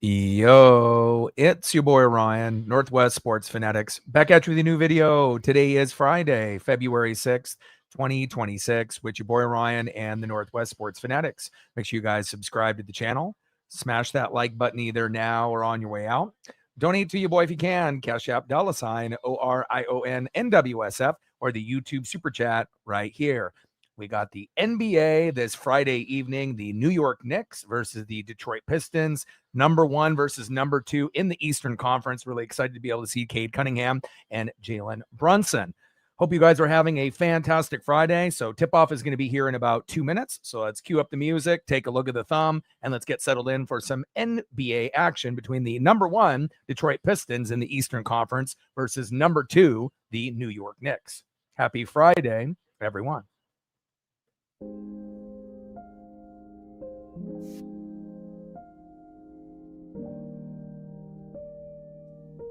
Yo, it's your boy Ryan, Northwest Sports Fanatics, back at you with a new video. Today is Friday, February 6th, 2026, with your boy Ryan and the Northwest Sports Fanatics. Make sure you guys subscribe to the channel. Smash that like button either now or on your way out. Donate to your boy if you can. Cash App $ORION NWSF or the YouTube Super Chat right here. We got the NBA this Friday evening, the New York Knicks versus the Detroit Pistons, number 1 versus number 2 in the Eastern Conference. Really excited to be able to see Cade Cunningham and Jalen Brunson. Hope you guys are having a fantastic Friday. So tip-off is going to be here in about 2 minutes. So let's cue up the music, take a look at the thumb, and let's get settled in for some NBA action between the number 1 Detroit Pistons in the Eastern Conference versus number 2, the New York Knicks. Happy Friday, everyone.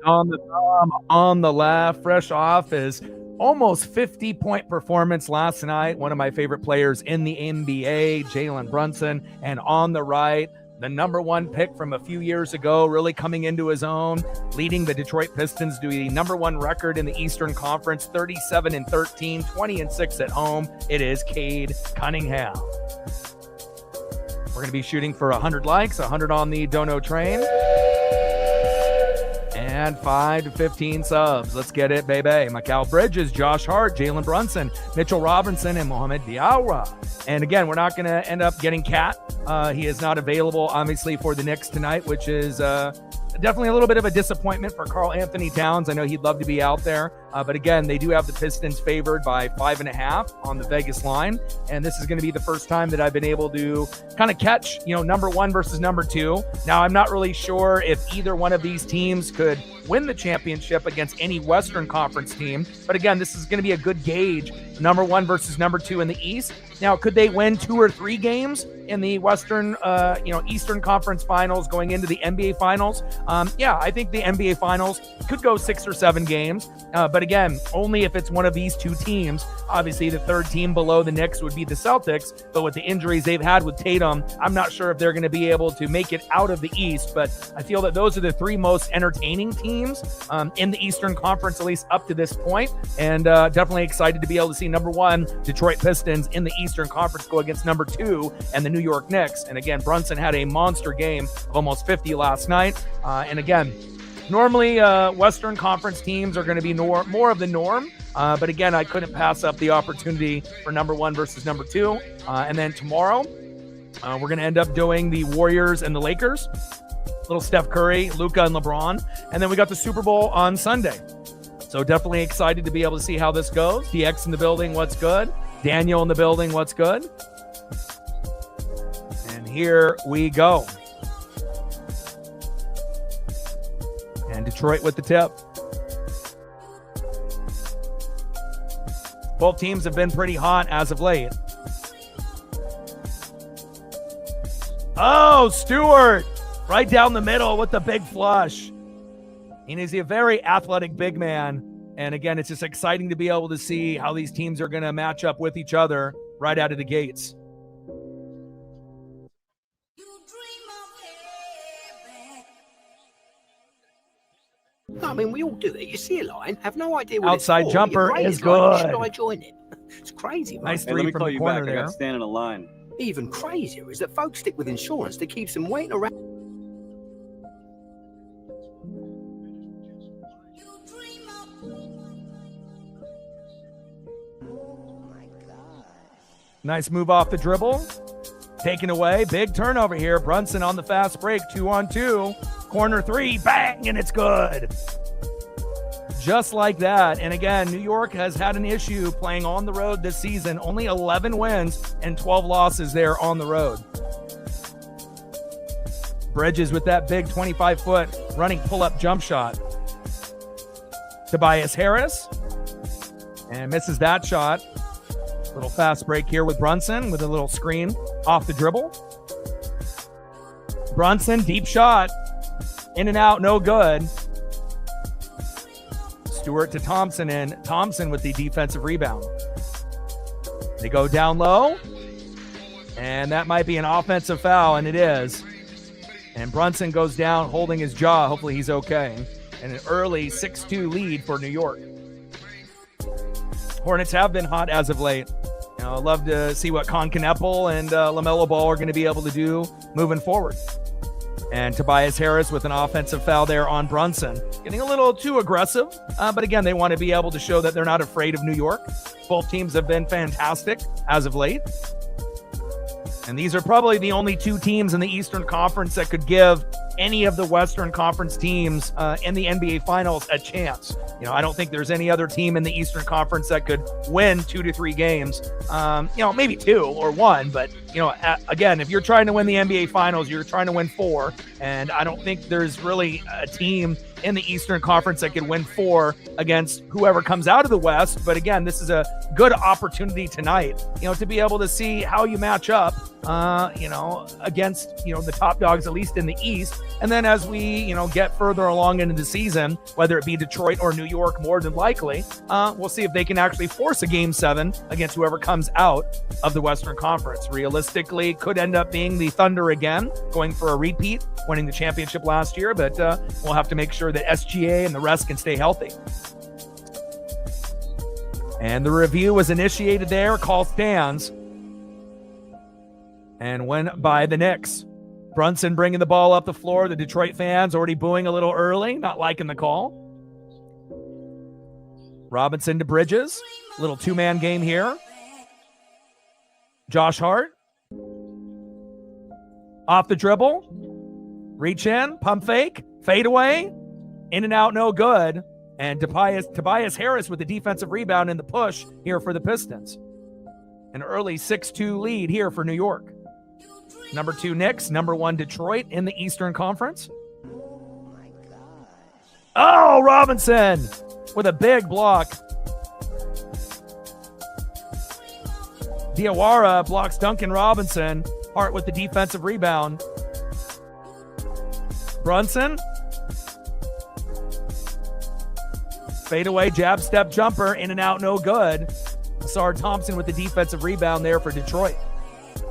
On the left, fresh off his almost 50-point performance last night. One of my favorite players in the NBA, Jalen Brunson. And on the right, the number 1 pick from a few years ago, really coming into his own, leading the Detroit Pistons to the number 1 record in the Eastern Conference, 37-13, 20-6 at home. It is Cade Cunningham. We're going to be shooting for 100 likes, 100 on the Dono train, and 5 to 15 subs. Let's get it, baby. Mikal Bridges, Josh Hart, Jalen Brunson, Mitchell Robinson, and Mohamed Diawara. And again, we're not going to end up getting Cat. He is not available, obviously, for the Knicks tonight, which is definitely a little bit of a disappointment for Karl Anthony Towns. I know he'd love to be out there. But again, they do have the Pistons favored by 5.5 on the Vegas line. And this is going to be the first time that I've been able to kind of catch, number 1 versus number 2. Now, I'm not really sure if either one of these teams could win the championship against any Western Conference team. But again, this is going to be a good gauge, number 1 versus number 2 in the East. Now, could they win 2 or 3 games in the Western, Eastern Conference Finals going into the NBA Finals? Yeah, I think the NBA Finals could go 6 or 7 games. But again, only if it's one of these 2 teams. Obviously, the third team below the Knicks would be the Celtics. But with the injuries they've had with Tatum, I'm not sure if they're going to be able to make it out of the East. But I feel that those are the 3 most entertaining teams in the Eastern Conference, at least up to this point. And definitely excited to be able to see number 1, Detroit Pistons in the Eastern Conference go against number 2 and the New York Knicks. And again, Brunson had a monster game of almost 50 last night. And again, normally Western Conference teams are going to be more of the norm. But again, I couldn't pass up the opportunity for number 1 versus number 2. And then tomorrow, we're going to end up doing the Warriors and the Lakers. Little Steph Curry, Luka, and LeBron. And then we got the Super Bowl on Sunday. So definitely excited to be able to see how this goes. DX in the building, what's good? Daniel in the building, what's good? And here we go. And Detroit with the tip. Both teams have been pretty hot as of late. Oh, Stewart! Right down the middle with the big flush. And he's a very athletic big man. And again, it's just exciting to be able to see how these teams are going to match up with each other right out of the gates. I mean, we all do it. You see a line, have no idea what outside it's for. Jumper is good. Like, should I join it? It's crazy, man. Nice 3 from the corner there. I got stand in a line. Even crazier is that folks stick with insurance that keeps them waiting around. Nice move off the dribble. Taken away. Big turnover here. Brunson on the fast break. 2-on-2. Corner 3. Bang! And it's good. Just like that. And again, New York has had an issue playing on the road this season. Only 11 wins and 12 losses there on the road. Bridges with that big 25-foot running pull-up jump shot. Tobias Harris. And misses that shot. Little fast break here with Brunson with a little screen off the dribble. Brunson, deep shot. In and out, no good. Stewart to Thompson, and Thompson with the defensive rebound. They go down low. And that might be an offensive foul, and it is. And Brunson goes down holding his jaw. Hopefully he's okay. And an early 6-2 lead for New York. Hornets have been hot as of late. I'd love to see what Concanepple and LaMelo Ball are going to be able to do moving forward. And Tobias Harris with an offensive foul there on Brunson. Getting a little too aggressive, but again, they want to be able to show that they're not afraid of New York. Both teams have been fantastic as of late. And these are probably the only two teams in the Eastern Conference that could give any of the Western Conference teams in the NBA Finals a chance. I don't think there's any other team in the Eastern Conference that could win 2 to 3 games. Maybe 2 or 1, but again, if you're trying to win the NBA Finals, you're trying to win 4, and I don't think there's really a team in the Eastern Conference that could win 4 against whoever comes out of the West. But again, this is a good opportunity tonight, to be able to see how you match up, against, the top dogs, at least in the East. And then as we, get further along into the season, whether it be Detroit or New York, more than likely, we'll see if they can actually force a Game 7 against whoever comes out of the Western Conference. Realistically, could end up being the Thunder again, going for a repeat, winning the championship last year, but we'll have to make sure that SGA and the rest can stay healthy. And the review was initiated there. Call stands and went by the Knicks. Brunson bringing the ball up the floor. The Detroit fans already booing a little early, not liking the call. Robinson to Bridges. Little two-man game here. Josh Hart. Off the dribble. Reach in. Pump fake. Fade away. In and out, no good. And Tobias Harris with the defensive rebound in the push here for the Pistons. An early 6-2 lead here for New York. Number 2 Knicks, number 1 Detroit in the Eastern Conference. Oh, Robinson with a big block. Diawara blocks Duncan Robinson. Hart with the defensive rebound. Brunson. Fade away, jab step jumper, in and out, no good. Asar Thompson with the defensive rebound there for Detroit.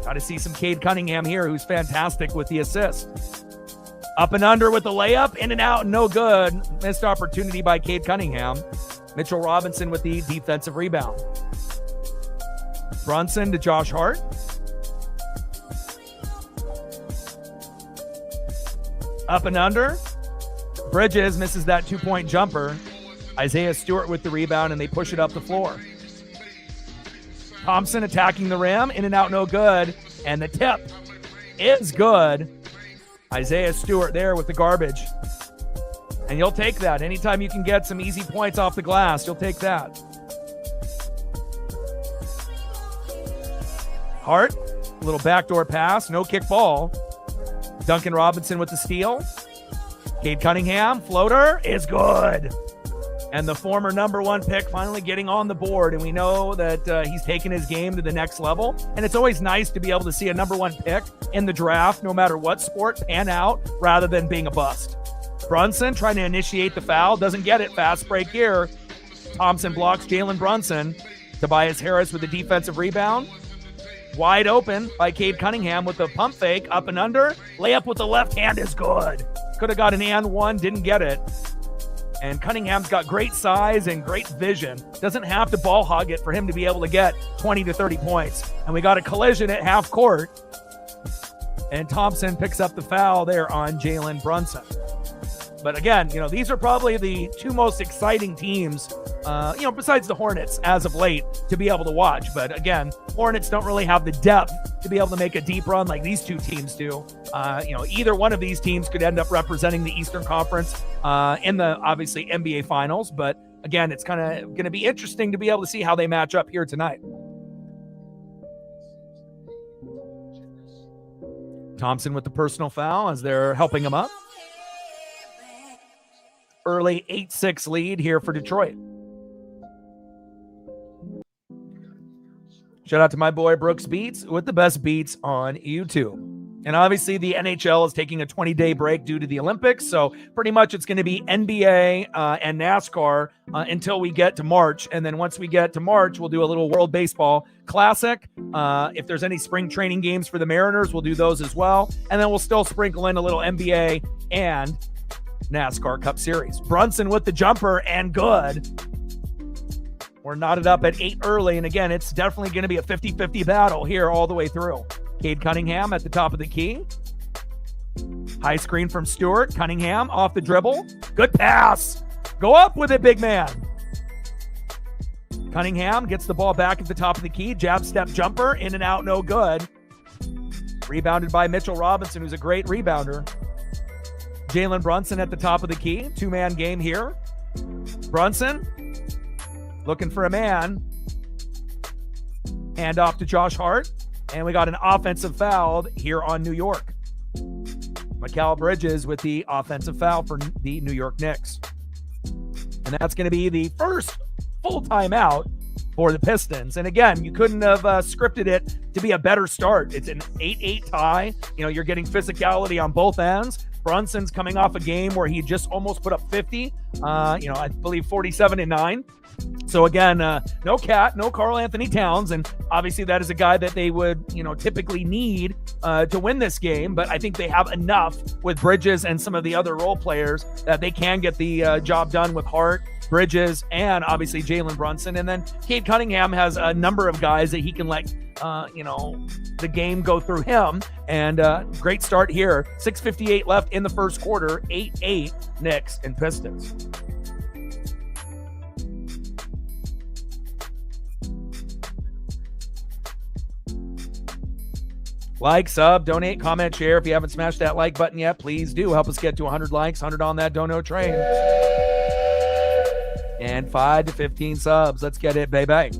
Got to see some Cade Cunningham here, who's fantastic with the assist. Up and under with the layup, in and out, no good. Missed opportunity by Cade Cunningham. Mitchell Robinson with the defensive rebound. Brunson to Josh Hart. Up and under. Bridges misses that 2-point jumper. Isaiah Stewart with the rebound, and they push it up the floor. Thompson attacking the rim, in and out, no good. And the tip is good. Isaiah Stewart there with the garbage. And you'll take that. Anytime you can get some easy points off the glass, you'll take that. Hart, a little backdoor pass, no kick ball. Duncan Robinson with the steal. Cade Cunningham, floater, is good. And the former number 1 pick finally getting on the board. And we know that he's taken his game to the next level. And it's always nice to be able to see a number 1 pick in the draft, no matter what sport, pan out rather than being a bust. Brunson trying to initiate the foul. Doesn't get it. Fast break here. Thompson blocks Jalen Brunson. Tobias Harris with the defensive rebound. Wide open by Cade Cunningham with the pump fake. Up and under. Layup with the left hand is good. Could have got an and one. Didn't get it. And Cunningham's got great size and great vision. Doesn't have to ball hog it for him to be able to get 20 to 30 points. And we got a collision at half court. And Thompson picks up the foul there on Jalen Brunson. But again, these are probably the 2 most exciting teams, besides the Hornets as of late, to be able to watch. But again, Hornets don't really have the depth to be able to make a deep run like these 2 teams do. Either one of these teams could end up representing the Eastern Conference in the, obviously, NBA Finals. But again, it's kind of going to be interesting to be able to see how they match up here tonight. Thompson with the personal foul as they're helping him up. Early 8-6 lead here for Detroit. Shout out to my boy Brooks Beats with the best beats on YouTube. And obviously the NHL is taking a 20-day break due to the Olympics. So pretty much it's going to be NBA and NASCAR until we get to March. And then once we get to March, we'll do a little World Baseball Classic. If there's any spring training games for the Mariners, we'll do those as well. And then we'll still sprinkle in a little NBA and NASCAR Cup Series. Brunson with the jumper and good. We're knotted up at 8 early. And again, it's definitely going to be a 50-50 battle here all the way through. Cade Cunningham at the top of the key. High screen from Stewart. Cunningham off the dribble. Good pass. Go up with it, big man. Cunningham gets the ball back at the top of the key. Jab step jumper. In and out, no good. Rebounded by Mitchell Robinson, who's a great rebounder. Jalen Brunson at the top of the key. 2-man game here. Brunson looking for a man. Hand off to Josh Hart. And we got an offensive foul here on New York. Mikal Bridges with the offensive foul for the New York Knicks. And that's going to be the first full timeout for the Pistons. And again, you couldn't have scripted it to be a better start. It's an 8-8 tie. You're getting physicality on both ends. Brunson's coming off a game where he just almost put up 50, I believe 47-9. So again, no Cat, no Karl Anthony Towns, and obviously that is a guy that they would, typically need to win this game. But I think they have enough with Bridges and some of the other role players that they can get the job done with Hart, Bridges, and obviously Jalen Brunson. And then Cade Cunningham has a number of guys that he can let, the game go through him. And great start here. 6:58 left in the first quarter. 8-8 Knicks and Pistons. Like, sub, donate, comment, share. If you haven't smashed that like button yet, please do. Help us get to 100 likes, 100 on that dono train. And 5 to 15 subs. Let's get it, baby.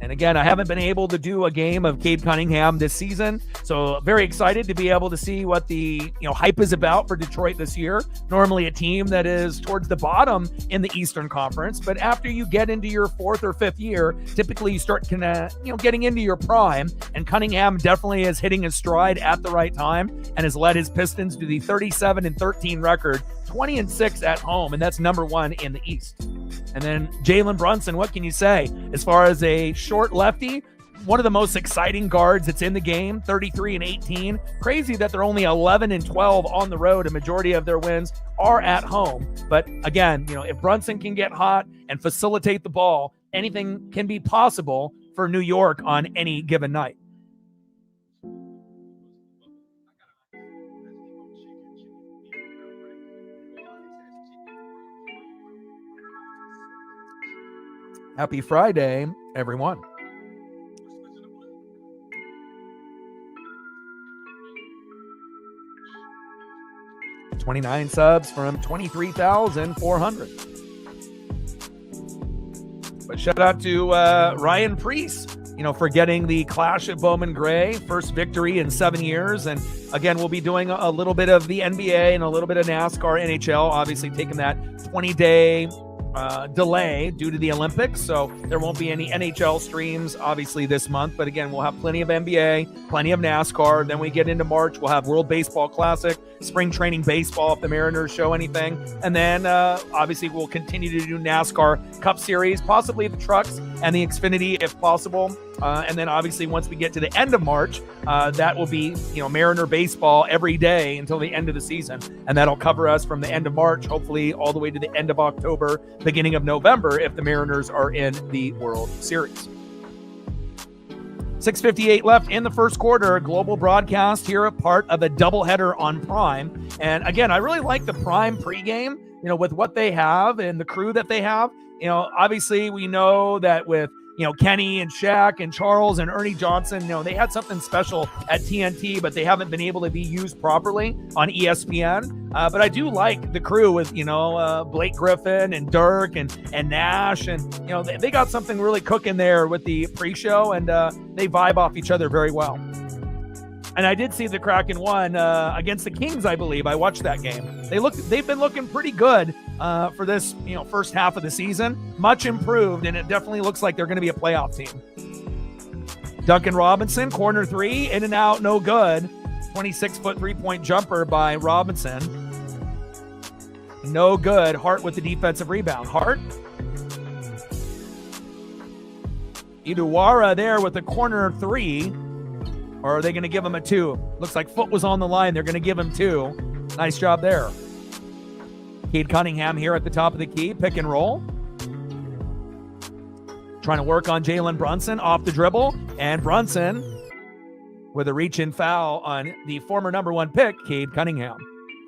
And again, I haven't been able to do a game of Cade Cunningham this season, so very excited to be able to see what the hype is about for Detroit this year. Normally a team that is towards the bottom in the Eastern Conference, but after you get into your 4th or 5th year, typically you start getting into your prime, and Cunningham definitely is hitting his stride at the right time and has led his Pistons to the 37-13 record, 20-6 at home, and that's number 1 in the East. And then Jalen Brunson, what can you say? As far as a short lefty, one of the most exciting guards that's in the game, 33-18. Crazy that they're only 11-12 on the road. A majority of their wins are at home. But again, if Brunson can get hot and facilitate the ball, anything can be possible for New York on any given night. Happy Friday, everyone. $29 subs from 23,400. But shout out to Ryan Priest, for getting the Clash at Bowman Gray, first victory in 7 years. And again, we'll be doing a little bit of the NBA and a little bit of NASCAR, NHL, obviously taking that 20-day delay due to the Olympics, so there won't be any NHL streams obviously this month, but again, we'll have plenty of NBA, plenty of NASCAR. Then we get into March, we'll have World Baseball Classic, spring training baseball if the Mariners show anything, and then obviously we'll continue to do NASCAR Cup Series, possibly the trucks and the Xfinity if possible. And then obviously once we get to the end of March, that will be, Mariner baseball every day until the end of the season. And that'll cover us from the end of March, hopefully all the way to the end of October, beginning of November, if the Mariners are in the World Series. 6:58 left in the first quarter. Global broadcast here, a part of a doubleheader on Prime. And again, I really like the Prime pregame, with what they have and the crew that they have. Obviously we know that with Kenny and Shaq and Charles and Ernie Johnson, they had something special at TNT, but they haven't been able to be used properly on ESPN. But I do like the crew with, Blake Griffin and Dirk and Nash. And, they got something really cooking there with the pre-show, and they vibe off each other very well. And I did see the Kraken won against the Kings, I believe. I watched that game. They've been looking pretty good for this, first half of the season. Much improved, and it definitely looks like they're going to be a playoff team. Duncan Robinson, corner three, in and out, no good. 26-foot three-point jumper by Robinson. No good. Hart with the defensive rebound. Hart. Iduara there with the corner three. Or are they going to give him a two? Looks like foot was on the line. They're going to give him two. Nice job there. Cade Cunningham here at the top of the key. Pick and roll. Trying to work on Jalen Brunson off the dribble. And Brunson with a reach-in foul on the former number 1 pick, Cade Cunningham.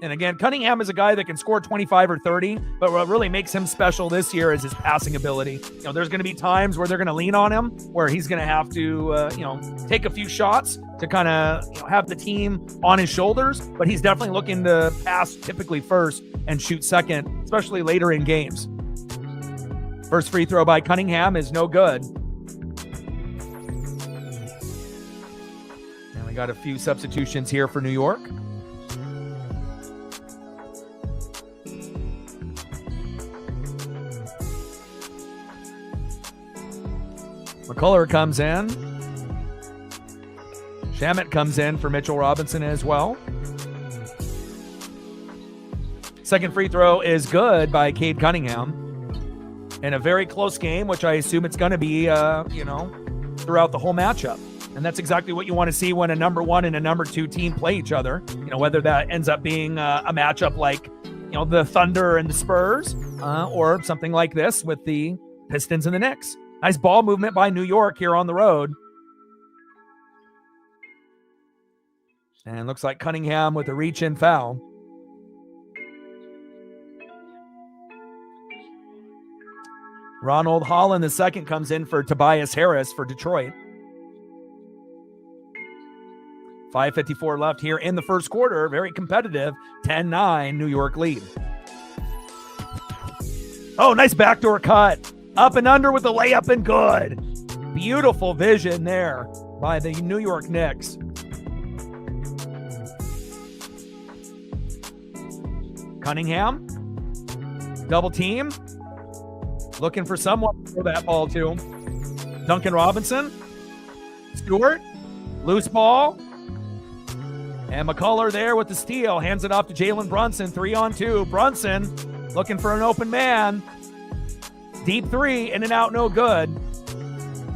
And again, Cunningham is a guy that can score 25 or 30, but what really makes him special this year is his passing ability. There's going to be times where they're going to lean on him, where he's going to have to, take a few shots to kind of have the team on his shoulders, but he's definitely looking to pass typically first and shoot second, especially later in games. First free throw by Cunningham is no good. And we got a few substitutions here for New York. McCullough comes in. Shamet comes in for Mitchell Robinson as well. Second free throw is good by Cade Cunningham. In a very close game, which I assume it's going to be, throughout the whole matchup. And that's exactly what you want to see when a number 1 and a number 2 team play each other. Whether that ends up being a matchup like, the Thunder and the Spurs, or something like this with the Pistons and the Knicks. Nice ball movement by New York here on the road. And looks like Cunningham with a reach-in foul. Ronald Holland II comes in for Tobias Harris for Detroit. 5:54 left here in the first quarter. Very competitive. 10-9 New York lead. Oh, nice backdoor cut. Up and under with the layup and good. Beautiful vision there by the New York Knicks. Cunningham. Double team. Looking for someone to throw that ball to. Duncan Robinson. Stewart. Loose ball. And McCullough there with the steal. Hands it off to Jalen Brunson. 3-on-2. Brunson looking for an open man. Deep three, in and out, no good.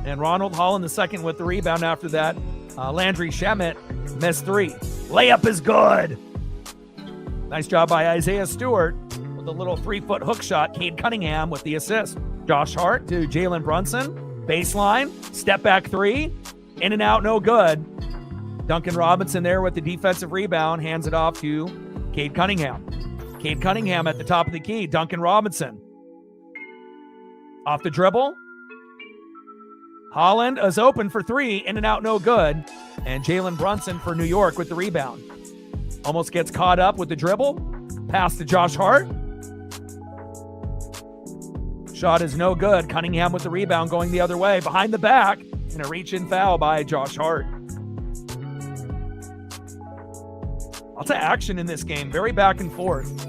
And Ronald Holland II with the rebound after that. Landry Shamet missed 3. Layup is good. Nice job by Isaiah Stewart with a little 3-foot hook shot. Cade Cunningham with the assist. Josh Hart to Jalen Brunson. Baseline. Step back 3. In and out, no good. Duncan Robinson there with the defensive rebound. Hands it off to Cade Cunningham. Cade Cunningham at the top of the key. Duncan Robinson. Off the dribble. Holland is open for 3. In and out, no good. And Jalen Brunson for New York with the rebound. Almost gets caught up with the dribble. Pass to Josh Hart. Shot is no good. Cunningham with the rebound going the other way. Behind the back. And a reach-in foul by Josh Hart. Lots of action in this game. Very back and forth.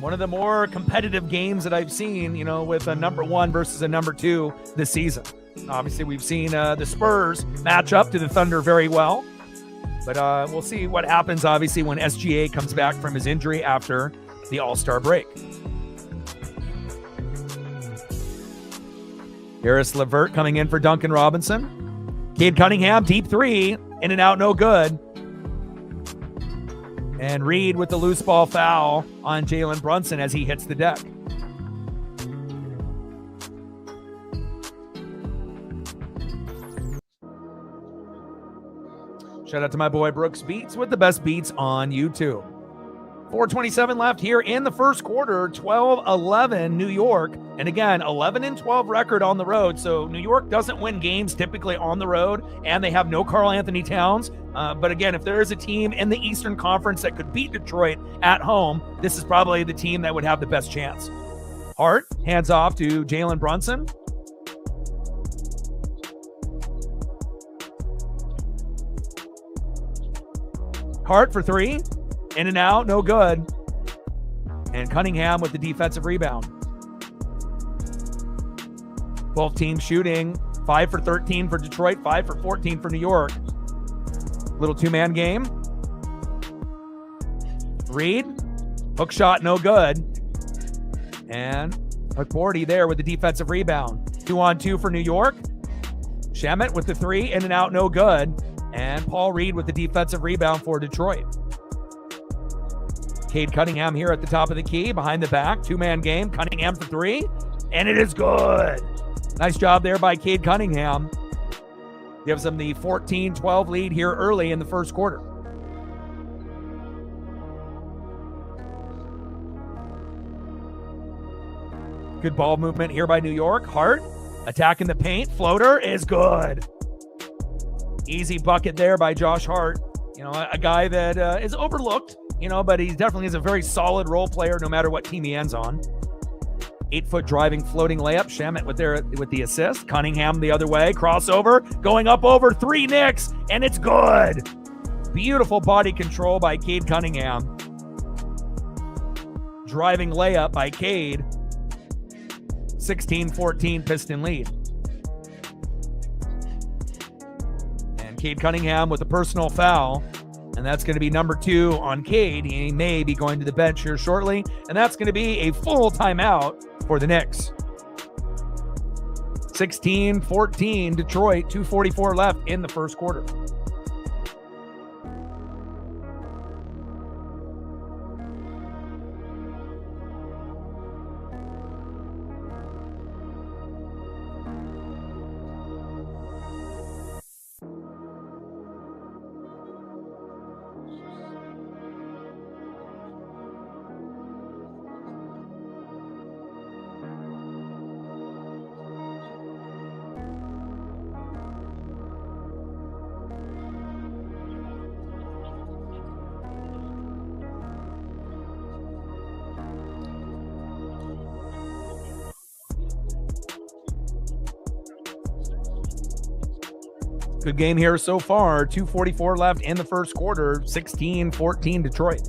One of the more competitive games that I've seen, with a number 1 versus a number 2 this season. Obviously, we've seen the Spurs match up to the Thunder very well. But we'll see what happens, obviously, when SGA comes back from his injury after the All-Star break. Harris LeVert coming in for Duncan Robinson. Cade Cunningham, deep 3. In and out, no good. And Reed with the loose ball foul on Jalen Brunson as he hits the deck. Shout out to my boy Brooks Beats with the best beats on YouTube. 4:27 left here in the first quarter. 12-11 New York. And again, 11-12 record on the road. So New York doesn't win games typically on the road, and they have no Karl Anthony Towns. But again, if there is a team in the Eastern Conference that could beat Detroit at home, this is probably the team that would have the best chance. Hart hands off to Jalen Brunson. Hart for 3. In and out, no good. And Cunningham with the defensive rebound. Both teams shooting 5 for 13 for Detroit, 5 for 14 for New York. Little two-man game. Reed, hook shot, no good. And McBoarty there with the defensive rebound. 2-on-2 for New York. Shamet with the three, in and out, no good. And Paul Reed with the defensive rebound for Detroit. Cade Cunningham here at the top of the key, behind the back, two-man game. Cunningham for three, and it is good. Nice job there by Cade Cunningham. Gives them the 14-12 lead here early in the first quarter. Good ball movement here by New York. Hart attacking the paint. Floater is good. Easy bucket there by Josh Hart. You know, a guy that is overlooked, you know, but he definitely is a very solid role player no matter what team he ends on. 8-foot driving floating layup. Shamet with the assist. Cunningham the other way. Crossover. Going up over three Knicks, and it's good. Beautiful body control by Cade Cunningham. Driving layup by Cade. 16-14 Piston lead. And Cade Cunningham with a personal foul. And that's going to be number 2 on Cade. He may be going to the bench here shortly. And that's going to be a full timeout for the Knicks. 16-14 Detroit. 2:44 left in the first quarter. Good game here so far. 2:44 left in the first quarter. 16-14 Detroit.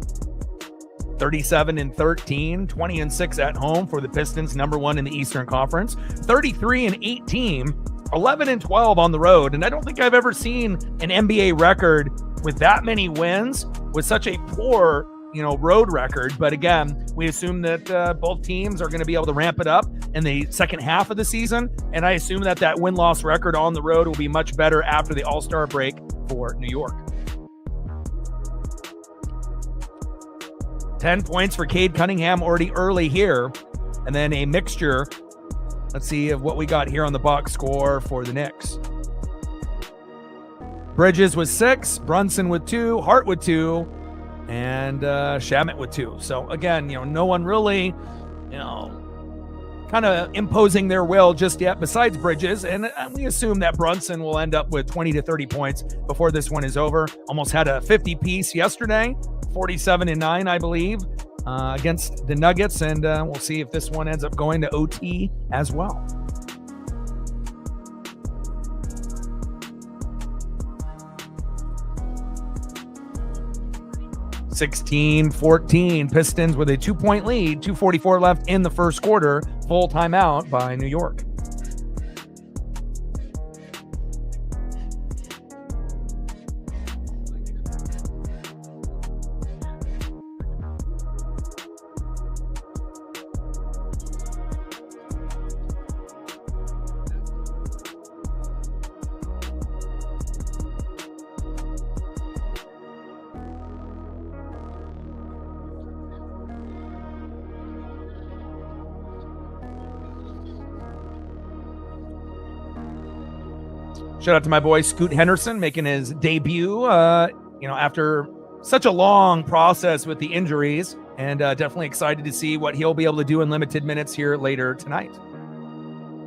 37-13, 20-6 at home for the Pistons, number 1 in the Eastern Conference. 33-18, 11-12 on the road. And I don't think I've ever seen an NBA record with that many wins with such a poor, road record. But again, we assume that both teams are going to be able to ramp it up in the second half of the season. And I assume that win-loss record on the road will be much better after the All-Star break for New York. 10 points for Cade Cunningham already early here. And then a mixture, let's see, of what we got here on the box score for the Knicks. Bridges with 6, Brunson with 2, Hart with 2, and Shamet with 2. So again, no one really, kind of imposing their will just yet besides Bridges. And we assume that Brunson will end up with 20 to 30 points before this one is over. Almost had a 50-piece yesterday, 47-9, I believe, against the Nuggets. And we'll see if this one ends up going to OT as well. (16-14) Pistons with a 2-point lead. 2:44 left in the first quarter. Full timeout by New York. Shout out to my boy Scoot Henderson making his debut, after such a long process with the injuries, and definitely excited to see what he'll be able to do in limited minutes here later tonight.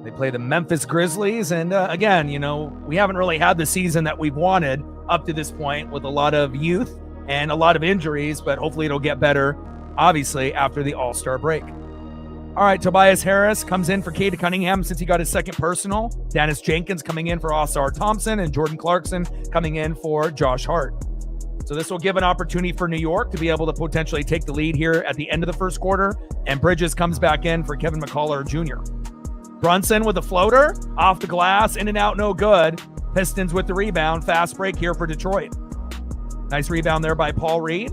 They play the Memphis Grizzlies, and again, we haven't really had the season that we've wanted up to this point with a lot of youth and a lot of injuries, but hopefully it'll get better, obviously, after the All-Star break. All right, Tobias Harris comes in for Cade Cunningham since he got his second personal. Dennis Jenkins coming in for Osar Thompson, and Jordan Clarkson coming in for Josh Hart. So this will give an opportunity for New York to be able to potentially take the lead here at the end of the first quarter, and Bridges comes back in for Kevin McCullough Jr. Brunson with a floater, off the glass, in and out, no good. Pistons with the rebound. Fast break here for Detroit. Nice rebound there by Paul Reed.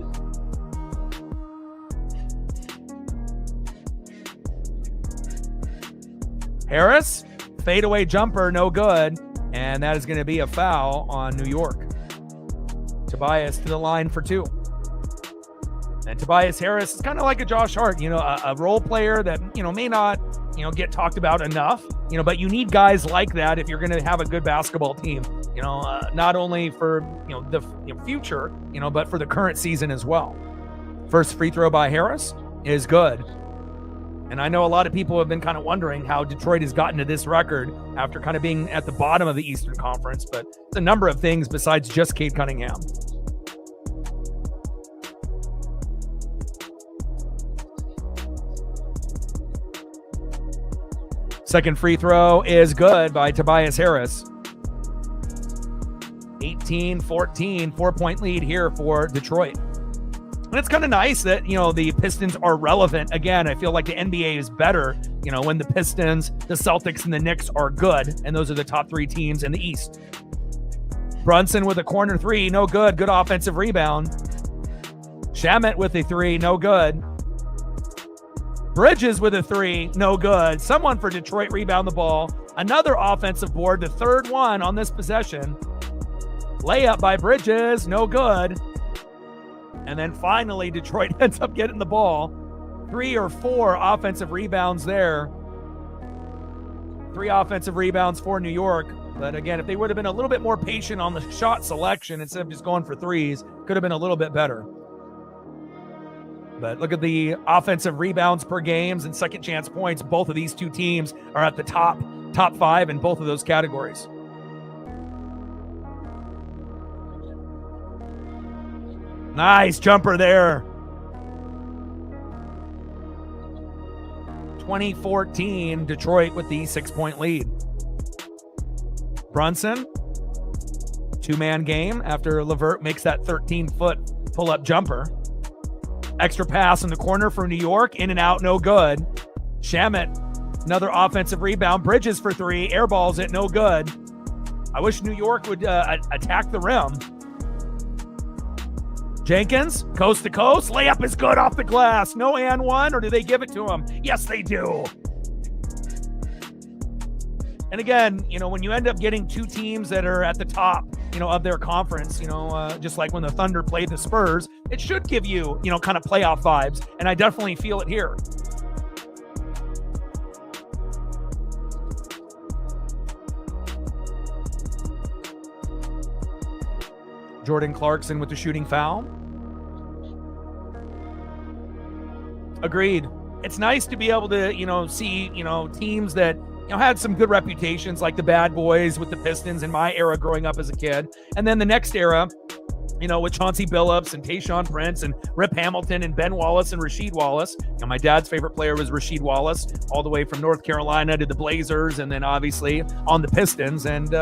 Harris, fadeaway jumper, no good. And that is going to be a foul on New York. Tobias to the line for 2. And Tobias Harris is kind of like a Josh Hart, a role player that, may not, get talked about enough, but you need guys like that if you're going to have a good basketball team, not only for, the future, but for the current season as well. First free throw by Harris is good. And I know a lot of people have been kind of wondering how Detroit has gotten to this record after kind of being at the bottom of the Eastern Conference, but it's a number of things besides just Cade Cunningham. Second free throw is good by Tobias Harris. 18-14, 4-point lead here for Detroit. And it's kind of nice that, the Pistons are relevant. Again, I feel like the NBA is better, when the Pistons, the Celtics, and the Knicks are good. And those are the top 3 teams in the East. Brunson with a corner 3, no good. Good offensive rebound. Shamet with a 3, no good. Bridges with a 3, no good. Someone for Detroit rebound the ball. Another offensive board, the third one on this possession. Layup by Bridges, no good. And then finally, Detroit ends up getting the ball. 3 or 4 offensive rebounds there. 3 offensive rebounds for New York. But again, if they would have been a little bit more patient on the shot selection instead of just going for threes, could have been a little bit better. But look at the offensive rebounds per games and second chance points. Both of these two teams are at the top 5 in both of those categories. Nice jumper there. 2014, Detroit with the 6-point lead. Brunson, 2-man game after LeVert makes that 13-foot pull-up jumper. Extra pass in the corner for New York, in and out, no good. Shamet, another offensive rebound. Bridges for 3, airballs it, no good. I wish New York would attack the rim. Jenkins, coast to coast, layup is good off the glass. No and one, or do they give it to him? Yes, they do. And again, when you end up getting 2 teams that are at the top, of their conference, just like when the Thunder played the Spurs, it should give you, kind of playoff vibes. And I definitely feel it here. Jordan Clarkson with the shooting foul. Agreed. It's nice to be able to, see, teams that, had some good reputations like the Bad Boys with the Pistons in my era growing up as a kid. And then the next era, with Chauncey Billups and Tayshaun Prince and Rip Hamilton and Ben Wallace and Rasheed Wallace. My dad's favorite player was Rasheed Wallace, all the way from North Carolina to the Blazers and then obviously on the Pistons. And,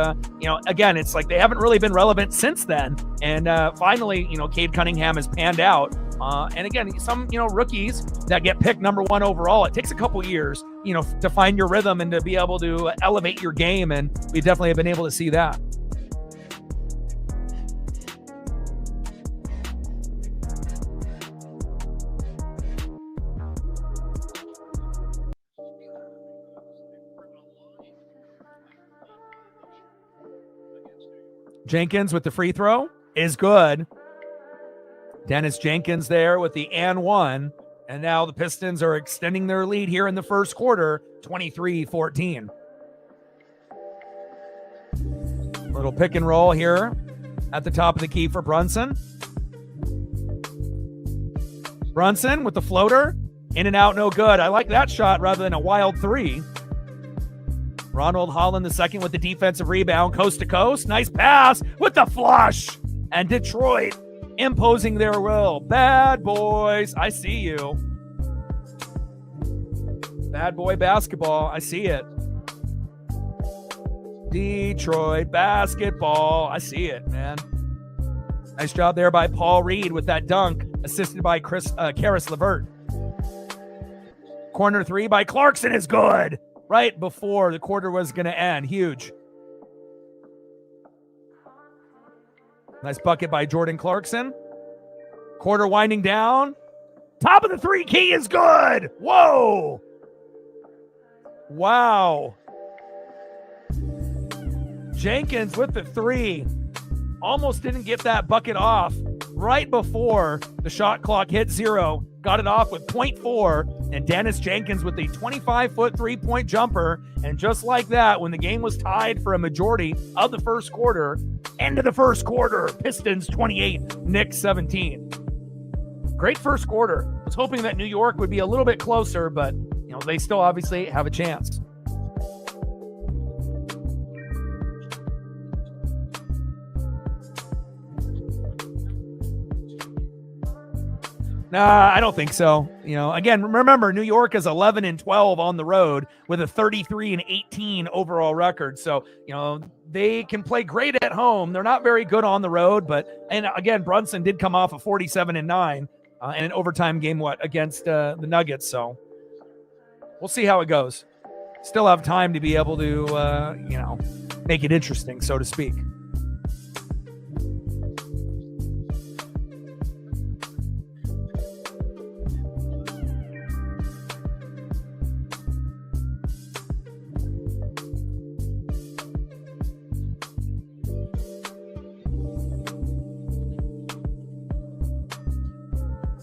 again, it's like they haven't really been relevant since then. And finally, Cade Cunningham has panned out. And again, some, rookies that get picked number 1 overall, it takes a couple years, to find your rhythm and to be able to elevate your game. And we definitely have been able to see that. Jenkins with the free throw is good. Dennis Jenkins there with the and one. And now the Pistons are extending their lead here in the first quarter, 23-14. Little pick and roll here at the top of the key for Brunson. Brunson with the floater. In and out, no good. I like that shot rather than a wild 3. Ronald Holland II with the defensive rebound, coast to coast. Nice pass with the flush. And Detroit imposing their will. Bad boys, I see you. Bad boy basketball, I see it. Detroit basketball, I see it, man. Nice job there by Paul Reed with that dunk, assisted by Karis LeVert. Corner 3 by Clarkson is good. Right before the quarter was going to end. Huge. Nice bucket by Jordan Clarkson. Quarter winding down. Top of the three key is good. Whoa. Wow. Jenkins with the three. Almost didn't get that bucket off right before the shot clock hit 0. Got it off with 0.4. And Dennis Jenkins with the 25-foot three-point jumper. And just like that, when the game was tied for a majority of the first quarter, end of the first quarter, Pistons 28, Knicks 17. Great first quarter. Was hoping that New York would be a little bit closer, but they still obviously have a chance. Nah, I don't think so. Again, remember, New York is 11-12 on the road with a 33-18 overall record. So, they can play great at home. They're not very good on the road, and again, Brunson did come off a 47-9 and an overtime game, against the Nuggets. So we'll see how it goes. Still have time to be able to, make it interesting, so to speak.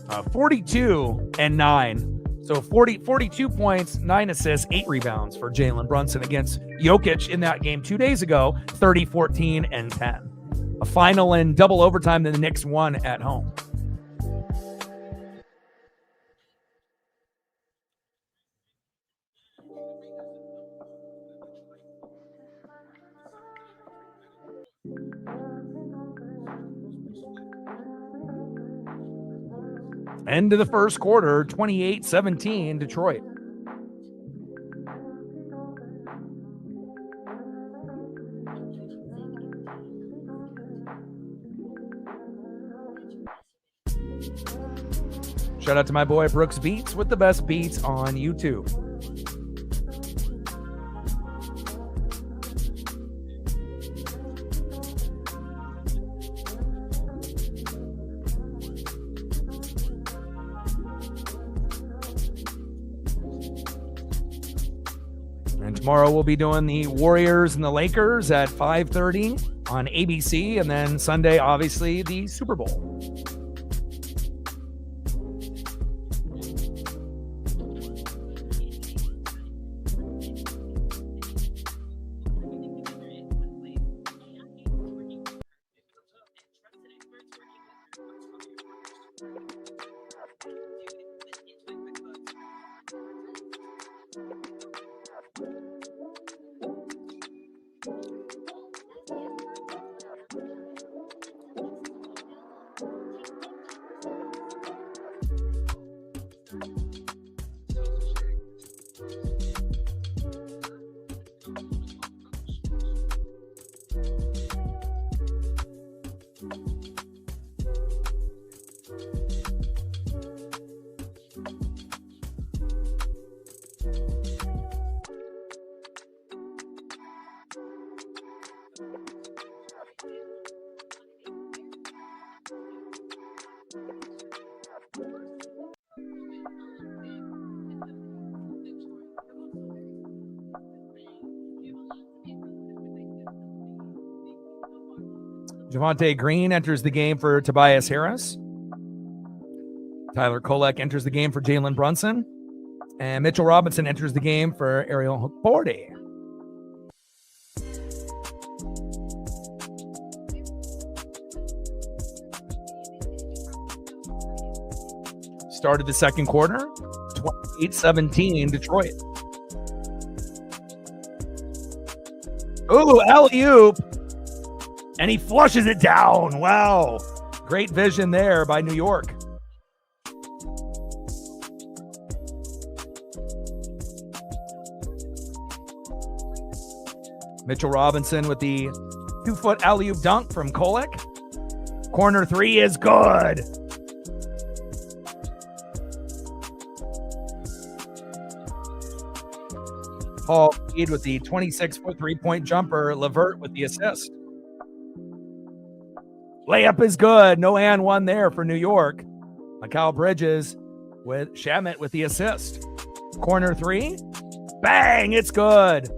Uh, 42-9. So 42 points, 9 assists, 8 rebounds for Jalen Brunson against Jokic in that game 2 days ago, 30, 14, and 10. A final in double overtime that the Knicks won at home. End of the first quarter, 28-17, Detroit. Shout out to my boy Brooks Beats with the best beats on YouTube. And tomorrow we'll be doing the Warriors and the Lakers at 5:30 on ABC. And then Sunday, obviously, the Super Bowl. Javonte Green enters the game for Tobias Harris. Tyler Kolek enters the game for Jalen Brunson. And Mitchell Robinson enters the game for Ariel Hukporti. Started the second quarter, 28-17 Detroit. Ooh, alley-oop. And he flushes it down. Wow. Great vision there by New York. Mitchell Robinson with the 2-foot alley-oop dunk from Kolek. Corner three is good. Paul Reed with the 26-foot three-point jumper. LeVert with the assist. Layup is good. No and one there for New York. Mikal Bridges with Shamet with the assist. Corner three. Bang, it's good.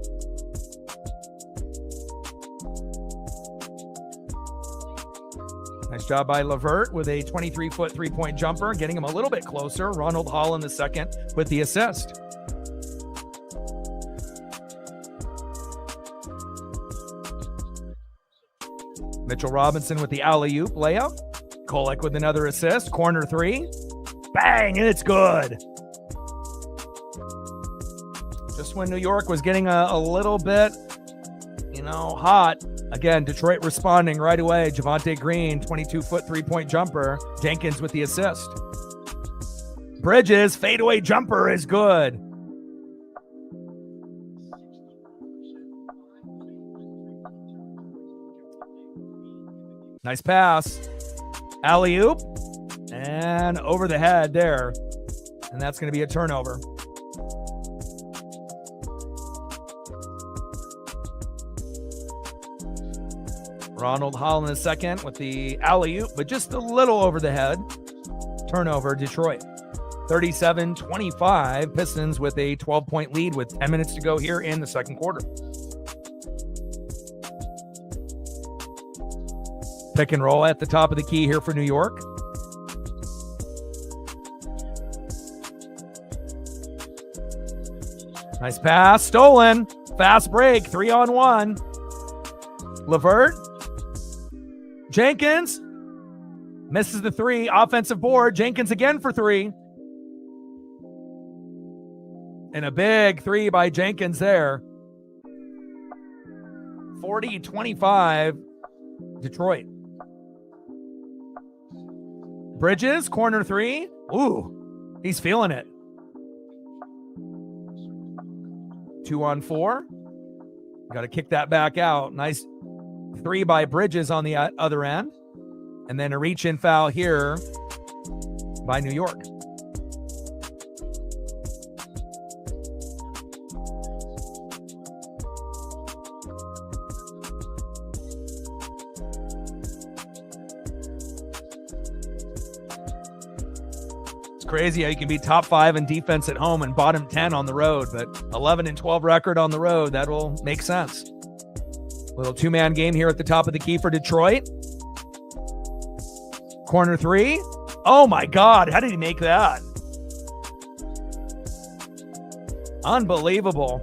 Nice job by LeVert with a 23-foot three-point jumper, getting him a little bit closer. Ronald Holland the second with the assist. Mitchell Robinson with the alley-oop layup. Kolek with another assist. Corner three. Bang, and it's good. Just when New York was getting a little bit, hot. Again, Detroit responding right away. Javonte Green, 22-foot three-point jumper. Jenkins with the assist. Bridges, fadeaway jumper is good. Nice pass. Alley-oop. And over the head there. And that's going to be a turnover. Ronald Holland is second with the alley-oop, but just a little over the head. Turnover, Detroit. 37-25, Pistons with a 12-point lead with 10 minutes to go here in the second quarter. Pick and roll at the top of the key here for New York. Nice pass, stolen. Fast break, 3-on-1. LeVert. Jenkins misses the three. Offensive board. Jenkins again for three. And a big three by Jenkins there. 40-25, Detroit. Bridges, corner three. Ooh, he's feeling it. 2-on-4. Got to kick that back out. Nice three by Bridges on the other end. And then a reach-in foul here by New York. It's crazy how you can be top 5 in defense at home and bottom 10 on the road, but 11-12 record on the road, that will make sense. Little two-man game here at the top of the key for Detroit. Corner three. Oh my God, how did he make that? Unbelievable.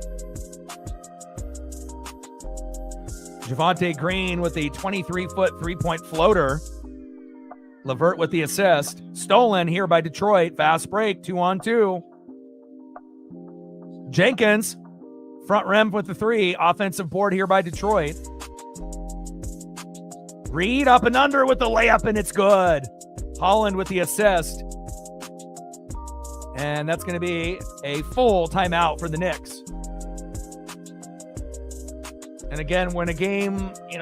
Javonte Green with the 23-foot three-point floater. LeVert with the assist. Stolen here by Detroit. Fast break, 2-on-2. Jenkins, front rim with the three. Offensive board here by Detroit. Reed up and under with the layup, and it's good. Holland with the assist. And that's going to be a full timeout for the Knicks. And again, when a game, in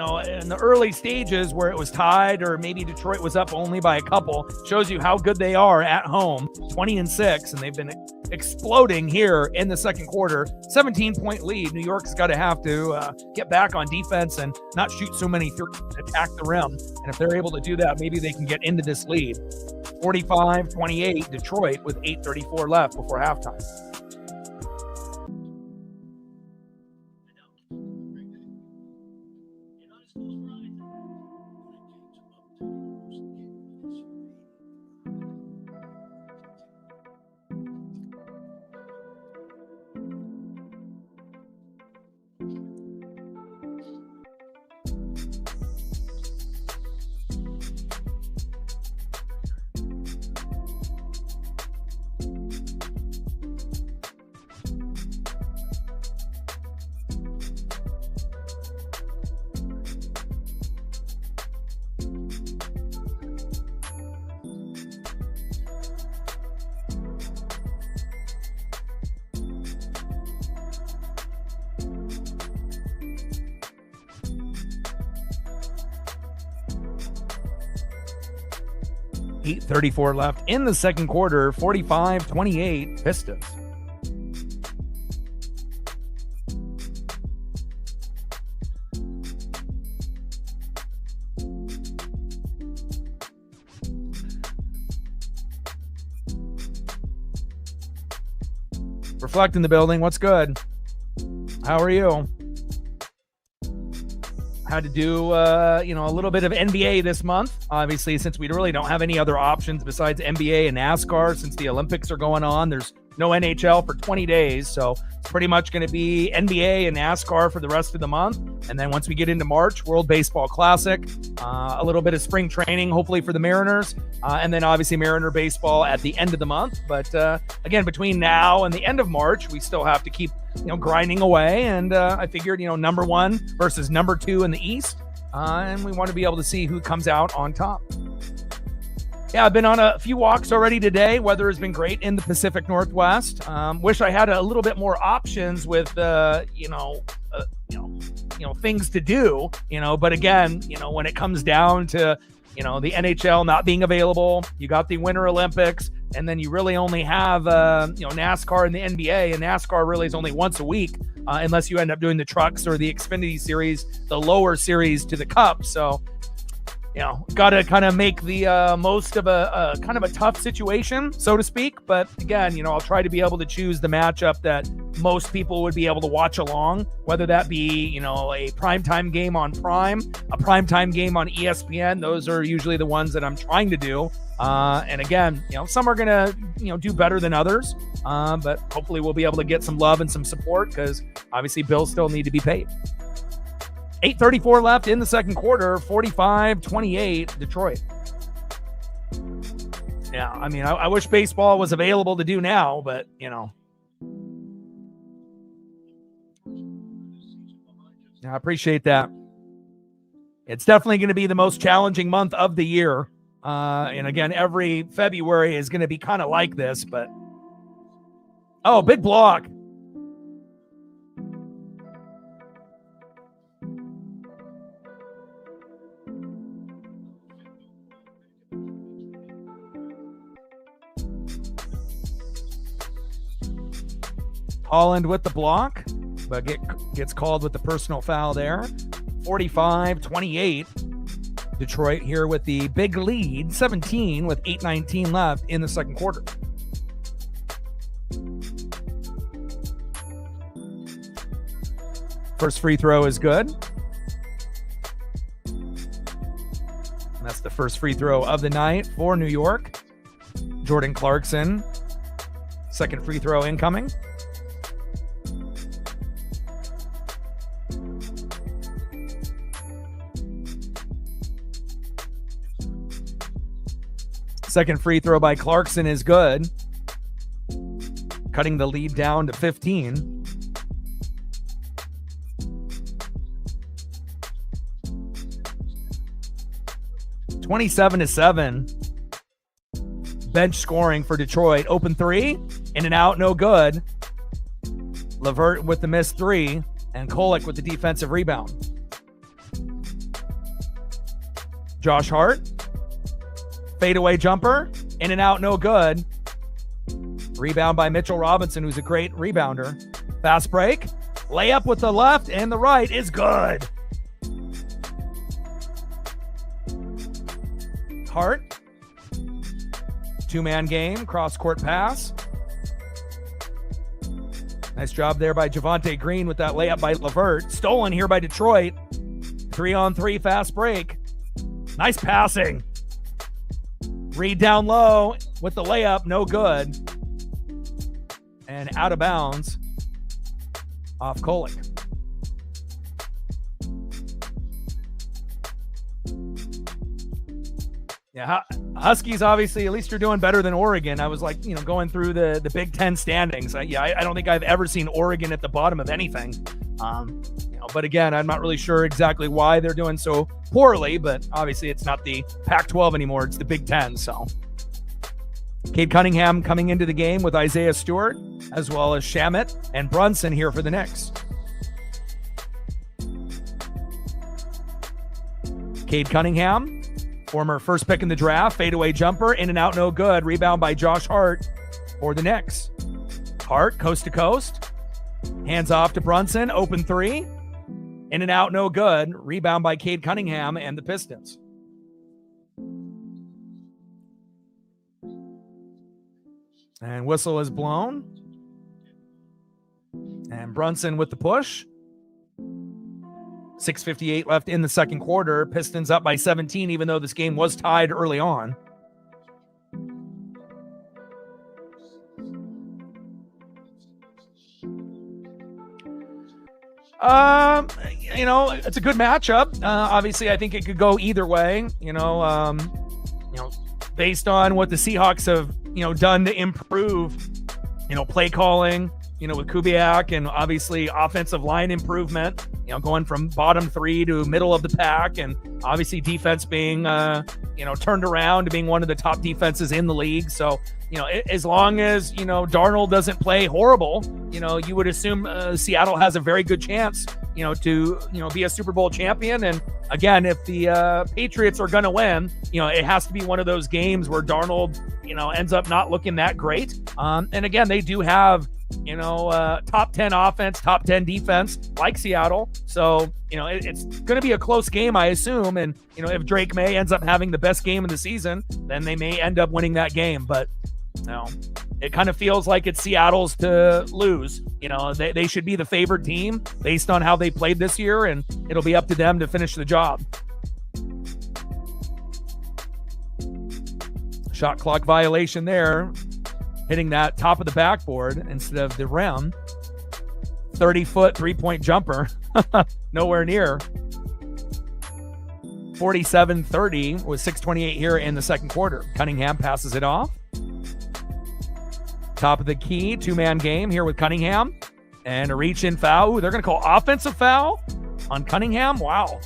the early stages where it was tied or maybe Detroit was up only by a couple, shows you how good they are at home. 20-6, and they've been exploding here in the second quarter. 17-point lead. New York's got to have to get back on defense and not shoot so many threes, attack the rim. And if they're able to do that, maybe they can get into this lead. 45-28, Detroit with 8:34 left before halftime. .34 left in the second quarter. 45-28 Pistons. Reflect in the building. What's good? How are you? Had to do, a little bit of NBA this month, obviously, since we really don't have any other options besides NBA and NASCAR. Since the Olympics are going on, there's no NHL for 20 days. So it's pretty much going to be NBA and NASCAR for the rest of the month. And then once we get into March, World Baseball Classic, a little bit of spring training, hopefully for the Mariners, and then obviously Mariner baseball at the end of the month. But again, between now and the end of March, we still have to keep grinding away. And I figured, number 1 versus number 2 in the East. And we want to be able to see who comes out on top. Yeah, I've been on a few walks already today. Weather has been great in the Pacific Northwest. Wish I had a little bit more options with, things to do, but again, when it comes down to, the NHL not being available, you got the Winter Olympics, and then you really only have, NASCAR and the NBA, and NASCAR really is only once a week, unless you end up doing the trucks or the Xfinity series, the lower series to the Cup. So, got to kind of make the most of a kind of a tough situation, so to speak. But again, I'll try to be able to choose the matchup that most people would be able to watch along, whether that be, a primetime game on Prime, a primetime game on ESPN. Those are usually the ones that I'm trying to do. And again, some are going to, do better than others. But hopefully we'll be able to get some love and some support because obviously bills still need to be paid. 8:34 left in the second quarter, 45-28, Detroit. Yeah, I mean, I wish baseball was available to do now, but, I appreciate that. It's definitely going to be the most challenging month of the year. And again, every February is going to be kind of like this, but... Oh, big block. Holland with the block, but gets called with the personal foul there. 45-28. Detroit here with the big lead, 17 with 8:19 left in the second quarter. First free throw is good. And that's the first free throw of the night for New York. Jordan Clarkson. Second free throw incoming. Second free throw by Clarkson is good, cutting the lead down to 15. (27-7). Bench scoring for Detroit. Open three, in and out, no good. LeVert with the missed three, and Kolek with the defensive rebound. Josh Hart. Fadeaway jumper, in and out, no good. Rebound by Mitchell Robinson, who's a great rebounder. Fast break, layup with the left and the right is good. Hart, two-man game, cross-court pass. Nice job there by Javonte Green with that layup by LeVert. Stolen here by Detroit. 3-on-3 fast break. Nice passing. Reed down low with the layup, no good. And out of bounds off Kolek. Yeah, Huskies, obviously, at least you're doing better than Oregon. I was like, going through the Big Ten standings. I don't think I've ever seen Oregon at the bottom of anything. But again, I'm not really sure exactly why they're doing so poorly, but obviously it's not the Pac-12 anymore. It's the Big Ten. So Cade Cunningham coming into the game with Isaiah Stewart, as well as Shamet and Brunson here for the Knicks. Cade Cunningham, former first pick in the draft, fadeaway jumper, in and out, no good. Rebound by Josh Hart for the Knicks. Hart, coast to coast. Hands off to Brunson, open three. In and out, no good. Rebound by Cade Cunningham and the Pistons. And whistle is blown. And Brunson with the push. 6:58 left in the second quarter. Pistons up by 17, even though this game was tied early on. It's a good matchup. Obviously, I think it could go either way. Based on what the Seahawks have, done to improve, play calling, with Kubiak, and obviously offensive line improvement, going from bottom 3 to middle of the pack, and obviously defense being, turned around to being one of the top defenses in the league. So, as long as, Darnold doesn't play horrible, you would assume Seattle has a very good chance, to, be a Super Bowl champion. And again, if the Patriots are going to win, it has to be one of those games where Darnold, ends up not looking that great. And again, they do have, top 10 offense, top 10 defense like Seattle. So, it's going to be a close game, I assume. And, if Drake May ends up having the best game of the season, then they may end up winning that game. But, it kind of feels like it's Seattle's to lose. They should be the favored team based on how they played this year, and it'll be up to them to finish the job. Shot clock violation there, hitting that top of the backboard instead of the rim. 30-foot three-point jumper, nowhere near. 47-30 with 6:28 here in the second quarter. Cunningham passes it off. Top of the key, two-man game here with Cunningham. And a reach-in foul. Ooh, they're going to call offensive foul on Cunningham. Wow.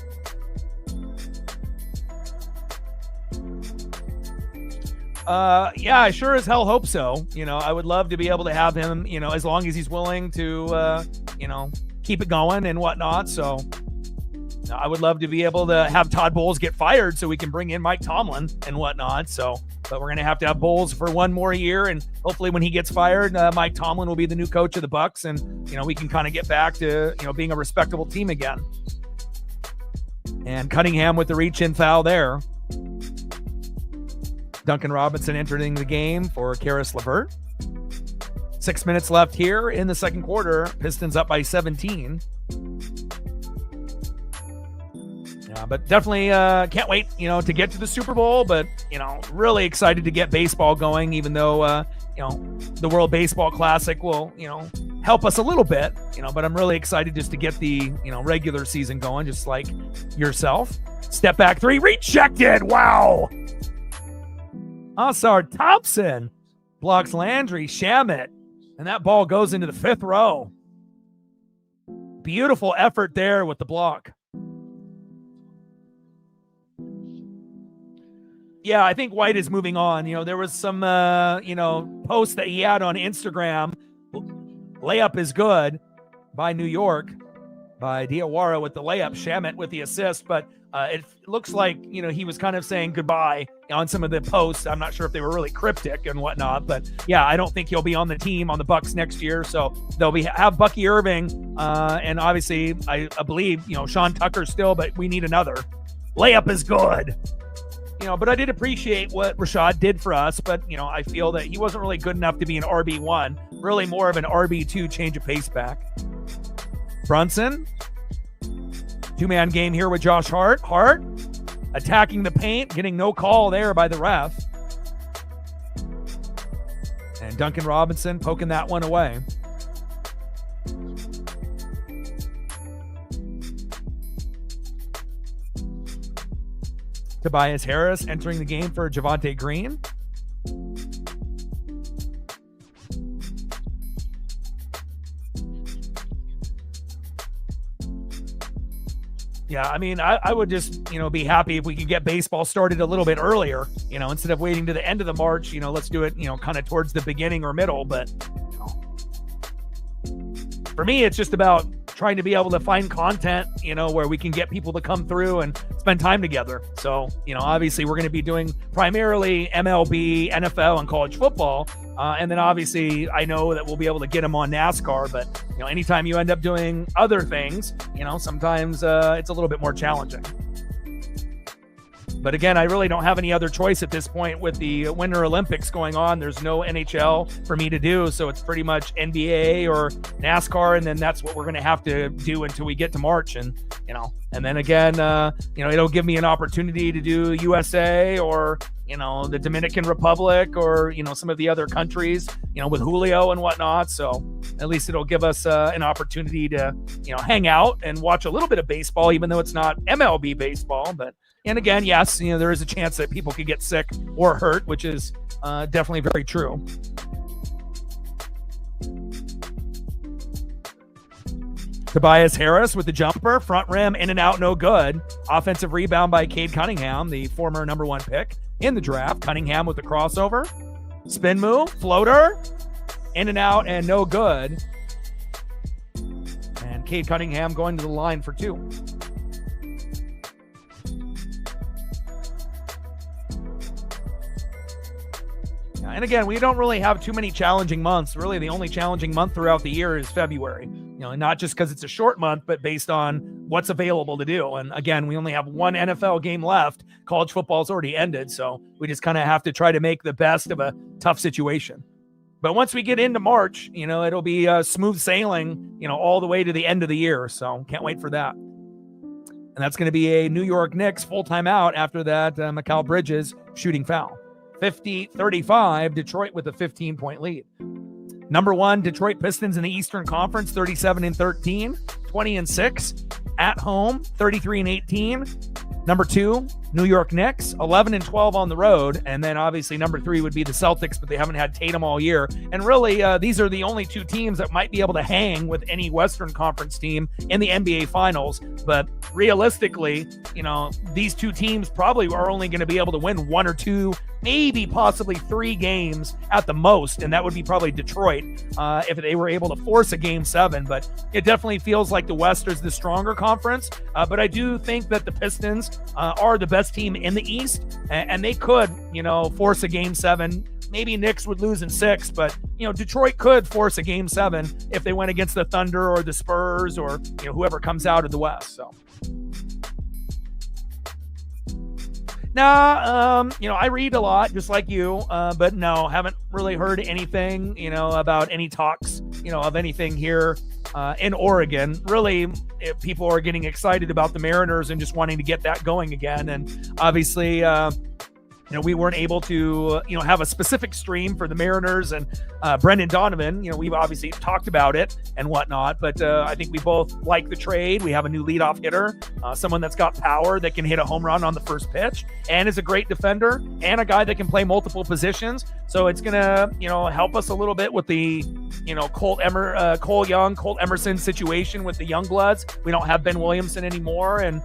Yeah, I sure as hell hope so. I would love to be able to have him, as long as he's willing to, keep it going and whatnot. So I would love to be able to have Todd Bowles get fired so we can bring in Mike Tomlin and whatnot. But we're going to have Bowles for one more year. And hopefully when he gets fired, Mike Tomlin will be the new coach of the Bucs. And, we can kind of get back to, being a respectable team again. And Cunningham with the reach-in foul there. Duncan Robinson entering the game for Karis LeVert. 6 minutes left here in the second quarter. Pistons up by 17. Yeah, but definitely can't wait, to get to the Super Bowl. But, really excited to get baseball going, even though, the World Baseball Classic will, help us a little bit, but I'm really excited just to get the, regular season going, just like yourself. Step back three, rejected. Wow. Asar Thompson blocks Landry Shamet, and that ball goes into the fifth row. Beautiful effort there with the block. Yeah, I think White is moving on. There was some, post that he had on Instagram. Layup is good by New York, by Diawara with the layup, Shamet with the assist. But it looks like, he was kind of saying goodbye on some of the posts. I'm not sure if they were really cryptic and whatnot. But, yeah, I don't think he'll be on the team on the Bucs next year. So they'll have Bucky Irving. And obviously, I believe, Sean Tucker still, but we need another. Layup is good. But I did appreciate what Rashad did for us. But, I feel that he wasn't really good enough to be an RB1. Really more of an RB2 change of pace back. Brunson. Two-man game here with Josh Hart. Hart attacking the paint, getting no call there by the ref. And Duncan Robinson poking that one away. Tobias Harris entering the game for Javonte Green. Yeah, I mean, I would just, be happy if we could get baseball started a little bit earlier, instead of waiting to the end of the March, let's do it, kind of towards the beginning or middle. But for me, it's just about trying to be able to find content, where we can get people to come through and spend time together. So, obviously we're going to be doing primarily MLB, NFL, and college football. And then obviously I know that we'll be able to get them on NASCAR, but anytime you end up doing other things, sometimes it's a little bit more challenging. But again, I really don't have any other choice at this point with the Winter Olympics going on. There's no NHL for me to do, so it's pretty much NBA or NASCAR, and then that's what we're going to have to do until we get to March. And then again, it'll give me an opportunity to do USA or the Dominican Republic or some of the other countries, with Julio and whatnot. So at least it'll give us an opportunity to hang out and watch a little bit of baseball, even though it's not MLB baseball. And again, yes, there is a chance that people could get sick or hurt, which is definitely very true. Tobias Harris with the jumper, front rim, in and out, no good. Offensive rebound by Cade Cunningham, the former number 1 pick in the draft. Cunningham with the crossover. Spin move, floater, in and out, and no good. And Cade Cunningham going to the line for 2. And again, we don't really have too many challenging months. Really, the only challenging month throughout the year is February. Not just because it's a short month, but based on what's available to do. And again, we only have 1 NFL game left. College football's already ended, so we just kind of have to try to make the best of a tough situation. But once we get into March, it'll be smooth sailing, all the way to the end of the year. So can't wait for that. And that's going to be a New York Knicks full-time out after that Mikal Bridges shooting foul. 50-35, Detroit with a 15-point lead. Number 1, Detroit Pistons in the Eastern Conference, 37-13, 20-6 at home, 33-18. Number 2, New York Knicks, 11-12 on the road. And then obviously number 3 would be the Celtics, but they haven't had Tatum all year. And really, these are the only 2 teams that might be able to hang with any Western Conference team in the NBA Finals. But realistically, these 2 teams probably are only going to be able to win 1 or 2, maybe possibly 3 games at the most. And that would be probably Detroit if they were able to force a Game 7. But it definitely feels like the West is the stronger conference. But I do think that the Pistons are the best team in the East, and they could, force a Game 7. Maybe Knicks would lose in 6, but Detroit could force a Game 7 if they went against the Thunder or the Spurs or whoever comes out of the West. So now, I read a lot just like you, but no, haven't really heard anything, about any talks, of anything here in Oregon. Really, people are getting excited about the Mariners and just wanting to get that going again. And obviously, we weren't able to, have a specific stream for the Mariners and Brendan Donovan. We've obviously talked about it and whatnot, but I think we both like the trade. We have a new leadoff hitter, someone that's got power that can hit a home run on the first pitch and is a great defender and a guy that can play multiple positions. So it's going to, help us a little bit with the, Colt Emerson situation with the Youngbloods. We don't have Ben Williamson anymore. And,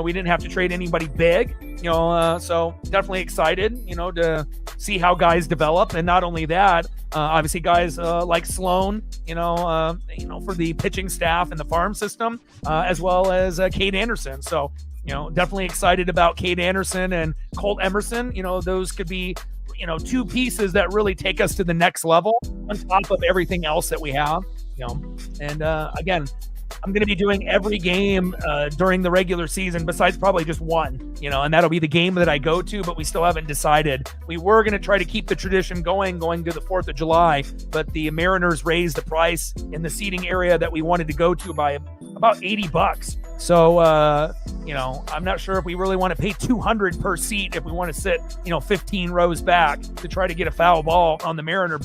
we didn't have to trade anybody big, so definitely excited, to see how guys develop. And not only that, obviously guys like Sloan, for the pitching staff and the farm system, as well as Cade Anderson. So, definitely excited about Cade Anderson and Colt Emerson. Those could be, 2 pieces that really take us to the next level on top of everything else that we have, and again, I'm going to be doing every game during the regular season besides probably just one, and that'll be the game that I go to, but we still haven't decided. We were going to try to keep the tradition going to the 4th of July, but the Mariners raised the price in the seating area that we wanted to go to by about $80. So, I'm not sure if we really want to pay $200 per seat if we want to sit, 15 rows back to try to get a foul ball on the Mariner,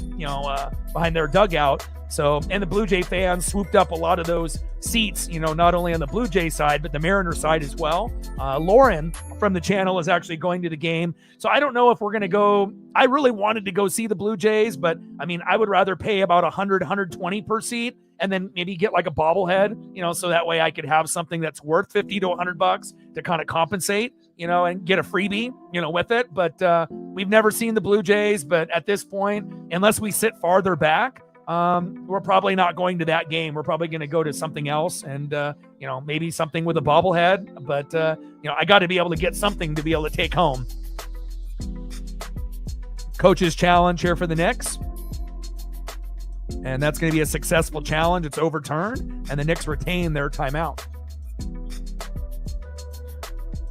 behind their dugout. So, and the Blue Jay fans swooped up a lot of those seats, not only on the Blue Jay side, but the Mariner side as well. Lauren from the channel is actually going to the game. So I don't know if we're going to go. I really wanted to go see the Blue Jays, but I would rather pay about $100, $120 per seat and then maybe get like a bobblehead, so that way I could have something that's worth $50 to $100 to kind of compensate, and get a freebie, with it. But we've never seen the Blue Jays, but at this point, unless we sit farther back, we're probably not going to that game. We're probably going to go to something else and, maybe something with a bobblehead. But, I got to be able to get something to be able to take home. Coach's challenge here for the Knicks. And that's going to be a successful challenge. It's overturned, and the Knicks retain their timeout.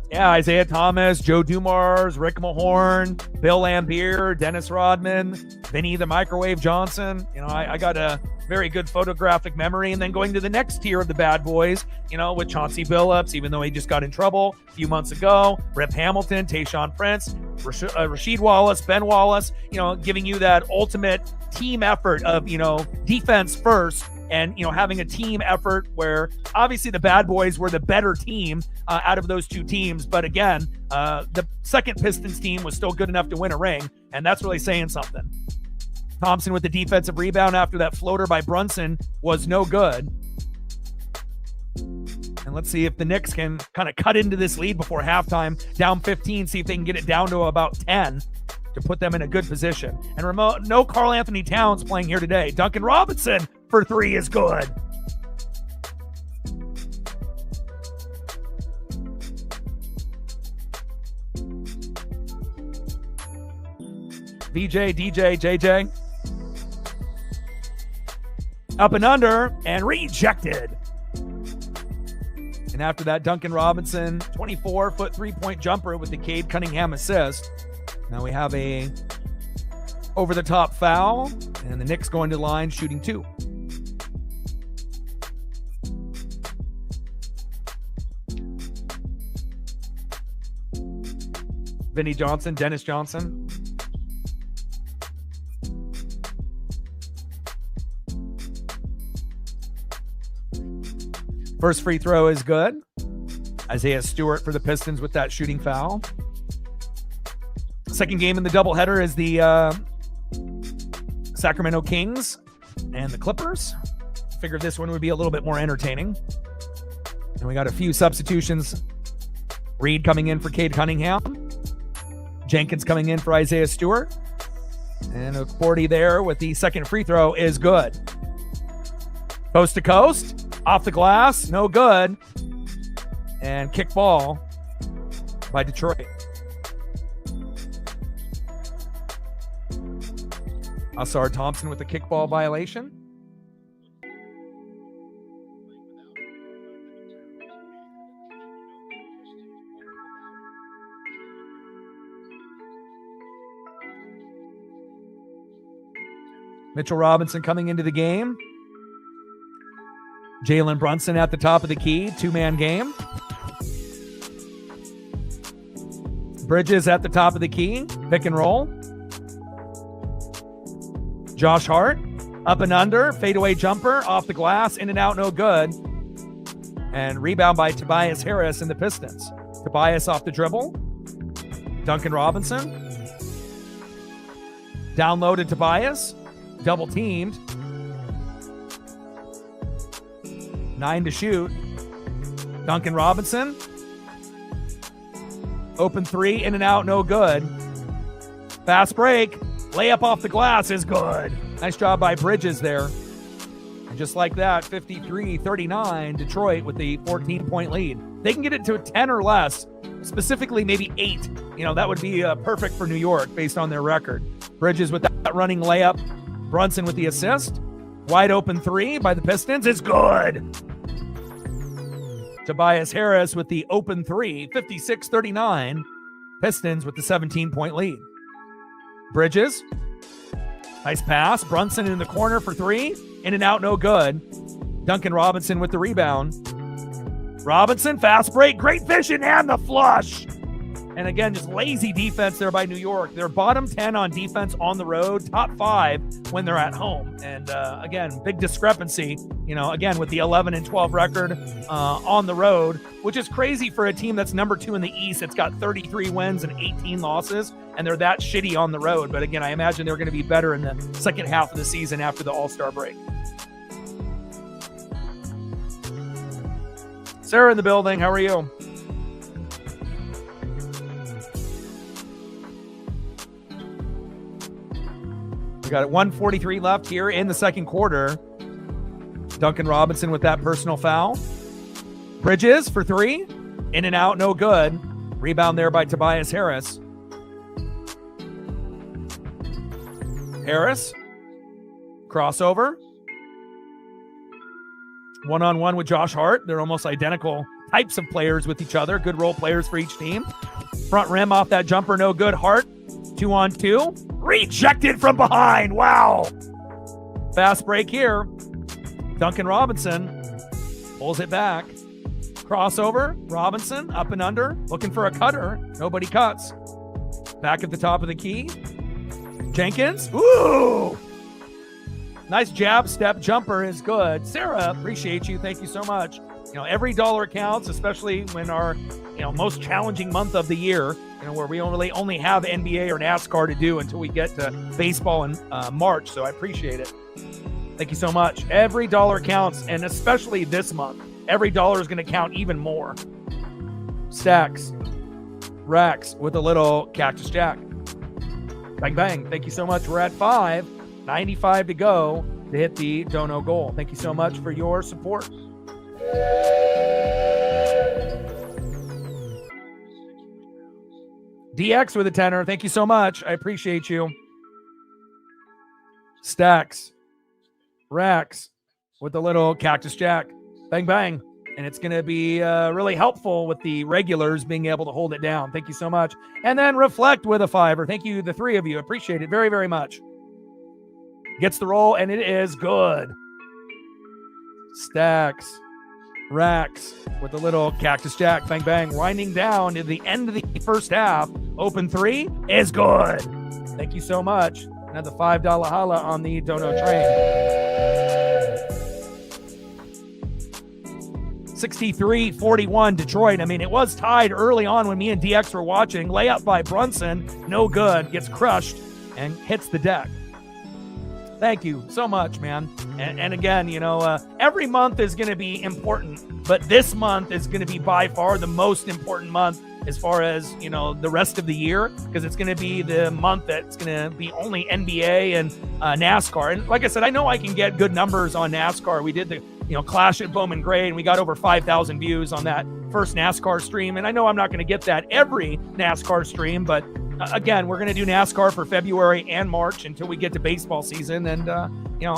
Yeah, Isaiah Thomas, Joe Dumars, Rick Mahorn, Bill Lambier, Dennis Rodman, Vinny the Microwave Johnson. I got a very good photographic memory. And then going to the next tier of the bad boys, with Chauncey Billups, even though he just got in trouble a few months ago, Rip Hamilton, Tayshaun Prince, Rasheed Wallace, Ben Wallace, giving you that ultimate team effort of, defense first. And, having a team effort where obviously the bad boys were the better team out of those two teams. But again, the second Pistons team was still good enough to win a ring. And that's really saying something. Thompson with the defensive rebound after that floater by Brunson was no good. And let's see if the Knicks can kind of cut into this lead before halftime, down 15, see if they can get it down to about 10 to put them in a good position. And no Karl Anthony Towns playing here today. Duncan Robinson for 3 is good. VJ, DJ, JJ. Up and under and rejected. And after that, Duncan Robinson, 24-foot three-point jumper with the Cade Cunningham assist. Now we have a over-the-top foul, and the Knicks going to the line shooting 2. Vinny Johnson, Dennis Johnson. First free throw is good. Isaiah Stewart for the Pistons with that shooting foul. Second game in the doubleheader is the Sacramento Kings and the Clippers. Figured this one would be a little bit more entertaining. And we got a few substitutions. Reed coming in for Cade Cunningham. Jenkins coming in for Isaiah Stewart. And a 40 there with the second free throw is good. Coast to coast. Off the glass, no good. And kick ball by Detroit. Asar Thompson with the kickball violation. Mitchell Robinson coming into the game. Jalen Brunson at the top of the key, 2-man game. Bridges at the top of the key, pick and roll. Josh Hart, up and under, fadeaway jumper, off the glass, in and out, no good. And rebound by Tobias Harris in the Pistons. Tobias off the dribble. Duncan Robinson. Down low to Tobias. Double teamed. 9 to shoot. Duncan Robinson. Open 3, in and out, no good. Fast break. Layup off the glass is good. Nice job by Bridges there. And just like that, 53-39, Detroit with the 14-point lead. They can get it to 10 or less, specifically maybe 8. That would be perfect for New York based on their record. Bridges with that running layup. Brunson with the assist. Wide open 3 by the Pistons is good. Tobias Harris with the open 3, 56-39. Pistons with the 17-point lead. Bridges. Nice pass. Brunson in the corner for 3. In and out, no good. Duncan Robinson with the rebound. Robinson, fast break, great vision, and the flush. And again, just lazy defense there by New York. They're bottom 10 on defense on the road, top 5 when they're at home. And again, big discrepancy, again, with the 11-12 record on the road, which is crazy for a team that's number 2 in the East. It's got 33 wins and 18 losses, and they're that shitty on the road. But again, I imagine they're going to be better in the second half of the season after the All-Star break. Sarah in the building, how are you? We got 1:43 left here in the second quarter. Duncan Robinson with that personal foul. Bridges for 3. In and out, no good. Rebound there by Tobias Harris. Harris. Crossover. One-on-one with Josh Hart. They're almost identical types of players with each other, good role players for each team. Front rim off that jumper, no good. Hart, 2-on-2. Rejected from behind. Wow. Fast break here. Duncan Robinson pulls it back. Crossover. Robinson up and under. Looking for a cutter. Nobody cuts. Back at the top of the key. Jenkins. Ooh. Nice jab step. Jumper is good. Sarah, appreciate you. Thank you so much. Every dollar counts, especially when our, most challenging month of the year, where we only have NBA or NASCAR to do until we get to baseball in March. So I appreciate it. Thank you so much. Every dollar counts, and especially this month, every dollar is going to count even more. Stacks. Rex with a little cactus jack. Bang, bang. Thank you so much. We're at 5:95 to go to hit the dono goal. Thank you so much for your support. DX with a tenner. Thank you so much. I appreciate you. Stacks. Rax with the little cactus jack. Bang, bang. And it's going to be really helpful with the regulars being able to hold it down. Thank you so much. And then Reflect with a $5. Thank you, the three of you. Appreciate it very, very much. Gets the roll, and it is good. Stacks. Rax with the little cactus jack. Bang, bang. Winding down to the end of the first half. Open three is good. Thank you so much. Another $5 holla on the dono train. 63-41 Detroit. I mean, it was tied early on when me and DX were watching. Layup by Brunson. No good. Gets crushed and hits the deck. Thank you so much, man. And again, every month is going to be important, but this month is going to be by far the most important month as far as, the rest of the year, because it's going to be the month that's going to be only NBA and NASCAR. And like I said, I know I can get good numbers on NASCAR. We did the, Clash at Bowman Gray, and we got over 5,000 views on that first NASCAR stream. And I know I'm not going to get that every NASCAR stream, but again, we're going to do NASCAR for February and March until we get to baseball season. And,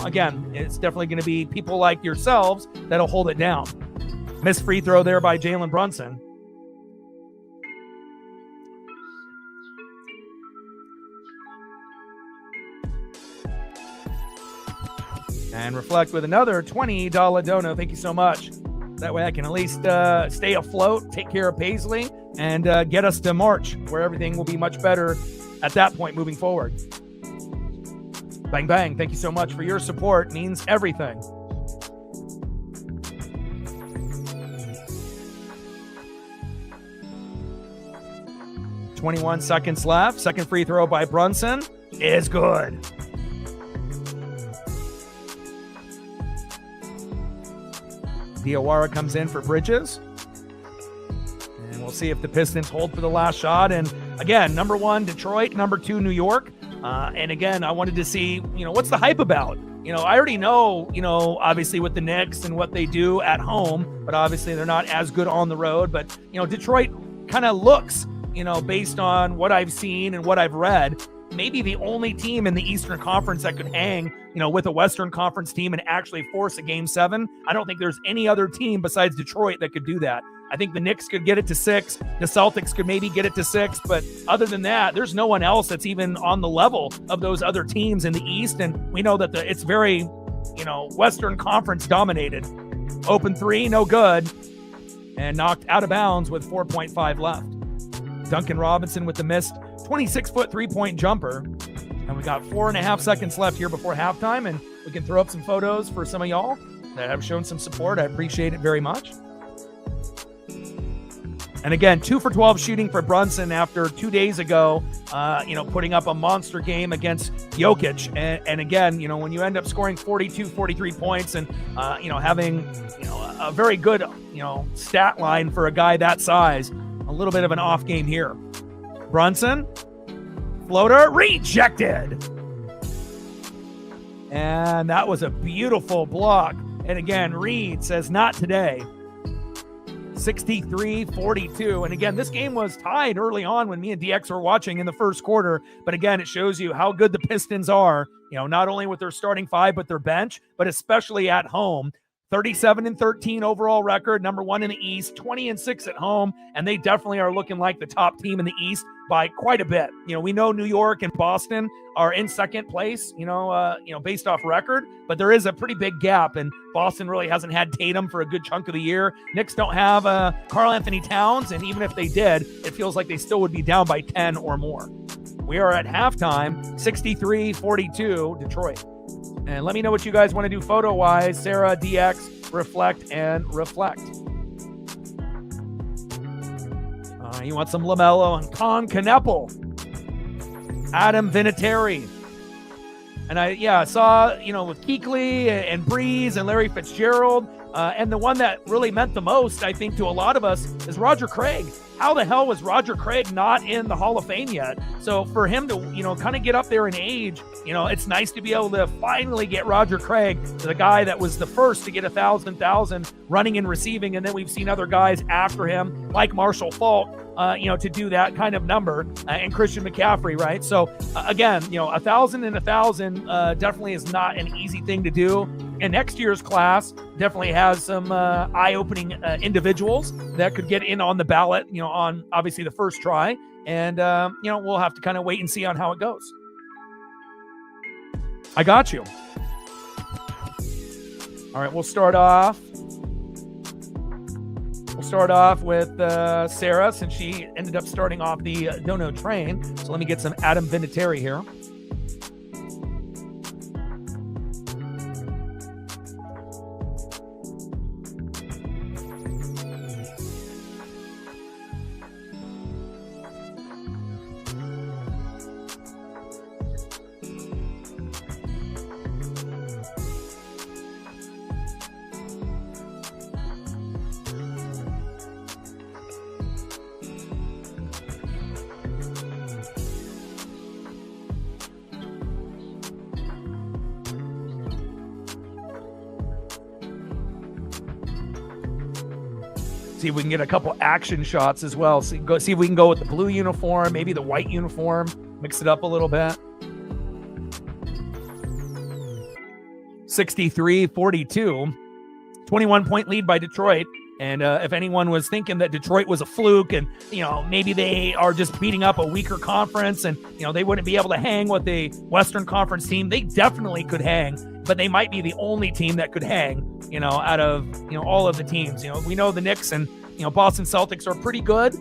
again, it's definitely going to be people like yourselves that'll hold it down. Missed free throw there by Jalen Brunson. And Reflect with another $20 dono. Thank you so much. That way I can at least stay afloat, take care of Paisley, and get us to March, where everything will be much better at that point moving forward. Bang, bang. Thank you so much for your support. It means everything. .21 seconds left. Second free throw by Brunson is good. Diawara comes in for Bridges. And we'll see if the Pistons hold for the last shot. And again, number 1, Detroit. Number 2, New York. And again, I wanted to see, what's the hype about? I already know, obviously with the Knicks and what they do at home, but obviously they're not as good on the road. But, Detroit kind of looks, based on what I've seen and what I've read, maybe the only team in the Eastern Conference that could hang, with a Western Conference team and actually force a Game 7. I don't think there's any other team besides Detroit that could do that. I think the Knicks could get it to 6. The Celtics could maybe get it to 6. But other than that, there's no one else that's even on the level of those other teams in the East. And we know that it's very, Western Conference dominated. Open 3, no good. And knocked out of bounds with 4.5 left. Duncan Robinson with the missed 26-foot three-point jumper. And we got 4.5 seconds left here before halftime, and we can throw up some photos for some of y'all that have shown some support. I appreciate it very much. And again, 2 for 12 shooting for Brunson after 2 days ago, putting up a monster game against Jokic. And again, when you end up scoring 42, 43 points and, having, a very good, stat line for a guy that size, a little bit of an off game here. Brunson, floater, rejected. And that was a beautiful block. And again, Reed says, not today. 63-42. And again, this game was tied early on when me and DX were watching in the first quarter. But again, it shows you how good the Pistons are, not only with their starting 5, but their bench, but especially at home. 37-13 overall record, number 1 in the East, 20-6 at home, and they definitely are looking like the top team in the East by quite a bit. We know New York and Boston are in second place, based off record, but there is a pretty big gap, and Boston really hasn't had Tatum for a good chunk of the year. Knicks don't have Karl Anthony Towns, and even if they did, it feels like they still would be down by 10 or more. We are at halftime, 63-42, Detroit. And let me know what you guys want to do photo-wise. Sarah, DX, reflect, and reflect. You want some LaMelo and Con Kneppel. Adam Vinatieri. And I saw, with Kuechly and Breeze and Larry Fitzgerald. And the one that really meant the most, I think, to a lot of us is Roger Craig. How the hell was Roger Craig not in the Hall of Fame yet? So for him to, kind of get up there in age, it's nice to be able to finally get Roger Craig, the guy that was the first to get 1,000 running and receiving. And then we've seen other guys after him, like Marshall Faulk, to do that kind of number, and Christian McCaffrey, right? So again, 1,000 and 1,000 definitely is not an easy thing to do. And next year's class definitely has some eye-opening individuals that could get in on the ballot, on obviously the first try. And, we'll have to kind of wait and see on how it goes. I got you. All right, we'll start off with Sarah, since she ended up starting off the Dono train. So let me get some Adam Vinatieri here. See if we can get a couple action shots as well. See if we can go with the blue uniform, maybe the white uniform, mix it up a little bit. 63-42, 21-point lead by Detroit. And if anyone was thinking that Detroit was a fluke and, maybe they are just beating up a weaker conference and, they wouldn't be able to hang with a Western Conference team, they definitely could hang, but they might be the only team that could hang, out of, all of the teams. We know the Knicks and, Boston Celtics are pretty good,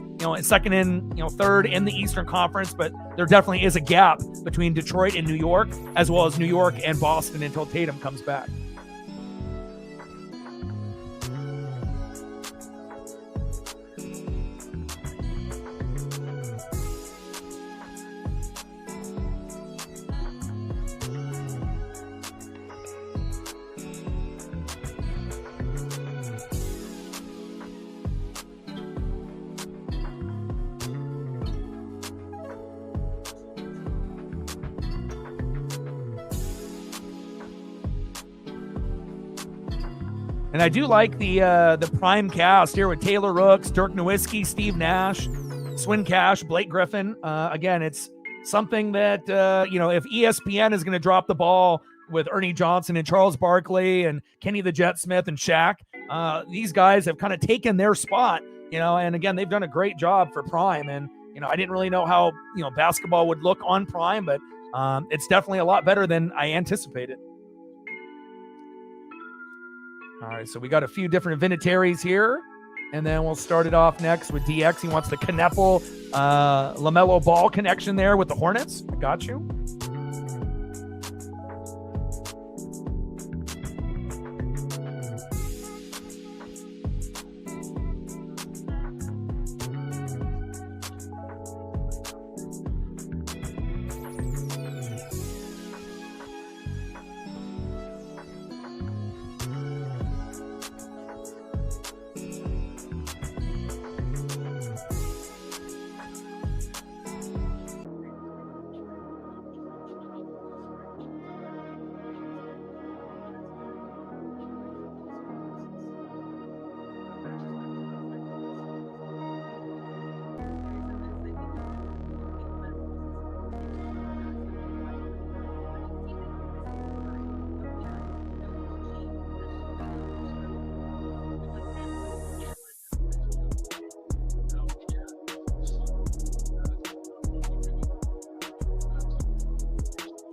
second and, third in the Eastern Conference, but there definitely is a gap between Detroit and New York, as well as New York and Boston until Tatum comes back. And I do like the prime cast here with Taylor Rooks, Dirk Nowitzki, Steve Nash, Swin Cash, Blake Griffin. Again, it's something that, if ESPN is going to drop the ball with Ernie Johnson and Charles Barkley and Kenny the Jet Smith and Shaq, these guys have kind of taken their spot, and again, they've done a great job for prime. And, I didn't really know how, basketball would look on prime, but it's definitely a lot better than I anticipated. All right, so we got a few different Vinatieri's here, and then we'll start it off next with DX. He wants the Kneppel, LaMelo Ball connection there with the Hornets. I got you.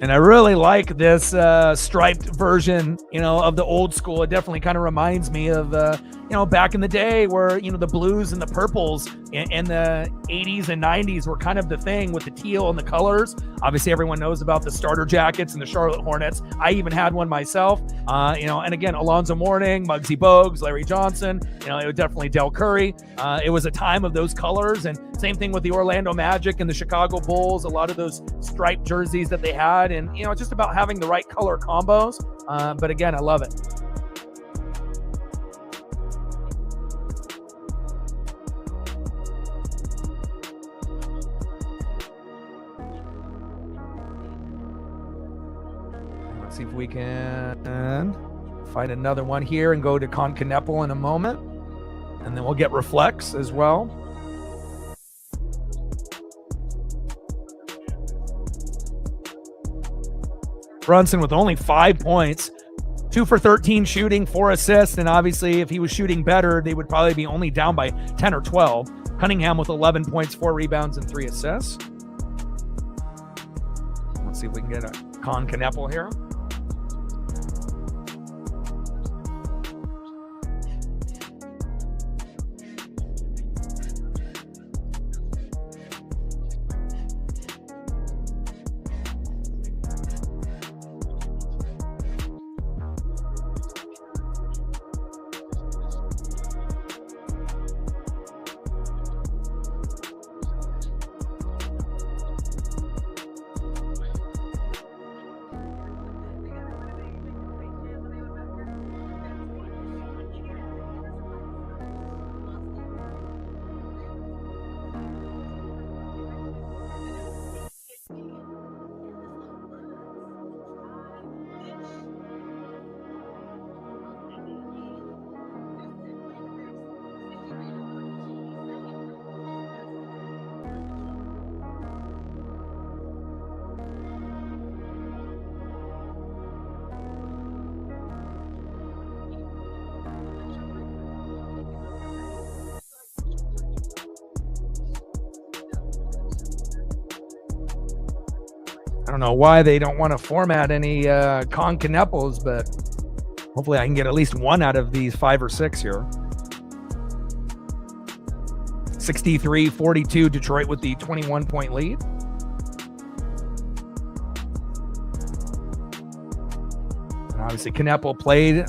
And I really like this striped version, of the old school. It definitely kind of reminds me of, back in the day where, the blues and the purples in the 80s and 90s were kind of the thing with the teal and the colors. Obviously, everyone knows about the starter jackets and the Charlotte Hornets. I even had one myself, and again, Alonzo Mourning, Muggsy Bogues, Larry Johnson, it was definitely Del Curry. It was a time of those colors, and same thing with the Orlando Magic and the Chicago Bulls, a lot of those striped jerseys that they had, and, it's just about having the right color combos. But again, I love it. Let's see if we can find another one here and go to Concaneppel in a moment. And then we'll get Reflex as well. Brunson with only 5 points, 2 for 13 shooting, 4 assists. And obviously, if he was shooting better, they would probably be only down by 10 or 12. Cunningham with 11 points, 4 rebounds, and 3 assists. Let's see if we can get a Concaneppel here. I don't know why they don't want to format any Concaneppels, but hopefully I can get at least one out of these 5 or 6 here. 63-42, Detroit with the 21-point lead. And obviously, Kneppel played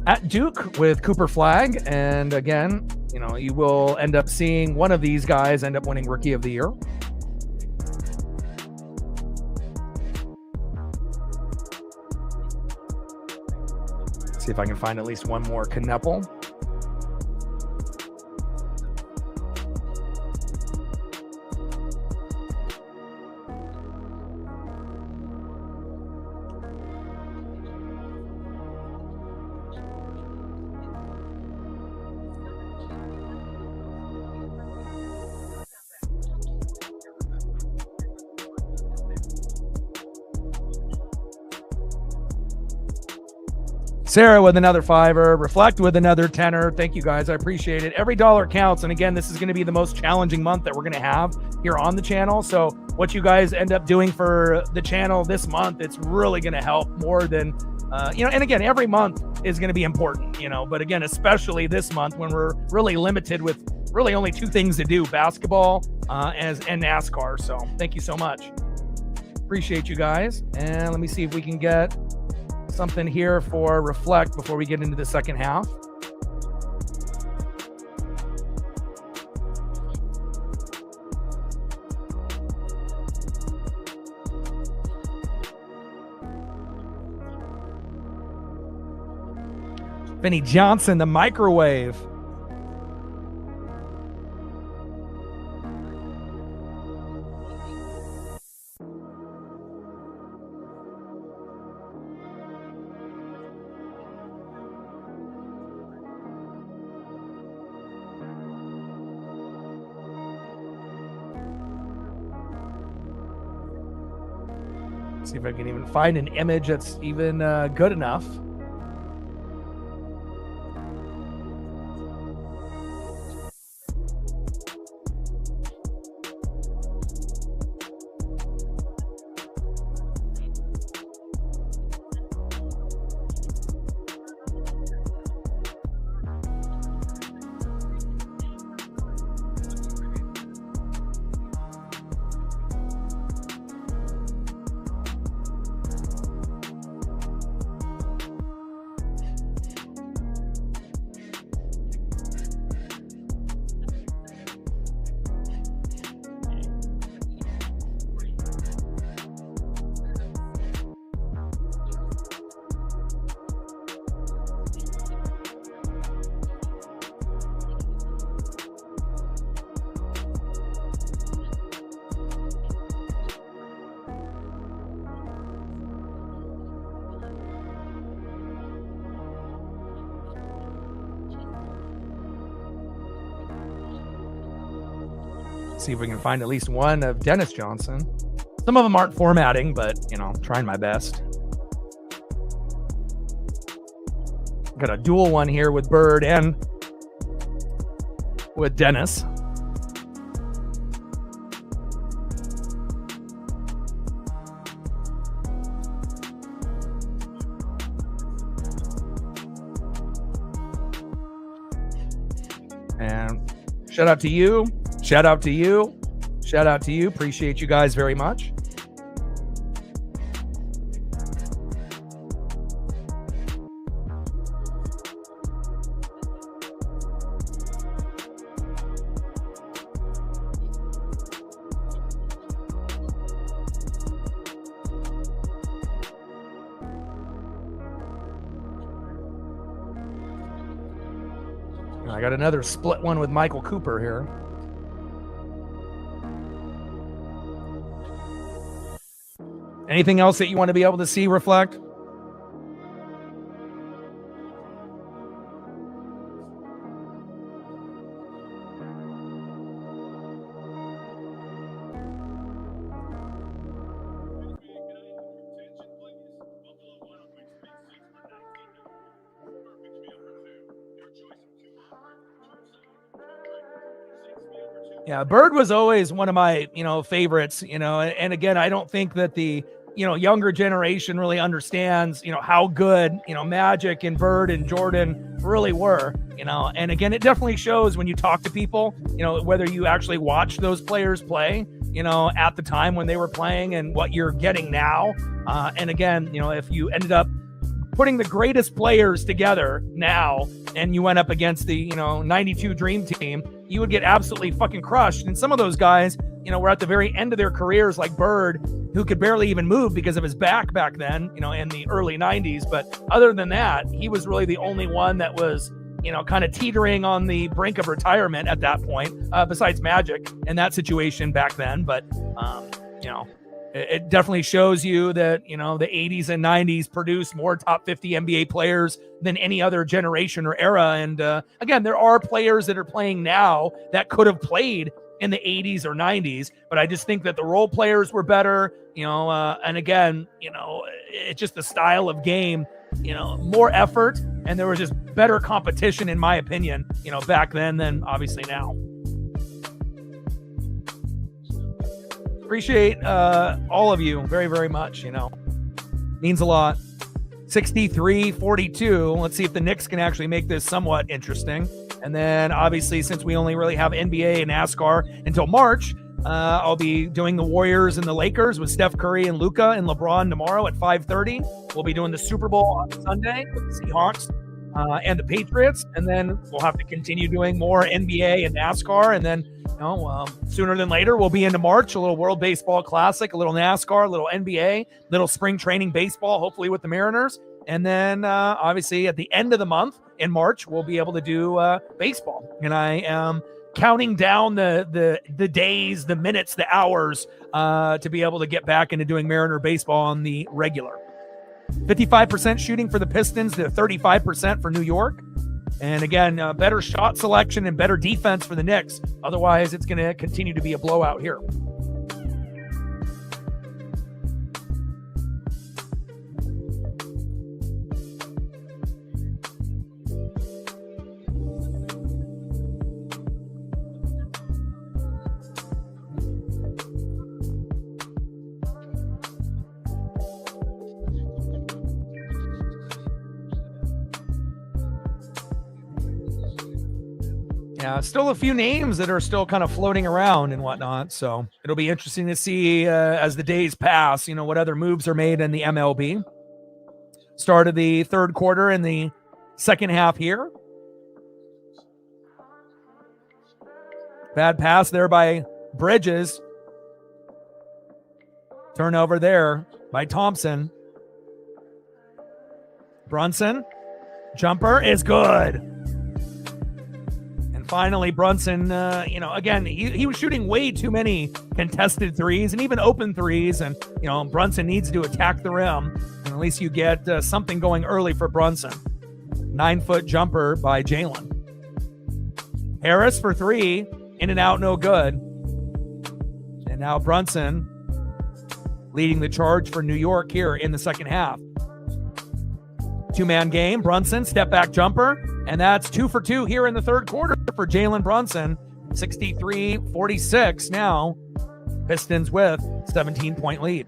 at Duke with Cooper Flagg. And again, you will end up seeing one of these guys end up winning Rookie of the Year. See if I can find at least one more Kneppel. Sarah with another $5, Reflect with another $10. Thank you guys. I appreciate it. Every dollar counts. And again, this is going to be the most challenging month that we're going to have here on the channel. So what you guys end up doing for the channel this month, it's really going to help more than, and again, every month is going to be important, but again, especially this month when we're really limited with really only 2 things to do, basketball and NASCAR. So thank you so much. Appreciate you guys. And let me see if we can get something here for Reflect before we get into the second half. Vinny Johnson, the microwave. See if I can even find an image that's even good enough. see if we can find at least one of Dennis Johnson. Some of them aren't formatting, but, trying my best. Got a dual one here with Bird and with Dennis. And shout out to you. Shout out to you. Shout out to you. Appreciate you guys very much. I got another split one with Michael Cooper here. Anything else that you want to be able to see reflect? Yeah, Bird was always one of my, favorites, and again, I don't think that the, younger generation really understands, how good, Magic and Bird and Jordan really were, and again, it definitely shows when you talk to people, whether you actually watch those players play, at the time when they were playing and what you're getting now. And again, if you ended up putting the greatest players together now and you went up against the, 92 Dream Team, you would get absolutely fucking crushed. And some of those guys, were at the very end of their careers, like Bird, who could barely even move because of his back then, in the early 90s. But other than that, he was really the only one that was, kind of teetering on the brink of retirement at that point, besides Magic in that situation back then. But, it definitely shows you that, the 80s and 90s produced more top 50 NBA players than any other generation or era. And again, there are players that are playing now that could have played in the 80s or 90s, but I just think that the role players were better, and again, it's just the style of game, more effort, and there was just better competition, in my opinion, back then than obviously now. Appreciate all of you very, very much. Means a lot. 63-42. Let's see if the Knicks can actually make this somewhat interesting. And then obviously, since we only really have NBA and NASCAR until March, I'll be doing the Warriors and the Lakers with Steph Curry and Luka and LeBron tomorrow at 5:30. We'll be doing the Super Bowl on Sunday with the Seahawks and the Patriots. And then we'll have to continue doing more NBA and NASCAR. And then sooner than later, we'll be into March, a little World Baseball Classic, a little NASCAR, a little NBA, little spring training baseball, hopefully with the Mariners. And then obviously at the end of the month in March, we'll be able to do baseball. And I am counting down the days, the minutes, the hours to be able to get back into doing Mariner baseball on the regular. 55% shooting for the Pistons to 35% for New York. And again, better shot selection and better defense for the Knicks. Otherwise, it's going to continue to be a blowout here. Yeah, still a few names that are still kind of floating around and whatnot. So it'll be interesting to see as the days pass, what other moves are made in the MLB. Start of the third quarter in the second half here. Bad pass there by Bridges. Turnover there by Thompson. Brunson. Jumper is good. Finally, Brunson, again, he was shooting way too many contested threes and even open threes. And, Brunson needs to attack the rim. And at least you get something going early for Brunson. 9-foot jumper by Jalen. Harris for three. In and out, no good. And now Brunson leading the charge for New York here in the second half. Two-man game. Brunson, step-back jumper. And that's 2 for 2 here in the third quarter for Jalen Brunson. 63-46 now. Pistons with 17-point lead.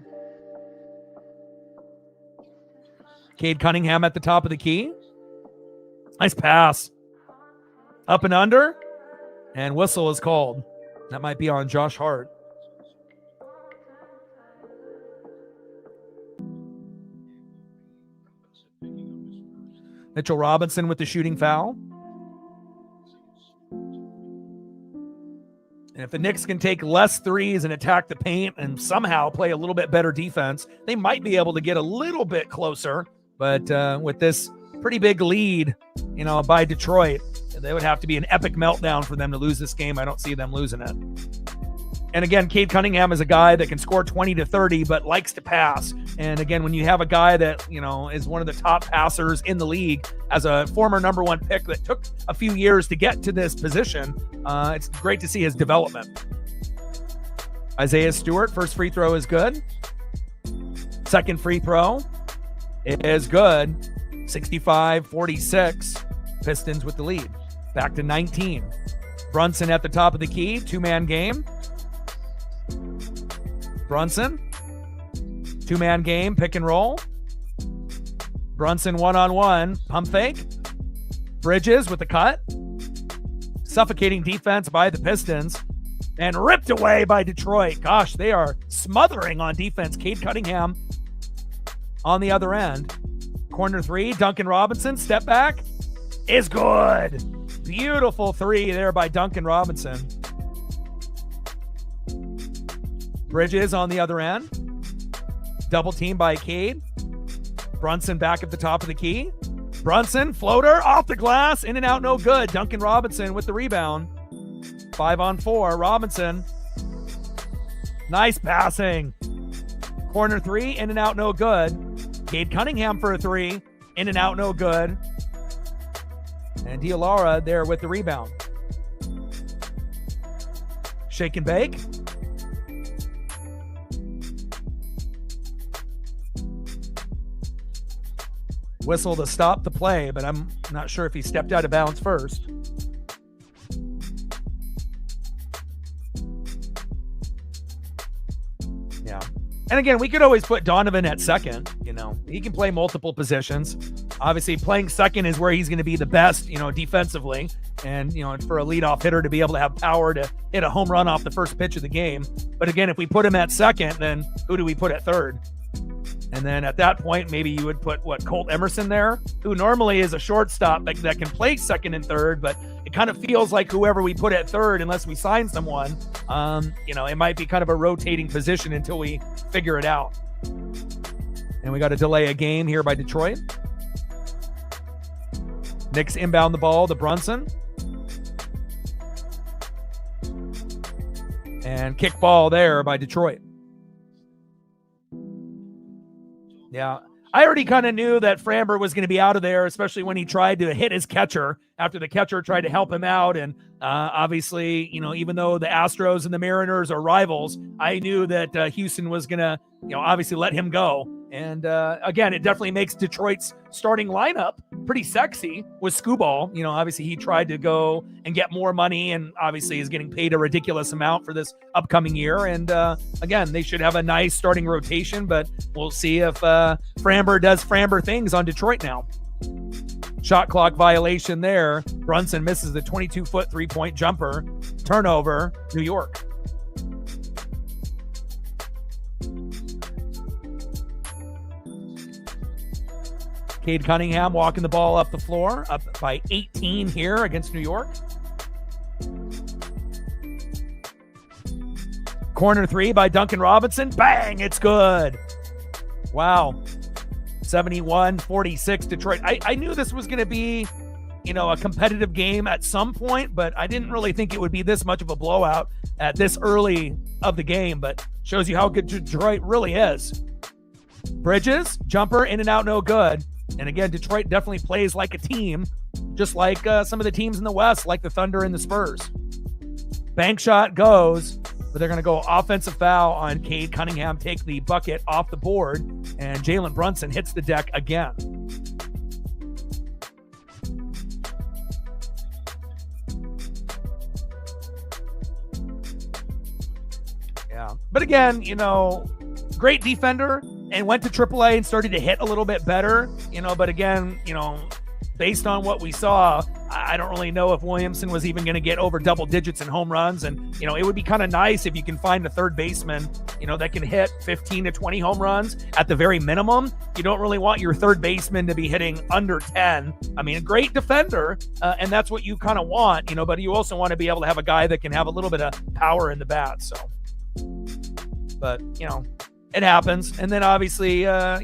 Cade Cunningham at the top of the key. Nice pass. Up and under. And whistle is called. That might be on Josh Hart. Mitchell Robinson with the shooting foul. And if the Knicks can take less threes and attack the paint and somehow play a little bit better defense, they might be able to get a little bit closer. But with this pretty big lead, by Detroit, they would have to be an epic meltdown for them to lose this game. I don't see them losing it. And again, Cade Cunningham is a guy that can score 20 to 30, but likes to pass. And again, when you have a guy that, is one of the top passers in the league as a former number one pick that took a few years to get to this position, it's great to see his development. Isaiah Stewart, first free throw is good. Second free throw is good. 65-46. Pistons with the lead. Back to 19. Brunson at the top of the key. Two-man game. Brunson. Two-man game. Pick and roll. Brunson one-on-one. Pump fake. Bridges with the cut. Suffocating defense by the Pistons. And ripped away by Detroit. Gosh, they are smothering on defense. Cade Cunningham on the other end. Corner three. Duncan Robinson. Step back. Is good. Beautiful three there by Duncan Robinson. Bridges on the other end. Double team by Cade. Brunson back at the top of the key. Brunson, floater, off the glass, in and out, no good. Duncan Robinson with the rebound. 5-on-4, Robinson. Nice passing. Corner three, in and out, no good. Cade Cunningham for a three, in and out, no good. And Diawara there with the rebound. Shake and bake. Whistle to stop the play, but I'm not sure if he stepped out of bounds first. Yeah. And again, we could always put Donovan at second. He can play multiple positions. Obviously, playing second is where he's going to be the best, defensively. And, for a leadoff hitter to be able to have power to hit a home run off the first pitch of the game. But again, if we put him at second, then who do we put at third? And then at that point, maybe you would put, Colt Emerson there, who normally is a shortstop that can play second and third, but it kind of feels like whoever we put at third, unless we sign someone, it might be kind of a rotating position until we figure it out. And we got to delay a game here by Detroit. Knicks inbound the ball to Brunson. And kick ball there by Detroit. Yeah, I already kind of knew that Framber was going to be out of there, especially when he tried to hit his catcher after the catcher tried to help him out. And obviously, even though the Astros and the Mariners are rivals, I knew that Houston was going to, obviously let him go. And again, it definitely makes Detroit's starting lineup pretty sexy with Skubal. Obviously he tried to go and get more money and obviously is getting paid a ridiculous amount for this upcoming year. And again, they should have a nice starting rotation, but we'll see if Framber does Framber things on Detroit now. Shot clock violation there. Brunson misses the 22-foot three-point jumper. Turnover, New York. Cade Cunningham walking the ball up the floor, up by 18 here against New York. Corner three by Duncan Robinson. Bang, it's good. Wow. 71-46 Detroit. I knew this was going to be, a competitive game at some point, but I didn't really think it would be this much of a blowout at this early of the game, but shows you how good Detroit really is. Bridges, jumper, in and out, no good. And again, Detroit definitely plays like a team, just like some of the teams in the West, like the Thunder and the Spurs. Bank shot goes, but they're going to go offensive foul on Cade Cunningham, take the bucket off the board, and Jalen Brunson hits the deck again. Yeah. But again, great defender and went to AAA and started to hit a little bit better, but again, based on what we saw, I don't really know if Williamson was even going to get over double digits in home runs. And, it would be kind of nice if you can find a third baseman, that can hit 15 to 20 home runs at the very minimum. You don't really want your third baseman to be hitting under 10. I mean, a great defender, and that's what you kind of want, but you also want to be able to have a guy that can have a little bit of power in the bat. So, but, it happens. And then obviously, a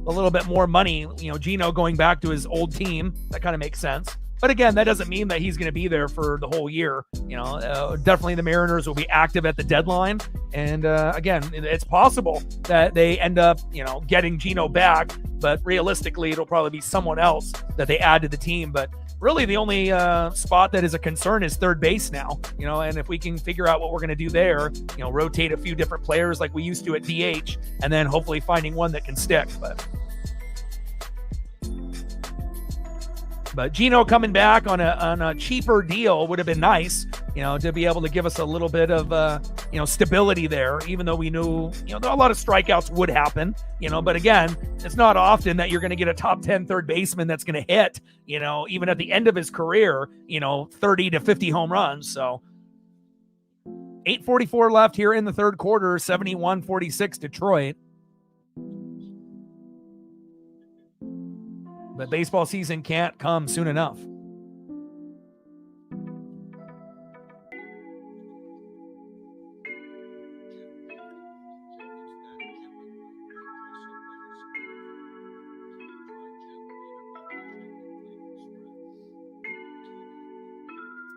little bit more money, Gino going back to his old team, that kind of makes sense. But again, that doesn't mean that he's going to be there for the whole year. Definitely the Mariners will be active at the deadline. And again, it's possible that they end up, getting Gino back, but realistically, it'll probably be someone else that they add to the team. But really the only spot that is a concern is third base now, and if we can figure out what we're going to do there, rotate a few different players like we used to at DH, and then hopefully finding one that can stick. But Gino coming back on a cheaper deal would have been nice, to be able to give us a little bit of, stability there, even though we knew, a lot of strikeouts would happen, but again, it's not often that you're going to get a top 10 third baseman that's going to hit, even at the end of his career, 30 to 50 home runs. So 8:44 left here in the third quarter, 71-46 Detroit. But baseball season can't come soon enough.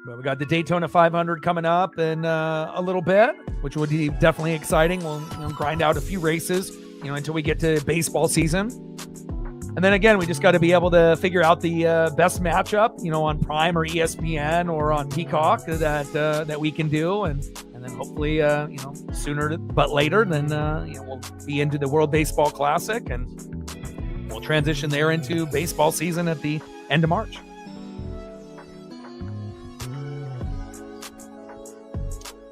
But we got the Daytona 500 coming up in a little bit, which would be definitely exciting. We'll grind out a few races, until we get to baseball season. And then again, we just got to be able to figure out the best matchup, on Prime or ESPN or on Peacock that we can do, and then hopefully, sooner but later, then we'll be into the World Baseball Classic, and we'll transition there into baseball season at the end of March.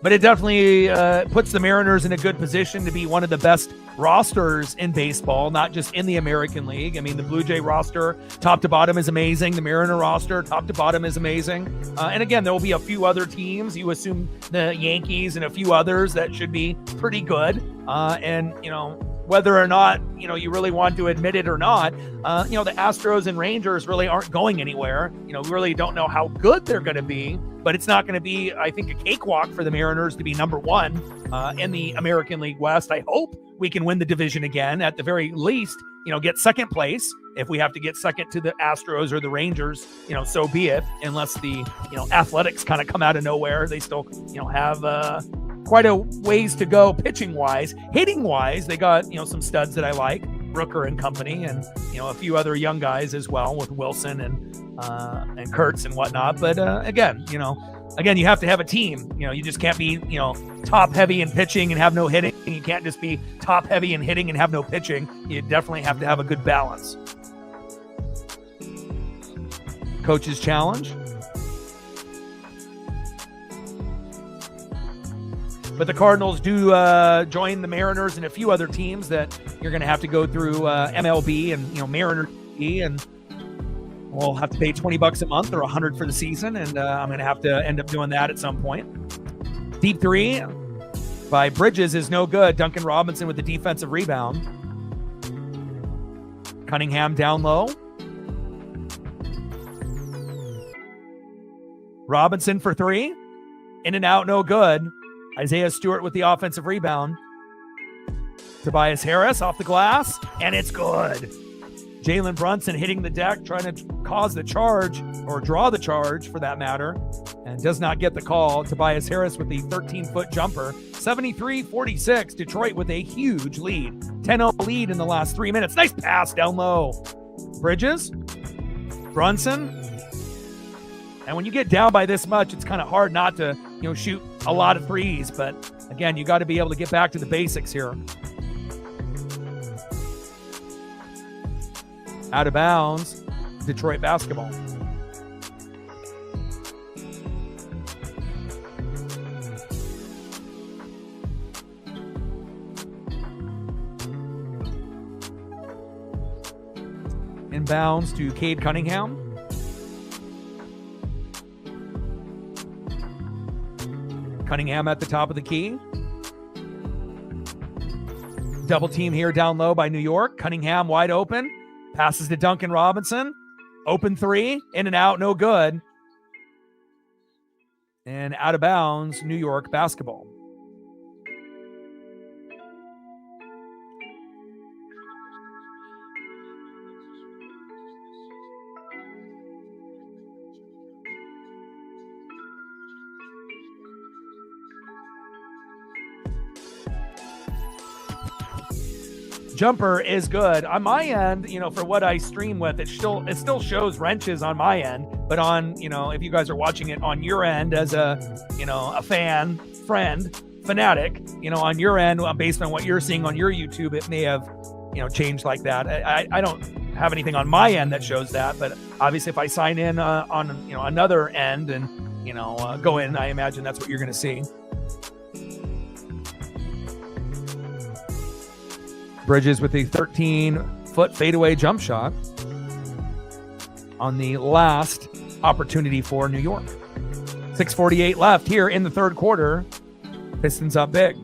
But it definitely puts the Mariners in a good position to be one of the best rosters in baseball, not just in the American League. I mean, the Blue Jay roster, top to bottom, is amazing. The Mariner roster, top to bottom, is amazing. And again, there will be a few other teams. You assume the Yankees and a few others that should be pretty good. And, whether or not, you really want to admit it or not, the Astros and Rangers really aren't going anywhere. We really don't know how good they're going to be, but it's not going to be, I think, a cakewalk for the Mariners to be number one in the American League West. I hope we can win the division again, at the very least, get second place. If we have to get second to the Astros or the Rangers, so be it, unless the, Athletics kind of come out of nowhere. They still, have quite a ways to go pitching wise. Hitting wise, they got, some studs that I like, Brooker and company, and, a few other young guys as well with Wilson and Kurtz and whatnot. But again, you have to have a team. You just can't be, top heavy in pitching and have no hitting. You can't just be top heavy in hitting and have no pitching. You definitely have to have a good balance. Coach's challenge. But the Cardinals do join the Mariners and a few other teams that you're going to have to go through MLB and, Mariner TV, and we'll have to pay $20 a month or $100 for the season. And I'm going to have to end up doing that at some point. Deep three by Bridges is no good. Duncan Robinson with the defensive rebound. Cunningham down low. Robinson for three. In and out, no good. Isaiah Stewart with the offensive rebound. Tobias Harris off the glass, and it's good. Jalen Brunson hitting the deck, trying to cause the charge, or draw the charge for that matter, and does not get the call. Tobias Harris with the 13-foot jumper. 73-46, Detroit with a huge lead. 10-0 lead in the last 3 minutes. Nice pass down low. Bridges, Brunson. And when you get down by this much, it's kind of hard not to shoot a lot of threes, but again, you got to be able to get back to the basics here. Out of bounds, Detroit basketball. Inbounds to Cade Cunningham. Cunningham at the top of the key. Double team here down low by New York. Cunningham wide open. Passes to Duncan Robinson. Open three. In and out. No good. And out of bounds, New York basketball. Jumper is good on my end. For what I stream with, it still shows wrenches on my end, but on, if you guys are watching it on your end as a fan, friend, fanatic, on your end, based on what you're seeing on your YouTube, it may have, changed like that. I don't have anything on my end that shows that, but obviously if I sign in on, another end and, go in, I imagine that's what you're going to see. Bridges with a 13-foot fadeaway jump shot on the last opportunity for New York. 6:48 left here in the third quarter. Pistons up big.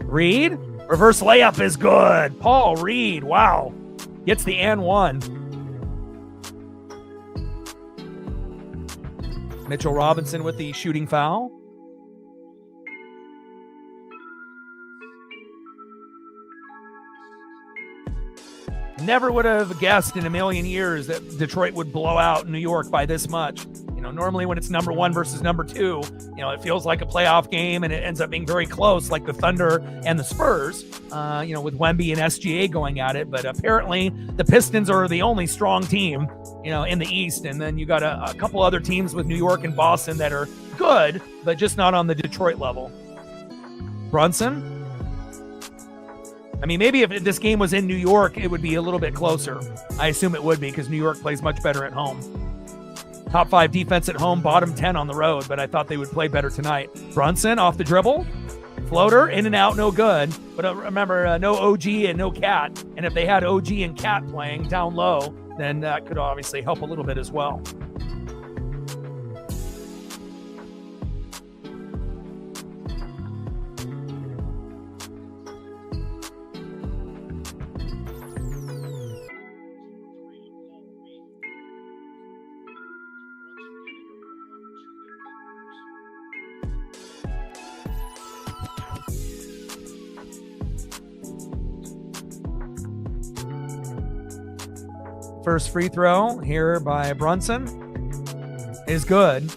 Reed, reverse layup is good. Paul Reed, wow. Gets the and one. Mitchell Robinson with the shooting foul. Never would have guessed in a million years that Detroit would blow out New York by this much. Normally when it's number one versus number two, it feels like a playoff game and it ends up being very close, like the Thunder and the Spurs, with Wemby and SGA going at it. But apparently the Pistons are the only strong team, in the East. And then you got a couple other teams with New York and Boston that are good, but just not on the Detroit level. Brunson. Maybe if this game was in New York, it would be a little bit closer. I assume it would be because New York plays much better at home. Top 5 defense at home, bottom 10 on the road, but I thought they would play better tonight. Brunson off the dribble. Floater, in and out, no good. But remember, no OG and no Cat. And if they had OG and Cat playing down low, then that could obviously help a little bit as well. First free throw here by Brunson is good.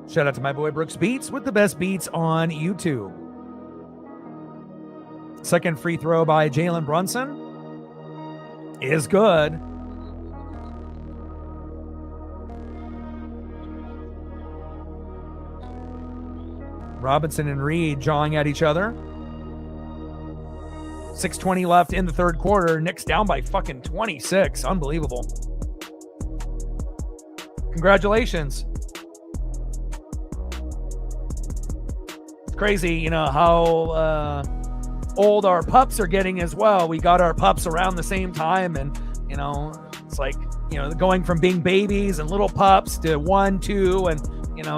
Shout out to my boy Brooks Beats with the best beats on YouTube. Second free throw by Jalen Brunson is good. Robinson and Reed jawing at each other. 6:20 left in the third quarter. Knicks down by fucking 26. Unbelievable. Congratulations. It's crazy, how old our pups are getting as well. We got our pups around the same time, and, it's like, going from being babies and little pups to 1, 2, and,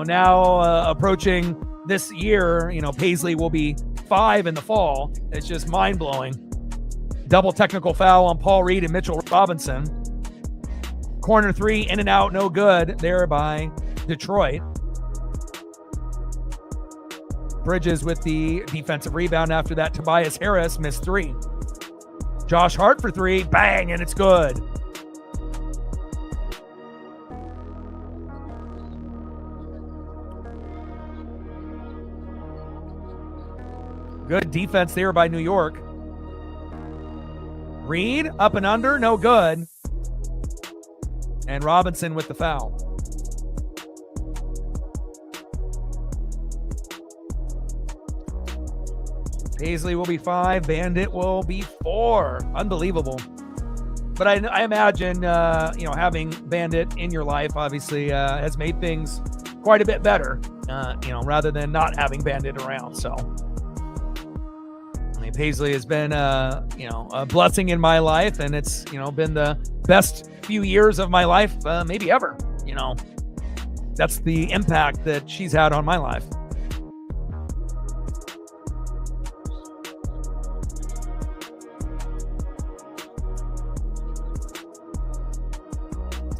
now approaching this year, Paisley will be 5 in the fall. It's just mind-blowing. Double technical foul on Paul Reed and Mitchell Robinson. Corner three, in and out, no good there by Detroit. Bridges with the defensive rebound after that. Tobias Harris missed 3. Josh Hart for 3, bang, and it's good. Good defense there by New York. Reed, up and under, no good. And Robinson with the foul. Paisley will be 5. Bandit will be 4. Unbelievable. But I imagine, having Bandit in your life obviously has made things quite a bit better, rather than not having Bandit around. So, I mean, Paisley has been, a blessing in my life, and it's, been the best few years of my life, maybe ever. That's the impact that she's had on my life.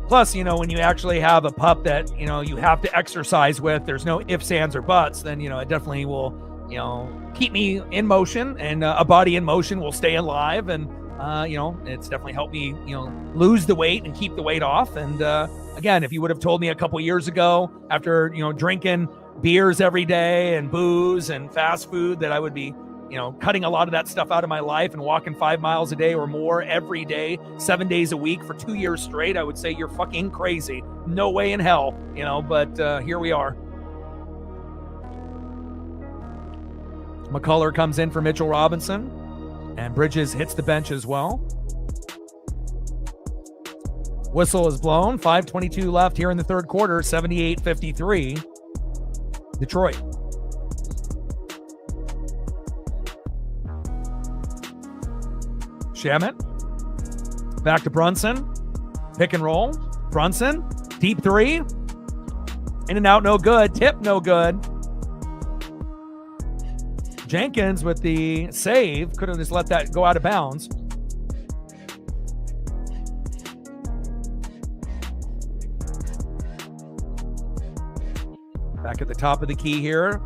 Plus, when you actually have a pup that, you have to exercise with, there's no ifs, ands, or buts, then, it definitely will, keep me in motion, and a body in motion will stay alive. And, it's definitely helped me, lose the weight and keep the weight off. And, again, if you would have told me a couple years ago, after, drinking beers every day and booze and fast food, that I would be, cutting a lot of that stuff out of my life and walking 5 miles a day or more every day, 7 days a week for 2 years straight, I would say you're fucking crazy. No way in hell, but here we are. McCullough comes in for Mitchell Robinson, and Bridges hits the bench as well. Whistle is blown. 5:22 left here in the third quarter, 78-53. Detroit. Shamet. Back to Brunson. Pick and roll. Brunson. Deep three. In and out, no good. Tip, no good. Jenkins with the save. Could have just let that go out of bounds. Back at the top of the key here.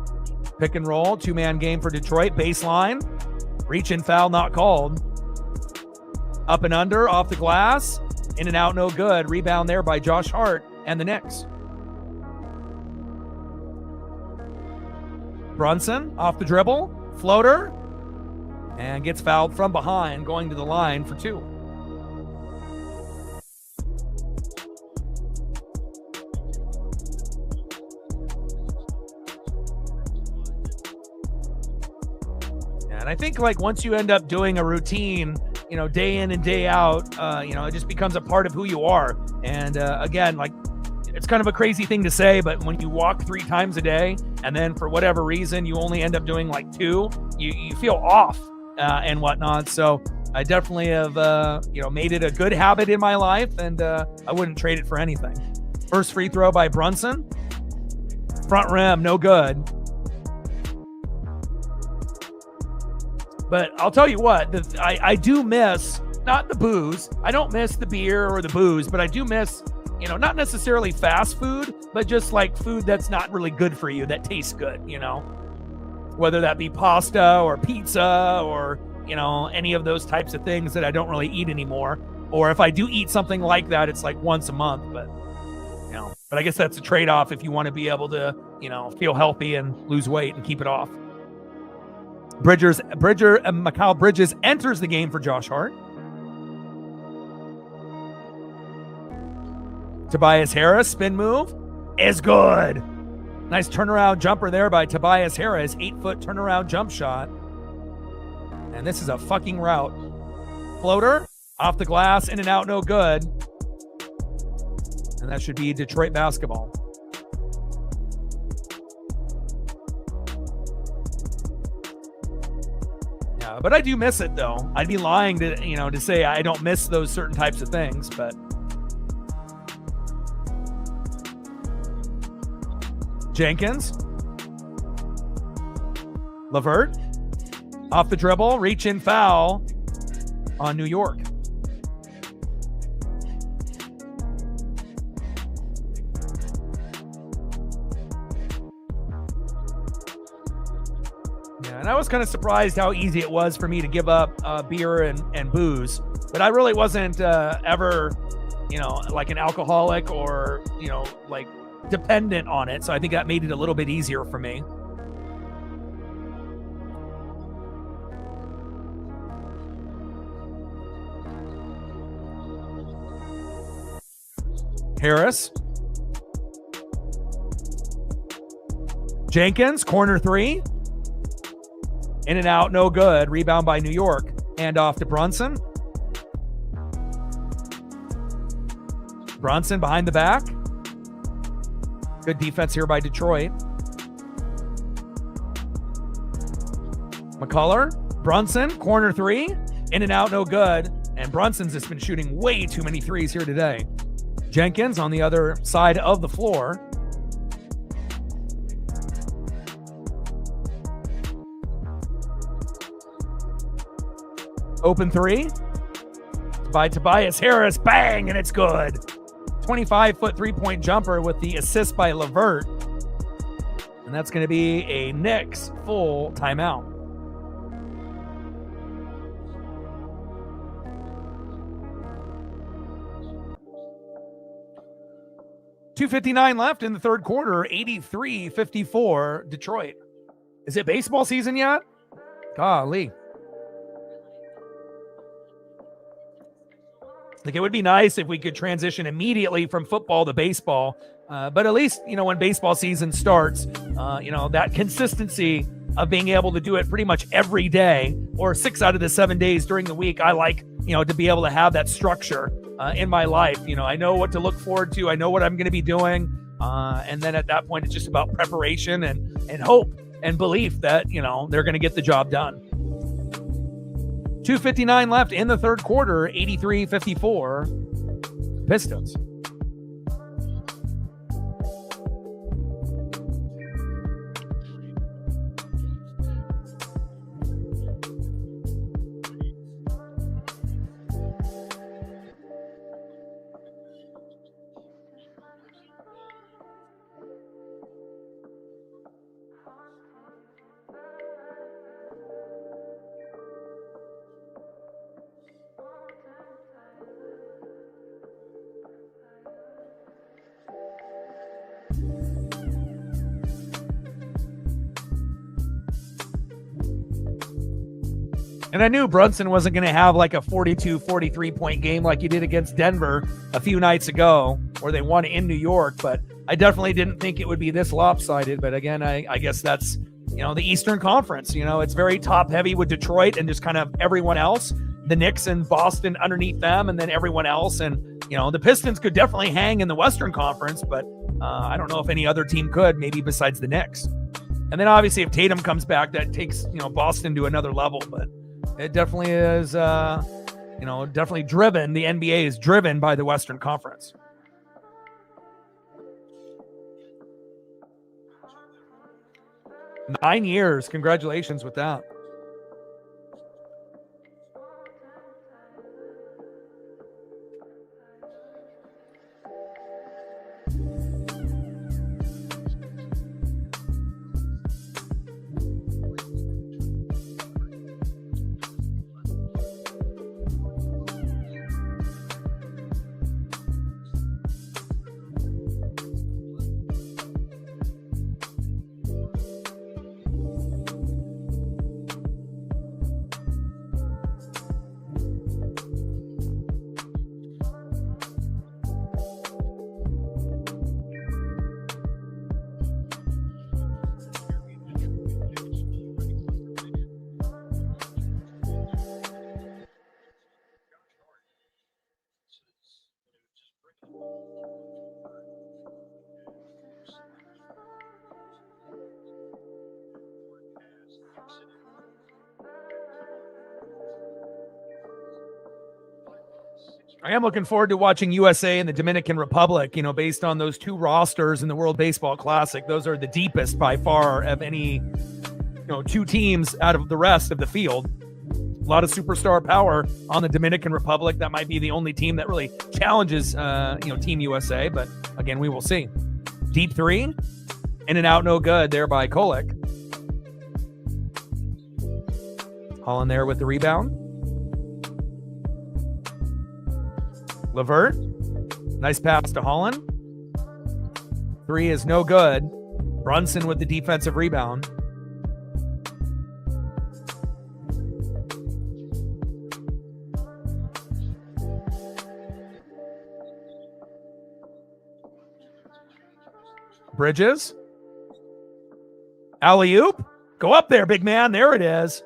Pick and roll. 2-man game for Detroit. Baseline. Reach and foul not called. Up and under, off the glass. In and out, no good. Rebound there by Josh Hart and the Knicks. Brunson off the dribble. Floater. And gets fouled from behind, going to the line for 2. And I think once you end up doing a routine, day in and day out, it just becomes a part of who you are. And again, it's kind of a crazy thing to say, but when you walk 3 times a day and then for whatever reason you only end up doing 2, you feel off and whatnot. So I definitely have, made it a good habit in my life, and I wouldn't trade it for anything. First free throw by Brunson. Front rim, no good. But I'll tell you what, I do miss, not the booze. I don't miss the beer or the booze, but I do miss, not necessarily fast food, but just food that's not really good for you, that tastes good, whether that be pasta or pizza or, any of those types of things that I don't really eat anymore. Or if I do eat something like that, it's once a month, but I guess that's a trade-off if you want to be able to, feel healthy and lose weight and keep it off. Mikal Bridges enters the game for Josh Hart. Tobias Harris, spin move, is good. Nice turnaround jumper there by Tobias Harris. 8-foot turnaround jump shot. And this is a fucking route. Floater, off the glass, in and out, no good. And that should be Detroit basketball. But I do miss it, though. I'd be lying to say I don't miss those certain types of things, but Jenkins. LeVert. Off the dribble, reach in foul on New York. And I was kind of surprised how easy it was for me to give up beer and booze. But I really wasn't ever, an alcoholic or, dependent on it. So I think that made it a little bit easier for me. Harris. Jenkins, corner three. In and out, no good. Rebound by New York. And off to Brunson. Brunson behind the back. Good defense here by Detroit. McCullough, Brunson, corner three. In and out, no good. And Brunson's just been shooting way too many threes here today. Jenkins on the other side of the floor. Open three by Tobias Harris. Bang, and it's good. 25-foot three-point jumper with the assist by LeVert. And that's going to be a Knicks full timeout. .259 left in the third quarter. 83-54 Detroit. Is it baseball season yet? Golly. Like, it would be nice if we could transition immediately from football to baseball. But at least, when baseball season starts, that consistency of being able to do it pretty much every day or 6 out of the 7 days during the week, I like, to be able to have that structure in my life. I know what to look forward to. I know what I'm going to be doing. And then at that point, it's just about preparation and hope and belief that, they're going to get the job done. 2:59 left in the third quarter, 83-54 Pistons. And I knew Brunson wasn't going to have like a 42, 43-point game like he did against Denver a few nights ago, where they won in New York, but I definitely didn't think it would be this lopsided. But again, I guess that's, the Eastern Conference. It's very top-heavy with Detroit and just kind of everyone else. The Knicks and Boston underneath them, and then everyone else. And, the Pistons could definitely hang in the Western Conference, but I don't know if any other team could, maybe besides the Knicks. And then obviously if Tatum comes back, that takes, Boston to another level, but it definitely is, definitely driven. The NBA is driven by the Western Conference. Nine years. Congratulations with that. I am looking forward to watching USA and the Dominican Republic, based on those two rosters in the World Baseball Classic. Those are the deepest by far of any, two teams out of the rest of the field. A lot of superstar power on the Dominican Republic. That might be the only team that really challenges, Team USA. But again, we will see. Deep three, in and out, no good there by Kolek. Holland there with the rebound. LeVert, nice pass to Holland. Three is no good. Brunson with the defensive rebound. Bridges. Alley-oop. Go up there, big man. There it is.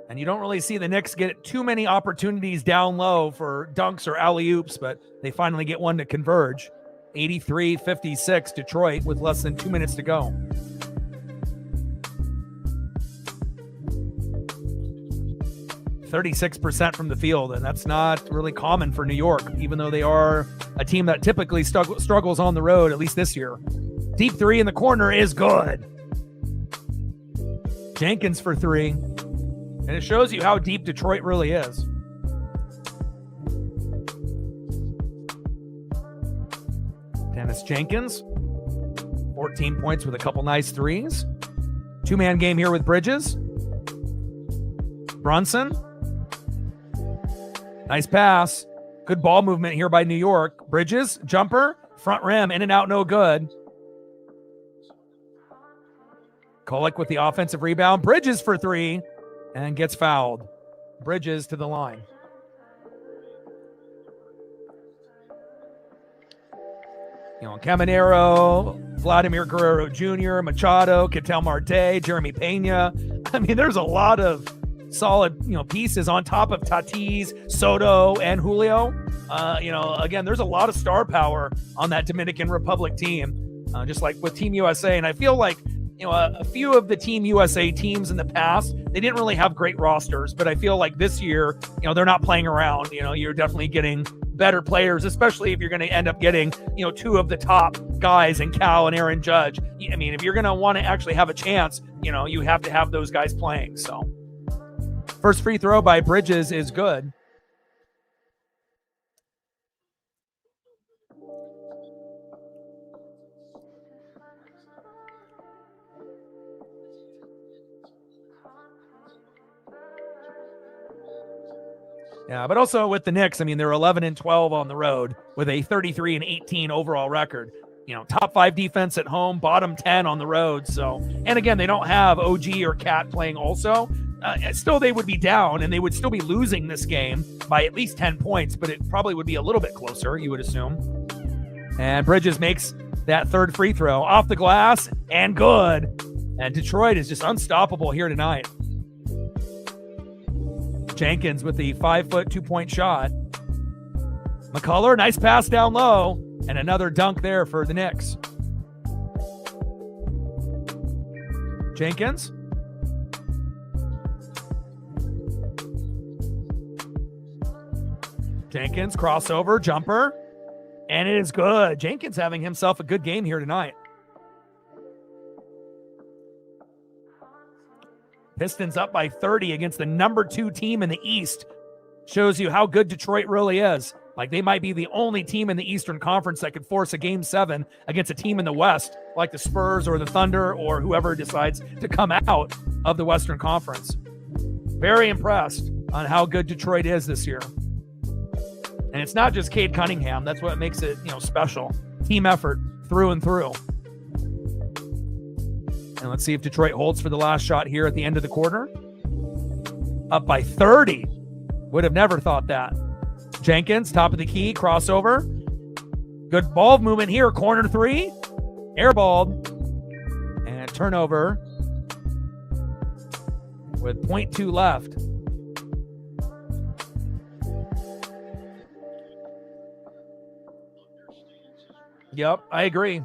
And you don't really see the Knicks get too many opportunities down low for dunks or alley-oops, but they finally get one to converge. 83-56 Detroit with less than 2 minutes to go. %36% from the field, and that's not really common for New York, even though they are a team that typically struggles on the road, at least this year. Deep three in the corner is good. Jenkins for three. And it shows you how deep Detroit really is. Dennis Jenkins, 14 points with a couple nice threes. Two-man game here with Bridges. Brunson. Nice pass. Good ball movement here by New York. Bridges, jumper, front rim, in and out, no good. Kolek with the offensive rebound. Bridges for three and gets fouled. Bridges to the line. Caminero, Vladimir Guerrero Jr., Machado, Ketel Marte, Jeremy Pena. I mean, there's a lot of solid, pieces on top of Tatis, Soto, and Julio. Again, there's a lot of star power on that Dominican Republic team, just like with Team USA. And I feel like, a few of the Team USA teams in the past, they didn't really have great rosters, but I feel like this year, they're not playing around. You're definitely getting better players, especially if you're going to end up getting, two of the top guys in Cal and Aaron Judge. I mean, if you're going to want to actually have a chance, you have to have those guys playing. So first free throw by Bridges is good. Yeah, but also with the Knicks, I mean, they're 11-12 on the road with a 33-18 overall record. Top 5 defense at home, bottom 10 on the road. So, and again, they don't have OG or Cat playing also. Still, they would be down, and they would still be losing this game by at least 10 points, but it probably would be a little bit closer, you would assume. And Bridges makes that third free throw off the glass, and good. And Detroit is just unstoppable here tonight. Jenkins with the 5-foot 2-point shot. McCullough, nice pass down low, and another dunk there for the Knicks. Jenkins. Jenkins, crossover, jumper, and it is good. Jenkins having himself a good game here tonight. Pistons up by 30 against the number 2 team in the East. Shows you how good Detroit really is. Like, they might be the only team in the Eastern Conference that could force a Game 7 against a team in the West, like the Spurs or the Thunder or whoever decides to come out of the Western Conference. Very impressed on how good Detroit is this year. And it's not just Cade Cunningham. That's what makes it, special. Team effort through and through. And let's see if Detroit holds for the last shot here at the end of the quarter. Up by 30. Would have never thought that. Jenkins, top of the key, crossover. Good ball movement here. Corner 3. Airballed. And turnover with 0.2 left. Yep, I agree.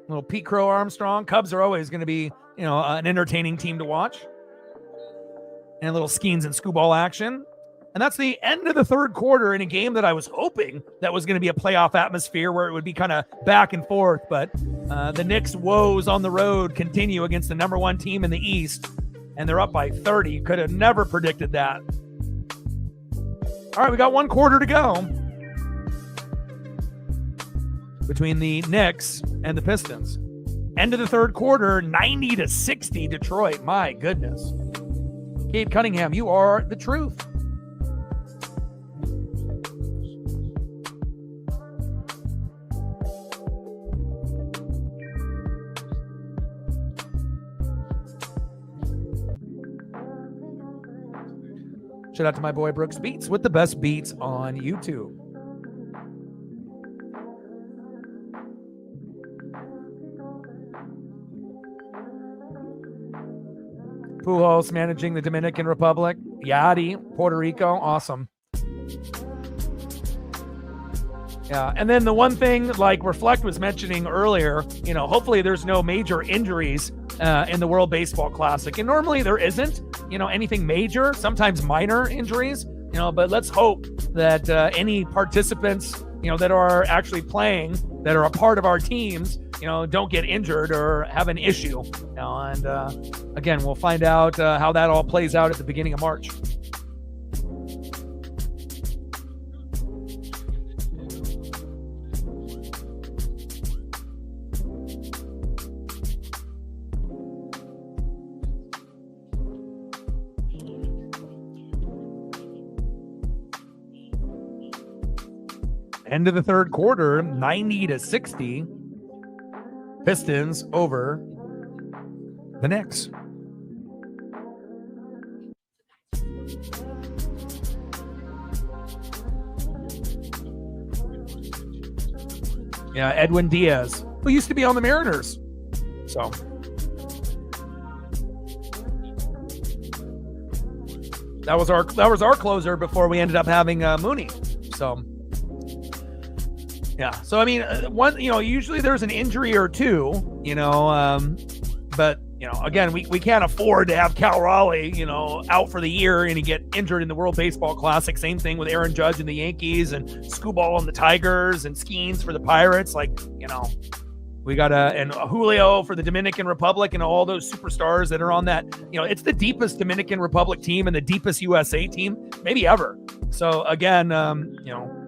Little Pete Crow Armstrong. Cubs are always going to be, an entertaining team to watch. And a little skeins and skewball action. And that's the end of the third quarter in a game that I was hoping that was going to be a playoff atmosphere where it would be kind of back and forth. But the Knicks' woes on the road continue against the number 1 team in the East. And they're up by 30. Could have never predicted that. All right, we got 1 quarter to go between the Knicks and the Pistons. End of the third quarter, 90-60 Detroit. My goodness. Cade Cunningham, you are the truth. Shout out to my boy Brooks Beats with the best beats on YouTube. Pujols managing the Dominican Republic. Yadi, Puerto Rico. Awesome. Yeah, and then the one thing, like Reflect was mentioning earlier, hopefully there's no major injuries in the World Baseball Classic. And normally there isn't, anything major, sometimes minor injuries, but let's hope that any participants, that are actually playing, that are a part of our teams, don't get injured or have an issue. And again, we'll find out how that all plays out at the beginning of March. End of the third quarter, 90-60. Pistons over the Knicks. Yeah, Edwin Diaz, who used to be on the Mariners. So that was our closer before we ended up having Mooney. So yeah. So, I mean, usually there's an injury or two, but, again, we can't afford to have Cal Raleigh, out for the year and he get injured in the World Baseball Classic. Same thing with Aaron Judge and the Yankees and Skubal and the Tigers and Skeens for the Pirates. Like, we got and Julio for the Dominican Republic and all those superstars that are on that. It's the deepest Dominican Republic team and the deepest USA team maybe ever. So, again,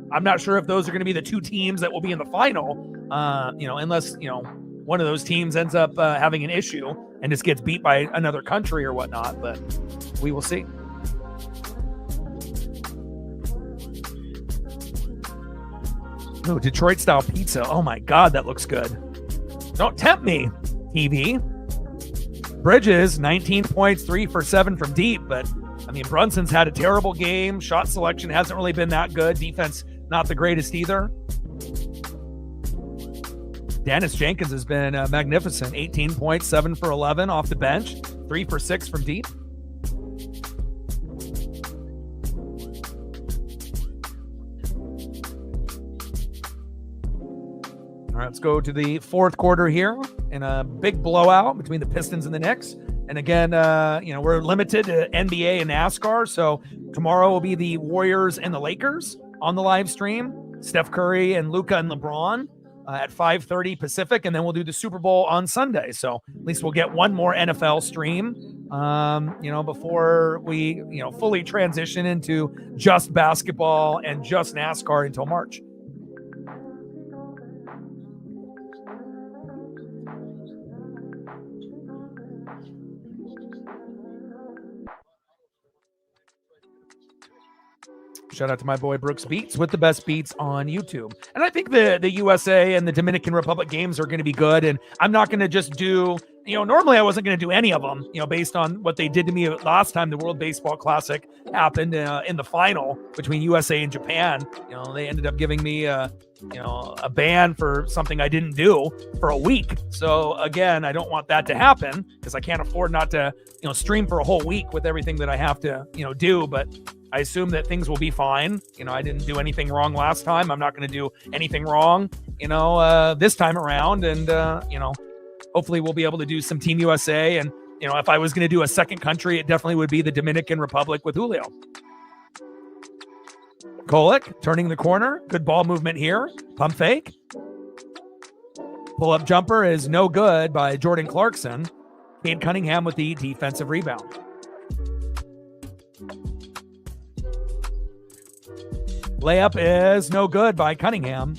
I'm not sure if those are going to be the two teams that will be in the final, unless, one of those teams ends up having an issue and just gets beat by another country or whatnot, but we will see. Oh, Detroit style pizza. Oh my God, that looks good. Don't tempt me, TV. Bridges, 19 points, 3 for 7 from deep, but I mean, Brunson's had a terrible game. Shot selection hasn't really been that good. Defense, not the greatest either. Dennis Jenkins has been magnificent. 18 points, 7 for 11 off the bench. 3 for 6 from deep. All right, let's go to the fourth quarter here in a big blowout between the Pistons and the Knicks. And again, we're limited to NBA and NASCAR. So tomorrow will be the Warriors and the Lakers on the live stream. Steph Curry and Luka and LeBron at 5:30 Pacific. And then we'll do the Super Bowl on Sunday. So at least we'll get one more NFL stream, before we, fully transition into just basketball and just NASCAR until March. Shout out to my boy Brooks Beats with the best beats on YouTube. And I think the USA and the Dominican Republic games are going to be good. And I'm not going to just do, normally I wasn't going to do any of them, based on what they did to me last time the World Baseball Classic happened in the final between USA and Japan. They ended up giving me a ban for something I didn't do for a week. So again, I don't want that to happen because I can't afford not to, stream for a whole week with everything that I have to, do. But I assume that things will be fine. I didn't do anything wrong last time. I'm not going to do anything wrong, this time around. And, hopefully we'll be able to do some Team USA. And, if I was going to do a second country, it definitely would be the Dominican Republic with Julio. Kolek turning the corner. Good ball movement here. Pump fake. Pull-up jumper is no good by Jordan Clarkson. Cade Cunningham with the defensive rebound. Layup is no good by Cunningham.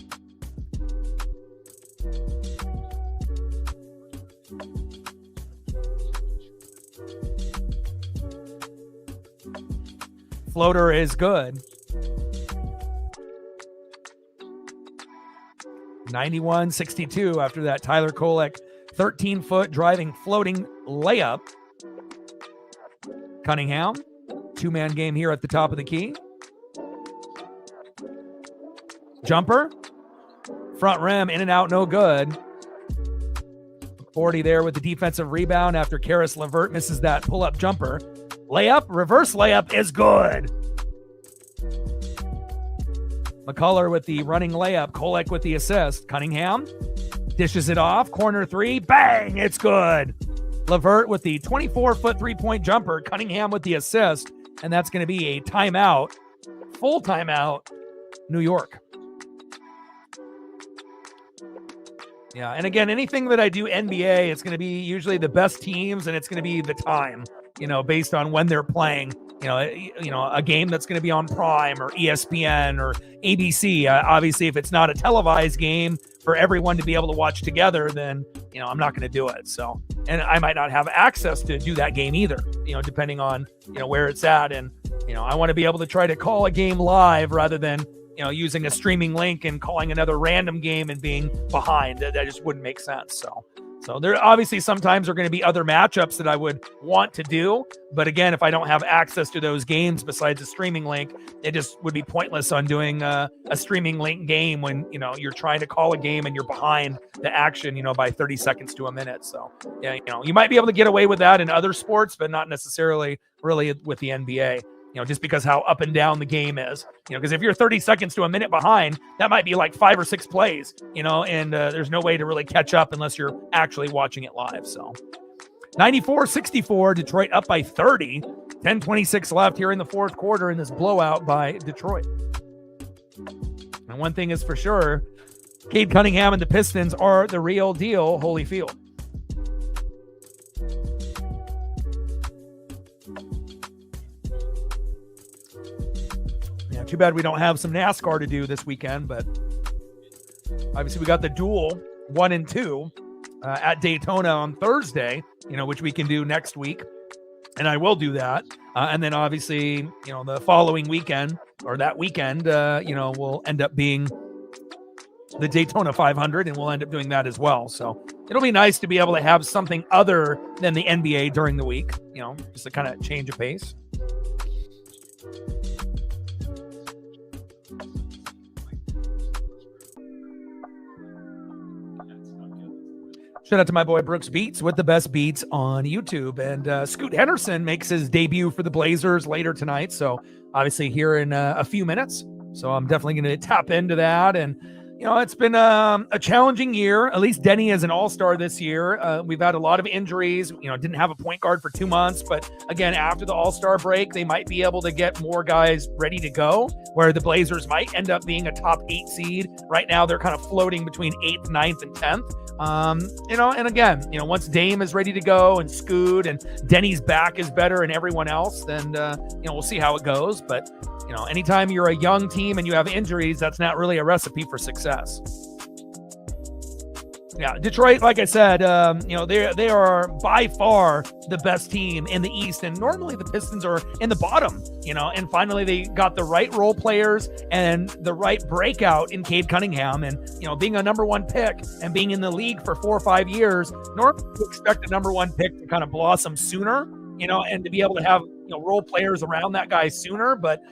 Floater is good. 91-62 after that Tyler Kolek 13-foot driving floating layup. Cunningham, two-man game here at the top of the key. Jumper, front rim, in and out, no good. 40 there with the defensive rebound after Karis LeVert misses that pull-up jumper. Layup, reverse layup is good. McCullough with the running layup. Kolek with the assist. Cunningham dishes it off. Corner three. Bang! It's good. LeVert with the 24-foot three-point jumper. Cunningham with the assist. And that's going to be a timeout. Full timeout. New York. Yeah, and again, anything that I do NBA, it's going to be usually the best teams, and it's going to be the time, based on when they're playing. A game that's going to be on Prime or ESPN or ABC. Obviously, if it's not a televised game for everyone to be able to watch together, then, I'm not going to do it. So, and I might not have access to do that game either, depending on, where it's at. And, I want to be able to try to call a game live rather than, using a streaming link and calling another random game and being behind. That just wouldn't make sense. So there obviously sometimes are going to be other matchups that I would want to do. But again, if I don't have access to those games besides a streaming link, it just would be pointless on doing a streaming link game when, you're trying to call a game and you're behind the action, by 30 seconds to a minute. So, yeah, you might be able to get away with that in other sports, but not necessarily really with the NBA. Just because how up and down the game is, because if you're 30 seconds to a minute behind, that might be like 5 or 6 plays, and there's no way to really catch up unless you're actually watching it live. So 94-64, Detroit up by 30, 10:26 left here in the fourth quarter in this blowout by Detroit. And one thing is for sure, Cade Cunningham and the Pistons are the real deal, Holyfield. Too bad we don't have some NASCAR to do this weekend, but obviously we got the duel 1 and 2 at Daytona on Thursday, which we can do next week. And I will do that. And then obviously, the following weekend or that weekend, will end up being the Daytona 500 and we'll end up doing that as well. So it'll be nice to be able to have something other than the NBA during the week, just to kind of change of pace. Shout out to my boy Brooks Beats with the best beats on YouTube. And Scoot Henderson makes his debut for the Blazers later tonight. So obviously here in a few minutes. So I'm definitely going to tap into that. And, it's been a challenging year. At least Denny is an all-star this year. We've had a lot of injuries. Didn't have a point guard for 2 months. But again, after the all-star break, they might be able to get more guys ready to go, where the Blazers might end up being a top 8 seed. Right now, they're kind of floating between 8th, 9th, and 10th. And again, once Dame is ready to go and Scoot and Denny's back is better and everyone else, then, we'll see how it goes. But, anytime you're a young team and you have injuries, that's not really a recipe for success. Yeah, Detroit, like I said, they are by far the best team in the East, and normally the Pistons are in the bottom, and finally they got the right role players and the right breakout in Cade Cunningham, and, being a number 1 pick and being in the league for 4 or 5 years, normally you expect a number 1 pick to kind of blossom sooner, and to be able to have, role players around that guy sooner, but,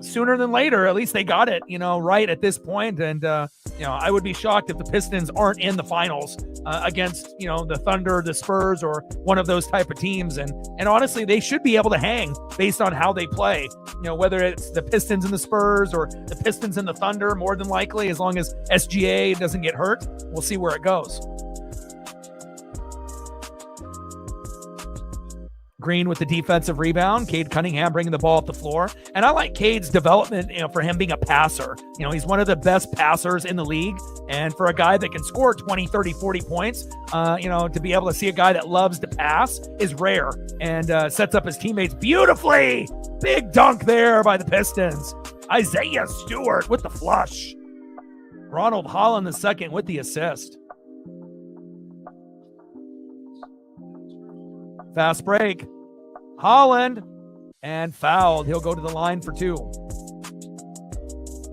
sooner than later, at least they got it, right at this point. And, I would be shocked if the Pistons aren't in the finals against, the Thunder, the Spurs, or one of those type of teams. And honestly, they should be able to hang based on how they play, whether it's the Pistons and the Spurs or the Pistons and the Thunder, more than likely, as long as SGA doesn't get hurt, we'll see where it goes. Green with the defensive rebound. Cade Cunningham bringing the ball up the floor. And I like Cade's development, for him being a passer. He's one of the best passers in the league. And for a guy that can score 20, 30, 40 points, to be able to see a guy that loves to pass is rare, and sets up his teammates beautifully. Big dunk there by the Pistons. Isaiah Stewart with the flush. Ronald Holland II with the assist. Fast break. Holland, and fouled. He'll go to the line for 2.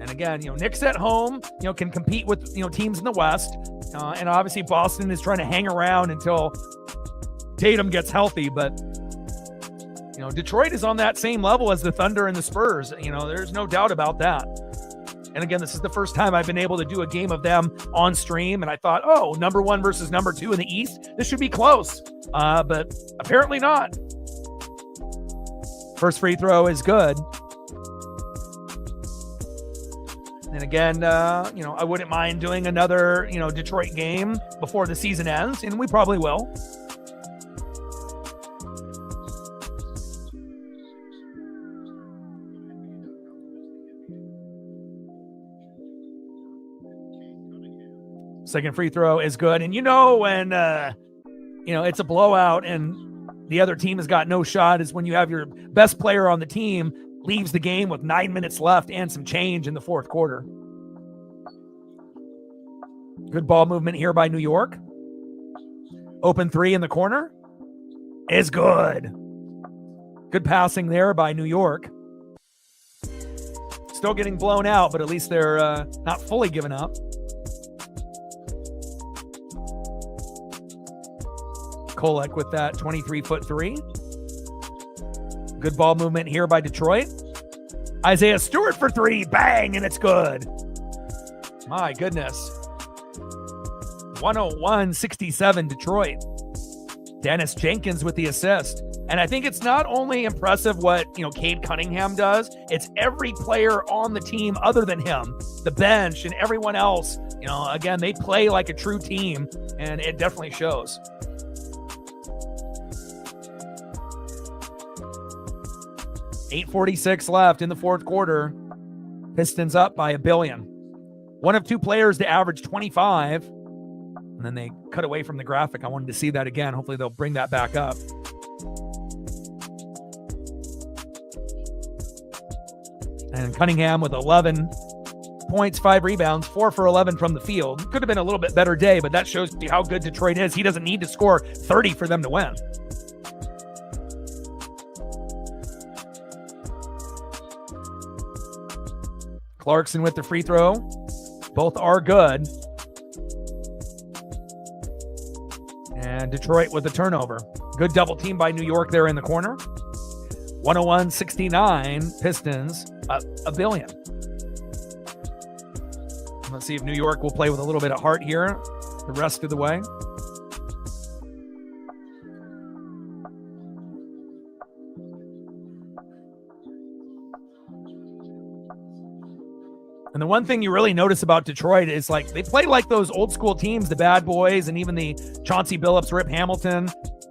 And again, Knicks at home, can compete with, teams in the West. And obviously Boston is trying to hang around until Tatum gets healthy. But, Detroit is on that same level as the Thunder and the Spurs. There's no doubt about that. And again, this is the first time I've been able to do a game of them on stream. And I thought, oh, number 1 versus number 2 in the East. This should be close. But apparently not. First free throw is good. And again, I wouldn't mind doing another, Detroit game before the season ends, and we probably will. Second free throw is good. And when, it's a blowout and the other team has got no shot is when you have your best player on the team leaves the game with 9 minutes left and some change in the fourth quarter. Good ball movement here by New York. Open 3 in the corner is good. Good passing there by New York. Still getting blown out, but at least they're not fully giving up. Kolek with that 23-foot 3. Good ball movement here by Detroit. Isaiah Stewart for 3. Bang, and it's good. My goodness. 101-67 Detroit. Dennis Jenkins with the assist. And I think it's not only impressive what, Cade Cunningham does, it's every player on the team other than him, the bench and everyone else. Again, they play like a true team, and it definitely shows. .846 left in the fourth quarter. Pistons up by 1 billion. One of 2 players to average 25. And then they cut away from the graphic. I wanted to see that again. Hopefully they'll bring that back up. And Cunningham with 11 points, 5 rebounds, 4 for 11 from the field. Could have been a little bit better day, but that shows you how good Detroit is. He doesn't need to score 30 for them to win. Clarkson with the free throw. Both are good. And Detroit with the turnover. Good double team by New York there in the corner. 101-69 Pistons up 1 billion. Let's see if New York will play with a little bit of heart here the rest of the way. And the one thing you really notice about Detroit is they play like those old school teams, the Bad Boys, and even the Chauncey Billups, Rip Hamilton,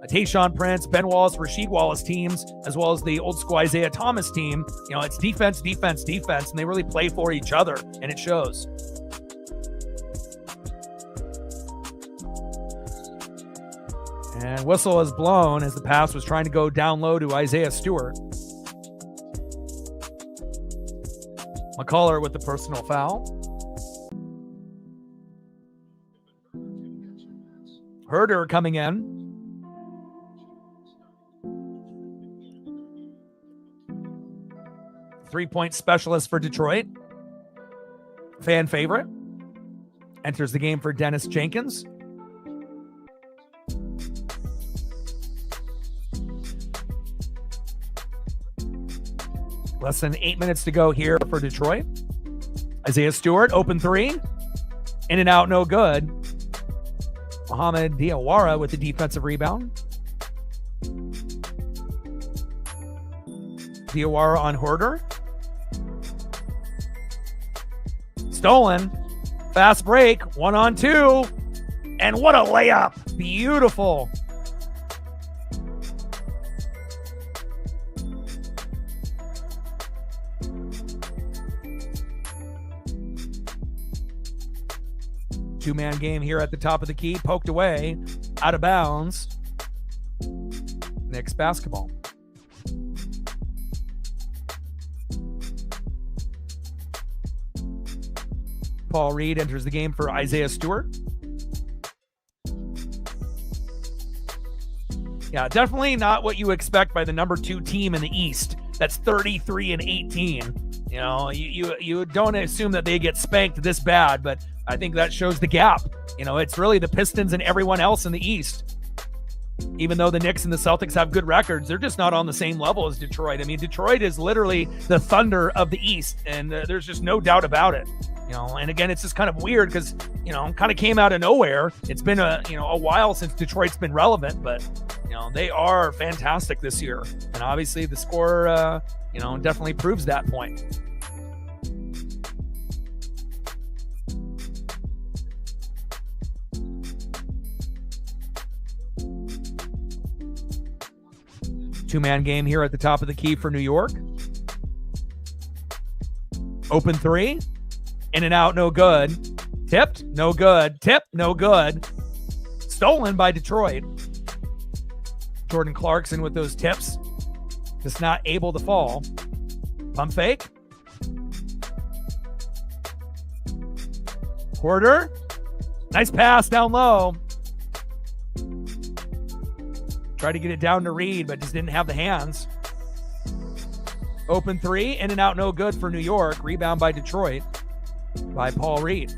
Tayshaun Prince, Ben Wallace, Rasheed Wallace teams, as well as the old school Isaiah Thomas team. It's defense, defense, defense, and they really play for each other, and it shows. And whistle is blown as the pass was trying to go down low to Isaiah Stewart. McCullough with the personal foul. Herder coming in. Three-point specialist for Detroit. Fan favorite. Enters the game for Dennis Jenkins. Less than 8 minutes to go here for Detroit. Isaiah Stewart, open 3. In and out, no good. Mohamed Diawara with the defensive rebound. Diawara on Herder. Stolen. Fast break. 1-on-2. And what a layup. Beautiful. Two-man game here at the top of the key. Poked away. Out of bounds. Knicks basketball. Paul Reed enters the game for Isaiah Stewart. Yeah, definitely not what you expect by the number 2 team in the East. That's 33-18. You don't assume that they get spanked this bad, but I think that shows the gap. It's really the Pistons and everyone else in the East. Even though the Knicks and the Celtics have good records, they're just not on the same level as Detroit. I mean, Detroit is literally the Thunder of the East, and there's just no doubt about it. And again, it's just kind of weird because, kind of came out of nowhere. It's been a while since Detroit's been relevant, but, they are fantastic this year. And obviously the score, definitely proves that point. Two-man game here at the top of the key for New York. Open three. In and out, no good. Tipped, no good. Tipped, no good. Stolen by Detroit. Jordan Clarkson with those tips. Just not able to fall. Pump fake. Porter. Nice pass down low. Tried to get it down to Reed, but just didn't have the hands. Open three, in and out, no good for New York. Rebound by Detroit by Paul Reed.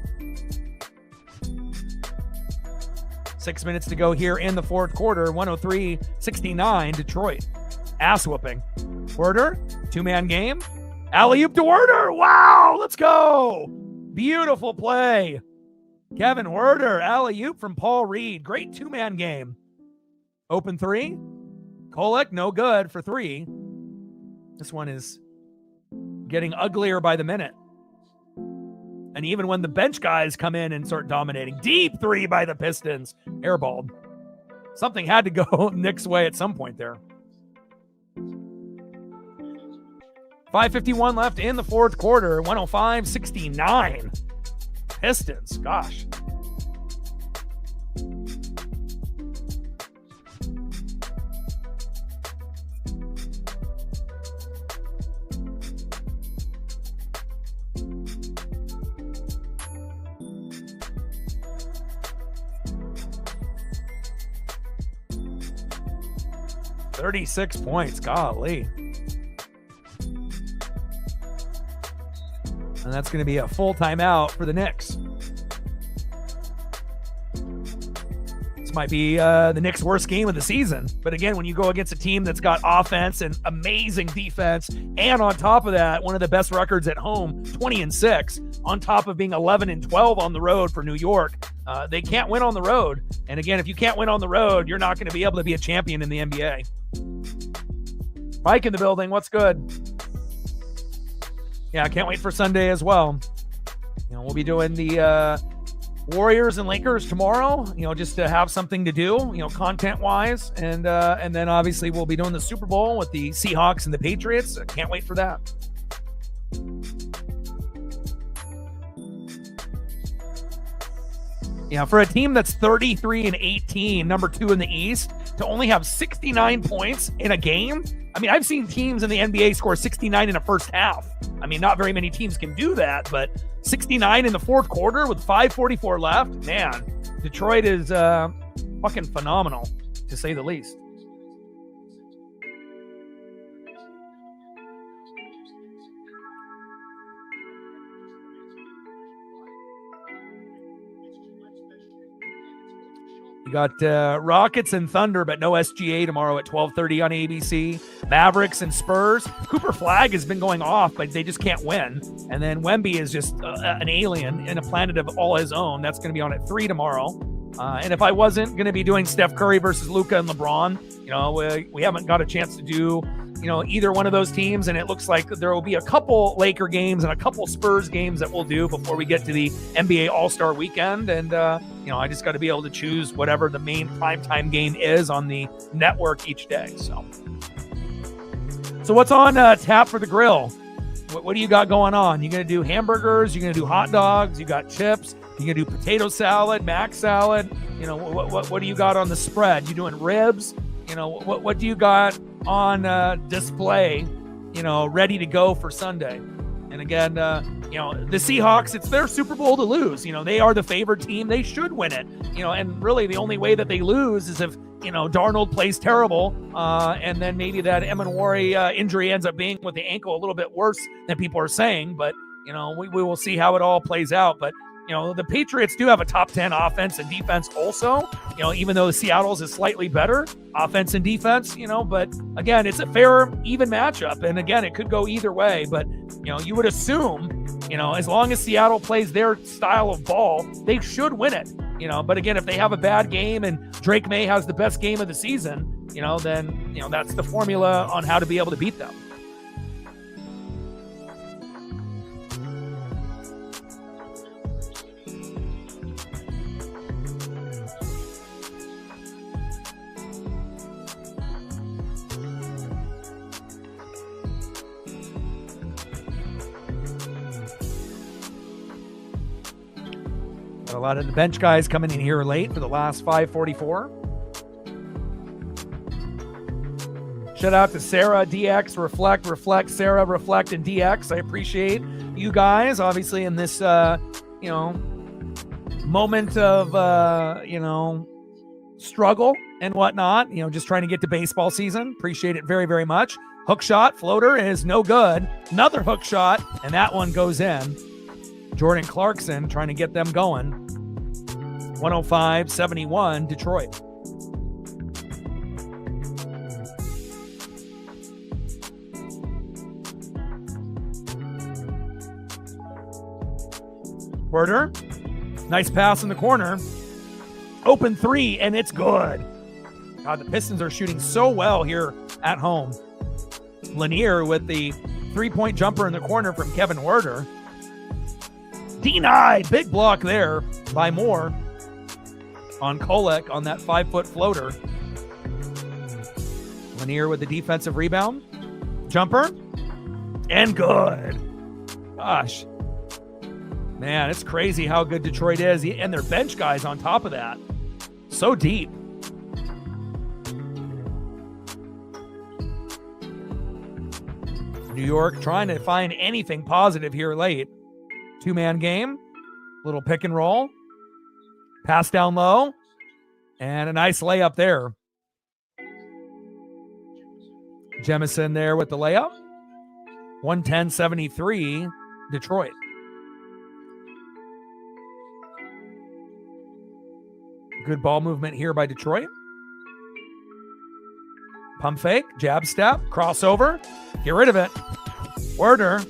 6 minutes to go here in the fourth quarter. 103-69 Detroit. Ass whooping. Werder, two-man game. Alley-oop to Werder. Wow, let's go. Beautiful play. Kevin Werder, alley-oop from Paul Reed. Great two-man game. Open three. Kolek, no good for three. This one is getting uglier by the minute. And even when the bench guys come in and start dominating. Deep three by the Pistons. Airballed. Something had to go Knicks' way at some point there. 5:51 left in the fourth quarter. 105-69. Pistons, gosh. $36 points, golly. And that's going to be a full timeout for the Knicks. This might be the Knicks' worst game of the season. But again, when you go against a team that's got offense and amazing defense, and on top of that, one of the best records at home, 20-6, on top of being 11-12 on the road for New York, they can't win on the road. And again, if you can't win on the road, you're not going to be able to be a champion in the NBA. Mike in the building. What's good? Yeah, I can't wait for Sunday as well. We'll be doing the Warriors and Lakers tomorrow, just to have something to do, content-wise. And then obviously we'll be doing the Super Bowl with the Seahawks and the Patriots. I can't wait for that. Yeah, for a team that's 33-18, number 2 in the East, to only have 69 points in a game. I mean, I've seen teams in the NBA score 69 in a first half. I mean, not very many teams can do that, but 69 in the fourth quarter with 5:44 left, man, Detroit is fucking phenomenal, to say the least. You got Rockets and Thunder, but no SGA tomorrow at 12:30 on ABC. Mavericks and Spurs. Cooper Flagg has been going off, but they just can't win. And then Wemby is just an alien in a planet of all his own. That's going to be on at 3 tomorrow. And if I wasn't going to be doing Steph Curry versus Luka and LeBron, we haven't got a chance to do either one of those teams, and it looks like there will be a couple Laker games and a couple Spurs games that we'll do before we get to the NBA All-Star weekend. And I just got to be able to choose whatever the main primetime game is on the network each day. So what's on tap for the grill? What do you got going on? You gonna do hamburgers? You gonna do hot dogs? You got chips? You gonna do potato salad, mac salad? What do you got on the spread? You doing ribs? What do you got on display, ready to go for Sunday? And again, the Seahawks, it's their Super Bowl to lose. They are the favored team. They should win it. And really the only way that they lose is if, Darnold plays terrible, and then maybe that Emanwari injury ends up being with the ankle a little bit worse than people are saying. But, we will see how it all plays out. But, the Patriots do have a top 10 offense and defense also, even though Seattle's is slightly better offense and defense, but again, it's a fair, even matchup. And again, it could go either way, but, you would assume, as long as Seattle plays their style of ball, they should win it, but again, if they have a bad game and Drake May has the best game of the season, then, that's the formula on how to be able to beat them. A lot of the bench guys coming in here late for the last 5:44. Shout out to Sarah, DX, Reflect, Sarah, Reflect, and DX. I appreciate you guys, obviously, in this, moment of, struggle and whatnot, just trying to get to baseball season. Appreciate it very, very much. Hook shot, floater is no good. Another hook shot, and that one goes in. Jordan Clarkson trying to get them going. 105-71, Detroit. Werder, nice pass in the corner. Open three, and it's good. God, the Pistons are shooting so well here at home. Lanier with the three-point jumper in the corner from Kevin Werder. Denied. Big block there by Moore on Kolek on that 5-foot floater. Lanier with the defensive rebound. Jumper. And good. Gosh. Man, it's crazy how good Detroit is. And their bench guys on top of that. So deep. New York trying to find anything positive here late. Two-man game, little pick and roll, pass down low, and a nice layup there. Jemison there with the layup. 110-73, Detroit. Good ball movement here by Detroit. Pump fake, jab step, crossover, get rid of it. Werder,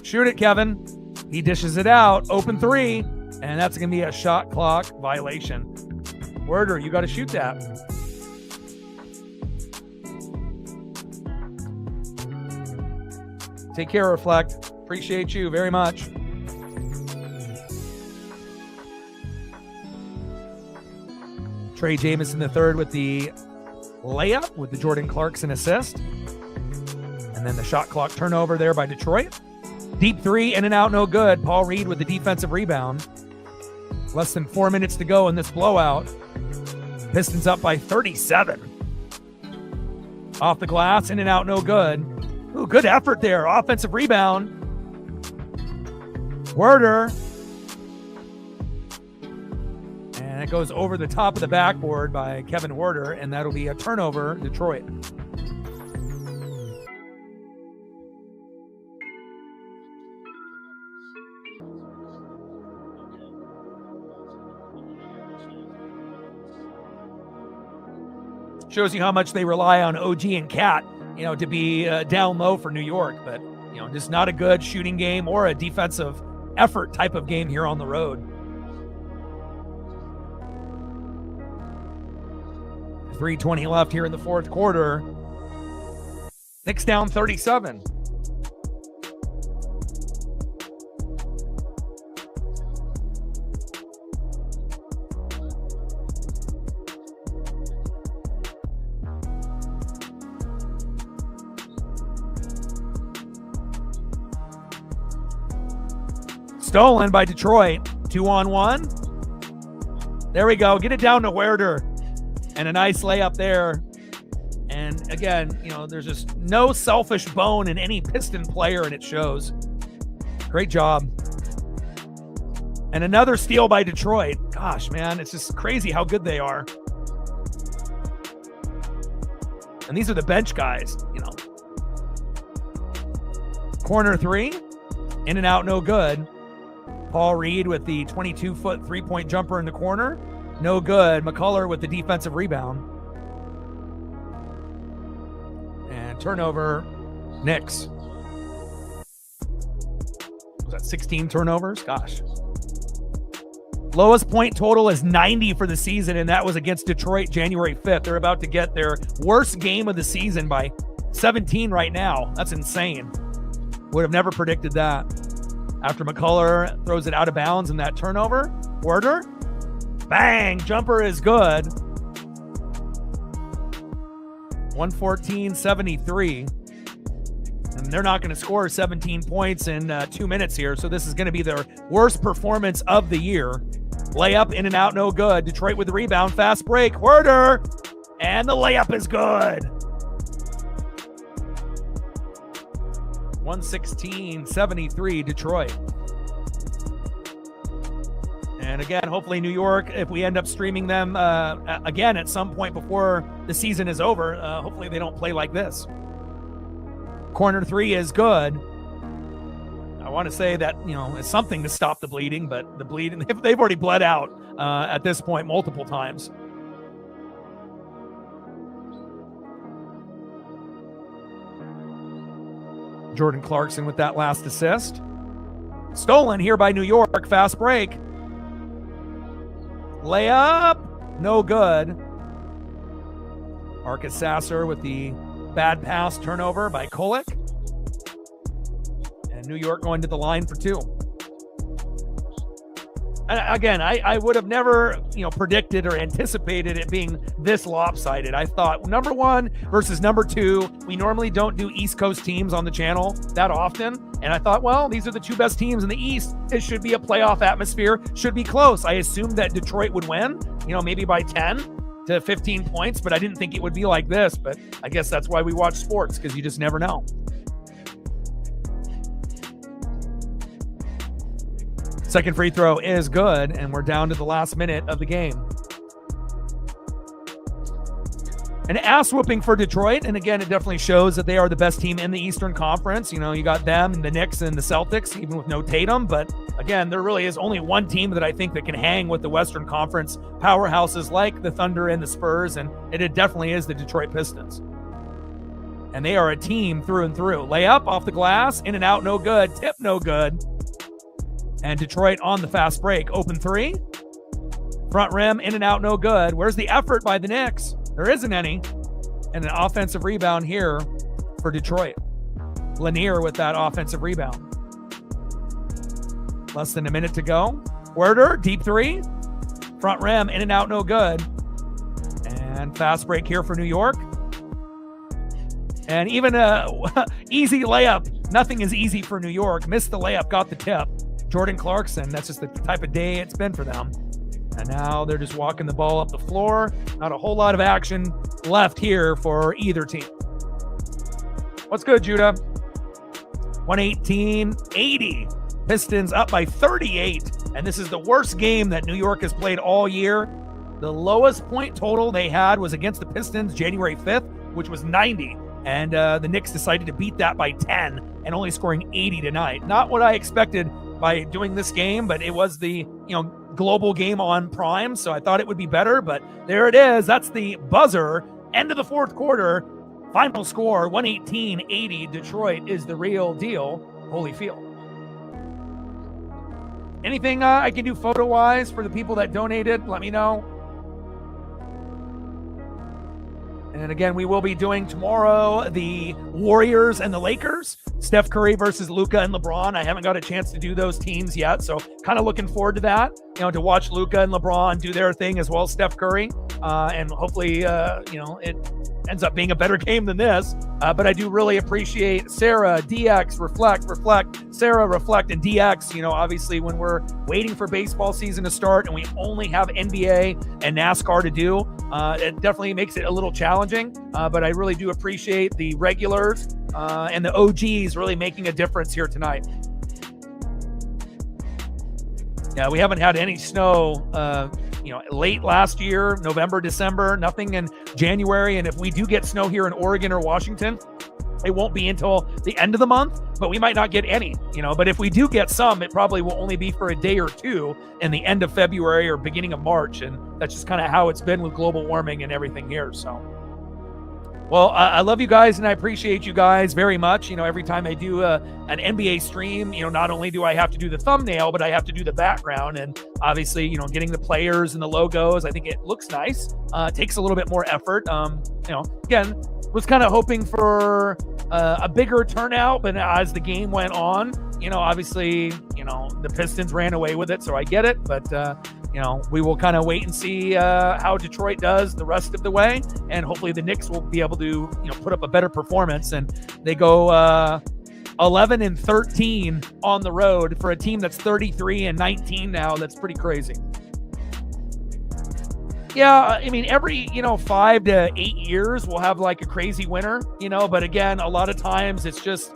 shoot it, Kevin. He dishes it out, open three, and that's going to be a shot clock violation. Werder, you got to shoot that. Take care, Reflect. Appreciate you very much. Trey Jamison III with the layup with the Jordan Clarkson assist. And then the shot clock turnover there by Detroit. Deep three, in and out, no good. Paul Reed with the defensive rebound. Less than 4 minutes to go in this blowout. Pistons up by 37. Off the glass, in and out, no good. Ooh, good effort there. Offensive rebound. Werder. And it goes over the top of the backboard by Kevin Werder, and that'll be a turnover, Detroit. Shows you how much they rely on OG and Cat, to be down low for New York. But, just not a good shooting game or a defensive effort type of game here on the road. 3:20 left here in the fourth quarter. Knicks down 37. Stolen by Detroit. 2-on-1. There we go. Get it down to Werder. And a nice layup there. And again, there's just no selfish bone in any Piston player, and it shows. Great job. And another steal by Detroit. Gosh, man, it's just crazy how good they are. And these are the bench guys, Corner three. In and out, no good. Paul Reed with the 22-foot three-point jumper in the corner. No good. McCullough with the defensive rebound. And turnover, Knicks. Was that 16 turnovers? Gosh. Lowest point total is 90 for the season, and that was against Detroit January 5th. They're about to get their worst game of the season by 17 right now. That's insane. Would have never predicted that. After McCullough throws it out of bounds in that turnover. Werder. Bang! Jumper is good. 114-73. And they're not going to score 17 points in 2 minutes here, so this is going to be their worst performance of the year. Layup in and out, no good. Detroit with the rebound. Fast break. Werder. And the layup is good. 116-73, Detroit. And again, hopefully New York, if we end up streaming them again at some point before the season is over, hopefully they don't play like this. Corner three is good. I want to say that, it's something to stop the bleeding, but the bleeding, they've already bled out at this point multiple times. Jordan Clarkson with that last assist. Stolen here by New York. Fast break. Layup. No good. Marcus Sasser with the bad pass turnover by Kolek. And New York going to the line for two. And again, I would have never, predicted or anticipated it being this lopsided. I thought number one versus number two. We normally don't do East Coast teams on the channel that often. And I thought, well, these are the two best teams in the East. It should be a playoff atmosphere. Should be close. I assumed that Detroit would win, maybe by 10 to 15 points, but I didn't think it would be like this. But I guess that's why we watch sports, because you just never know. Second free throw is good, and we're down to the last minute of the game. An ass whooping for Detroit, and again, it definitely shows that they are the best team in the Eastern Conference. You got them and the Knicks and the Celtics, even with no Tatum. But again, there really is only one team that I think that can hang with the Western Conference powerhouses like the Thunder and the Spurs, and it definitely is the Detroit Pistons. And they are a team through and through. Layup off the glass, in and out, no good. Tip, no good. And Detroit on the fast break. Open three. Front rim, in and out, no good. Where's the effort by the Knicks? There isn't any. And an offensive rebound here for Detroit. Lanier with that offensive rebound. Less than a minute to go. Werder, deep three. Front rim, in and out, no good. And fast break here for New York. And even a easy layup. Nothing is easy for New York. Missed the layup, got the tip. Jordan Clarkson, that's just the type of day it's been for them. And now they're just walking the ball up the floor. Not a whole lot of action left here for either team. What's good, Judah? 118-80. Pistons up by 38. And this is the worst game that New York has played all year. The lowest point total they had was against the Pistons January 5th, which was 90. And the Knicks decided to beat that by 10 and only scoring 80 tonight. Not what I expected by doing this game, but it was the global game on Prime, so I thought it would be better, but there it is. That's the buzzer. End of the fourth quarter. Final score 118-80. Detroit is the real deal. Holyfield. Anything I can do photo-wise for the people that donated, let me know. And again, we will be doing tomorrow the Warriors and the Lakers. Steph Curry versus Luka and LeBron. I haven't got a chance to do those teams yet, so kind of looking forward to that. To watch Luka and LeBron do their thing as well as Steph Curry. And hopefully, it ends up being a better game than this. But I do really appreciate Sarah, DX, Reflect, Sarah, Reflect, and DX. Obviously when we're waiting for baseball season to start and we only have NBA and NASCAR to do, it definitely makes it a little challenging. But I really do appreciate the regulars and the OGs really making a difference here tonight. Yeah, we haven't had any snow, late last year, November, December, nothing in January. And if we do get snow here in Oregon or Washington, it won't be until the end of the month, but we might not get any, but if we do get some, it probably will only be for a day or two in the end of February or beginning of March. And that's just kind of how it's been with global warming and everything here. So, well, I love you guys and I appreciate you guys very much. Every time I do an NBA stream, not only do I have to do the thumbnail, but I have to do the background. And obviously, getting the players and the logos, I think it looks nice. It takes a little bit more effort. Again, was kind of hoping for a bigger turnout, but as the game went on, obviously, the Pistons ran away with it, so I get it. But we will kind of wait and see how Detroit does the rest of the way, and hopefully the Knicks will be able to, put up a better performance. And they go 11-13 on the road for a team that's 33-19 now. That's pretty crazy. Yeah, I mean, every, 5 to 8 years we'll have like a crazy winter, but again, a lot of times it's just,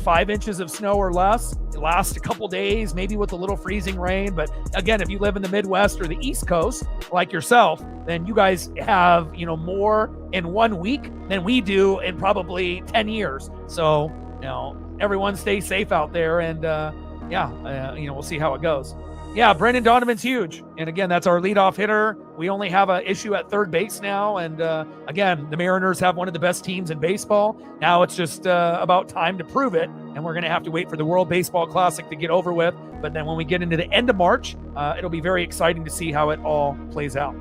5 inches of snow or less. It lasts a couple days, maybe with a little freezing rain. But again, if you live in the Midwest or the East Coast, like yourself, then you guys have, more in 1 week than we do in probably 10 years. So, everyone stay safe out there. And we'll see how it goes. Yeah, Brendan Donovan's huge. And again, that's our leadoff hitter. We only have an issue at third base now. And again, the Mariners have one of the best teams in baseball. Now it's just about time to prove it. And we're going to have to wait for the World Baseball Classic to get over with. But then when we get into the end of March, it'll be very exciting to see how it all plays out.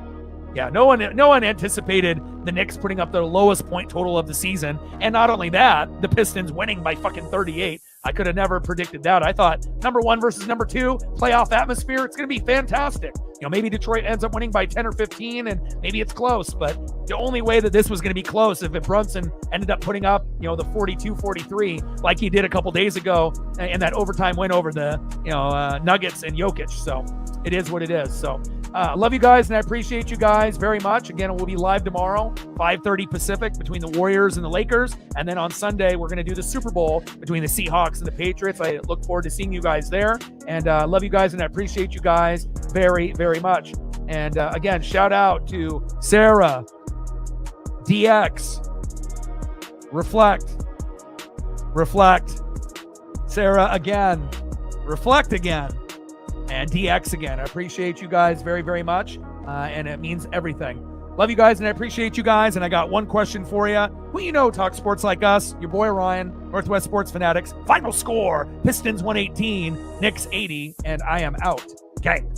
Yeah, no one anticipated the Knicks putting up their lowest point total of the season. And not only that, the Pistons winning by fucking 38. I could have never predicted that. I thought number 1 versus number 2, playoff atmosphere, it's going to be fantastic. Maybe Detroit ends up winning by 10 or 15, and maybe it's close. But the only way that this was going to be close if Brunson ended up putting up, the 42-43 like he did a couple days ago in that overtime win over the, Nuggets and Jokic. So it is what it is. So love you guys, and I appreciate you guys very much. Again, we'll be live tomorrow, 5:30 Pacific, between the Warriors and the Lakers. And then on Sunday, we're going to do the Super Bowl between the Seahawks and the Patriots. I look forward to seeing you guys there. And love you guys, and I appreciate you guys very, very much. And again, shout out to Sarah, DX, Reflect, Sarah again, Reflect again, and DX again. I appreciate you guys very, very much, and it means everything. Love you guys, and I appreciate you guys. And I got one question for you. Who talk sports like us? Your boy Ryan, Northwest Sports Fanatics. Final score, Pistons 118, Knicks 80, and I am out. Gang.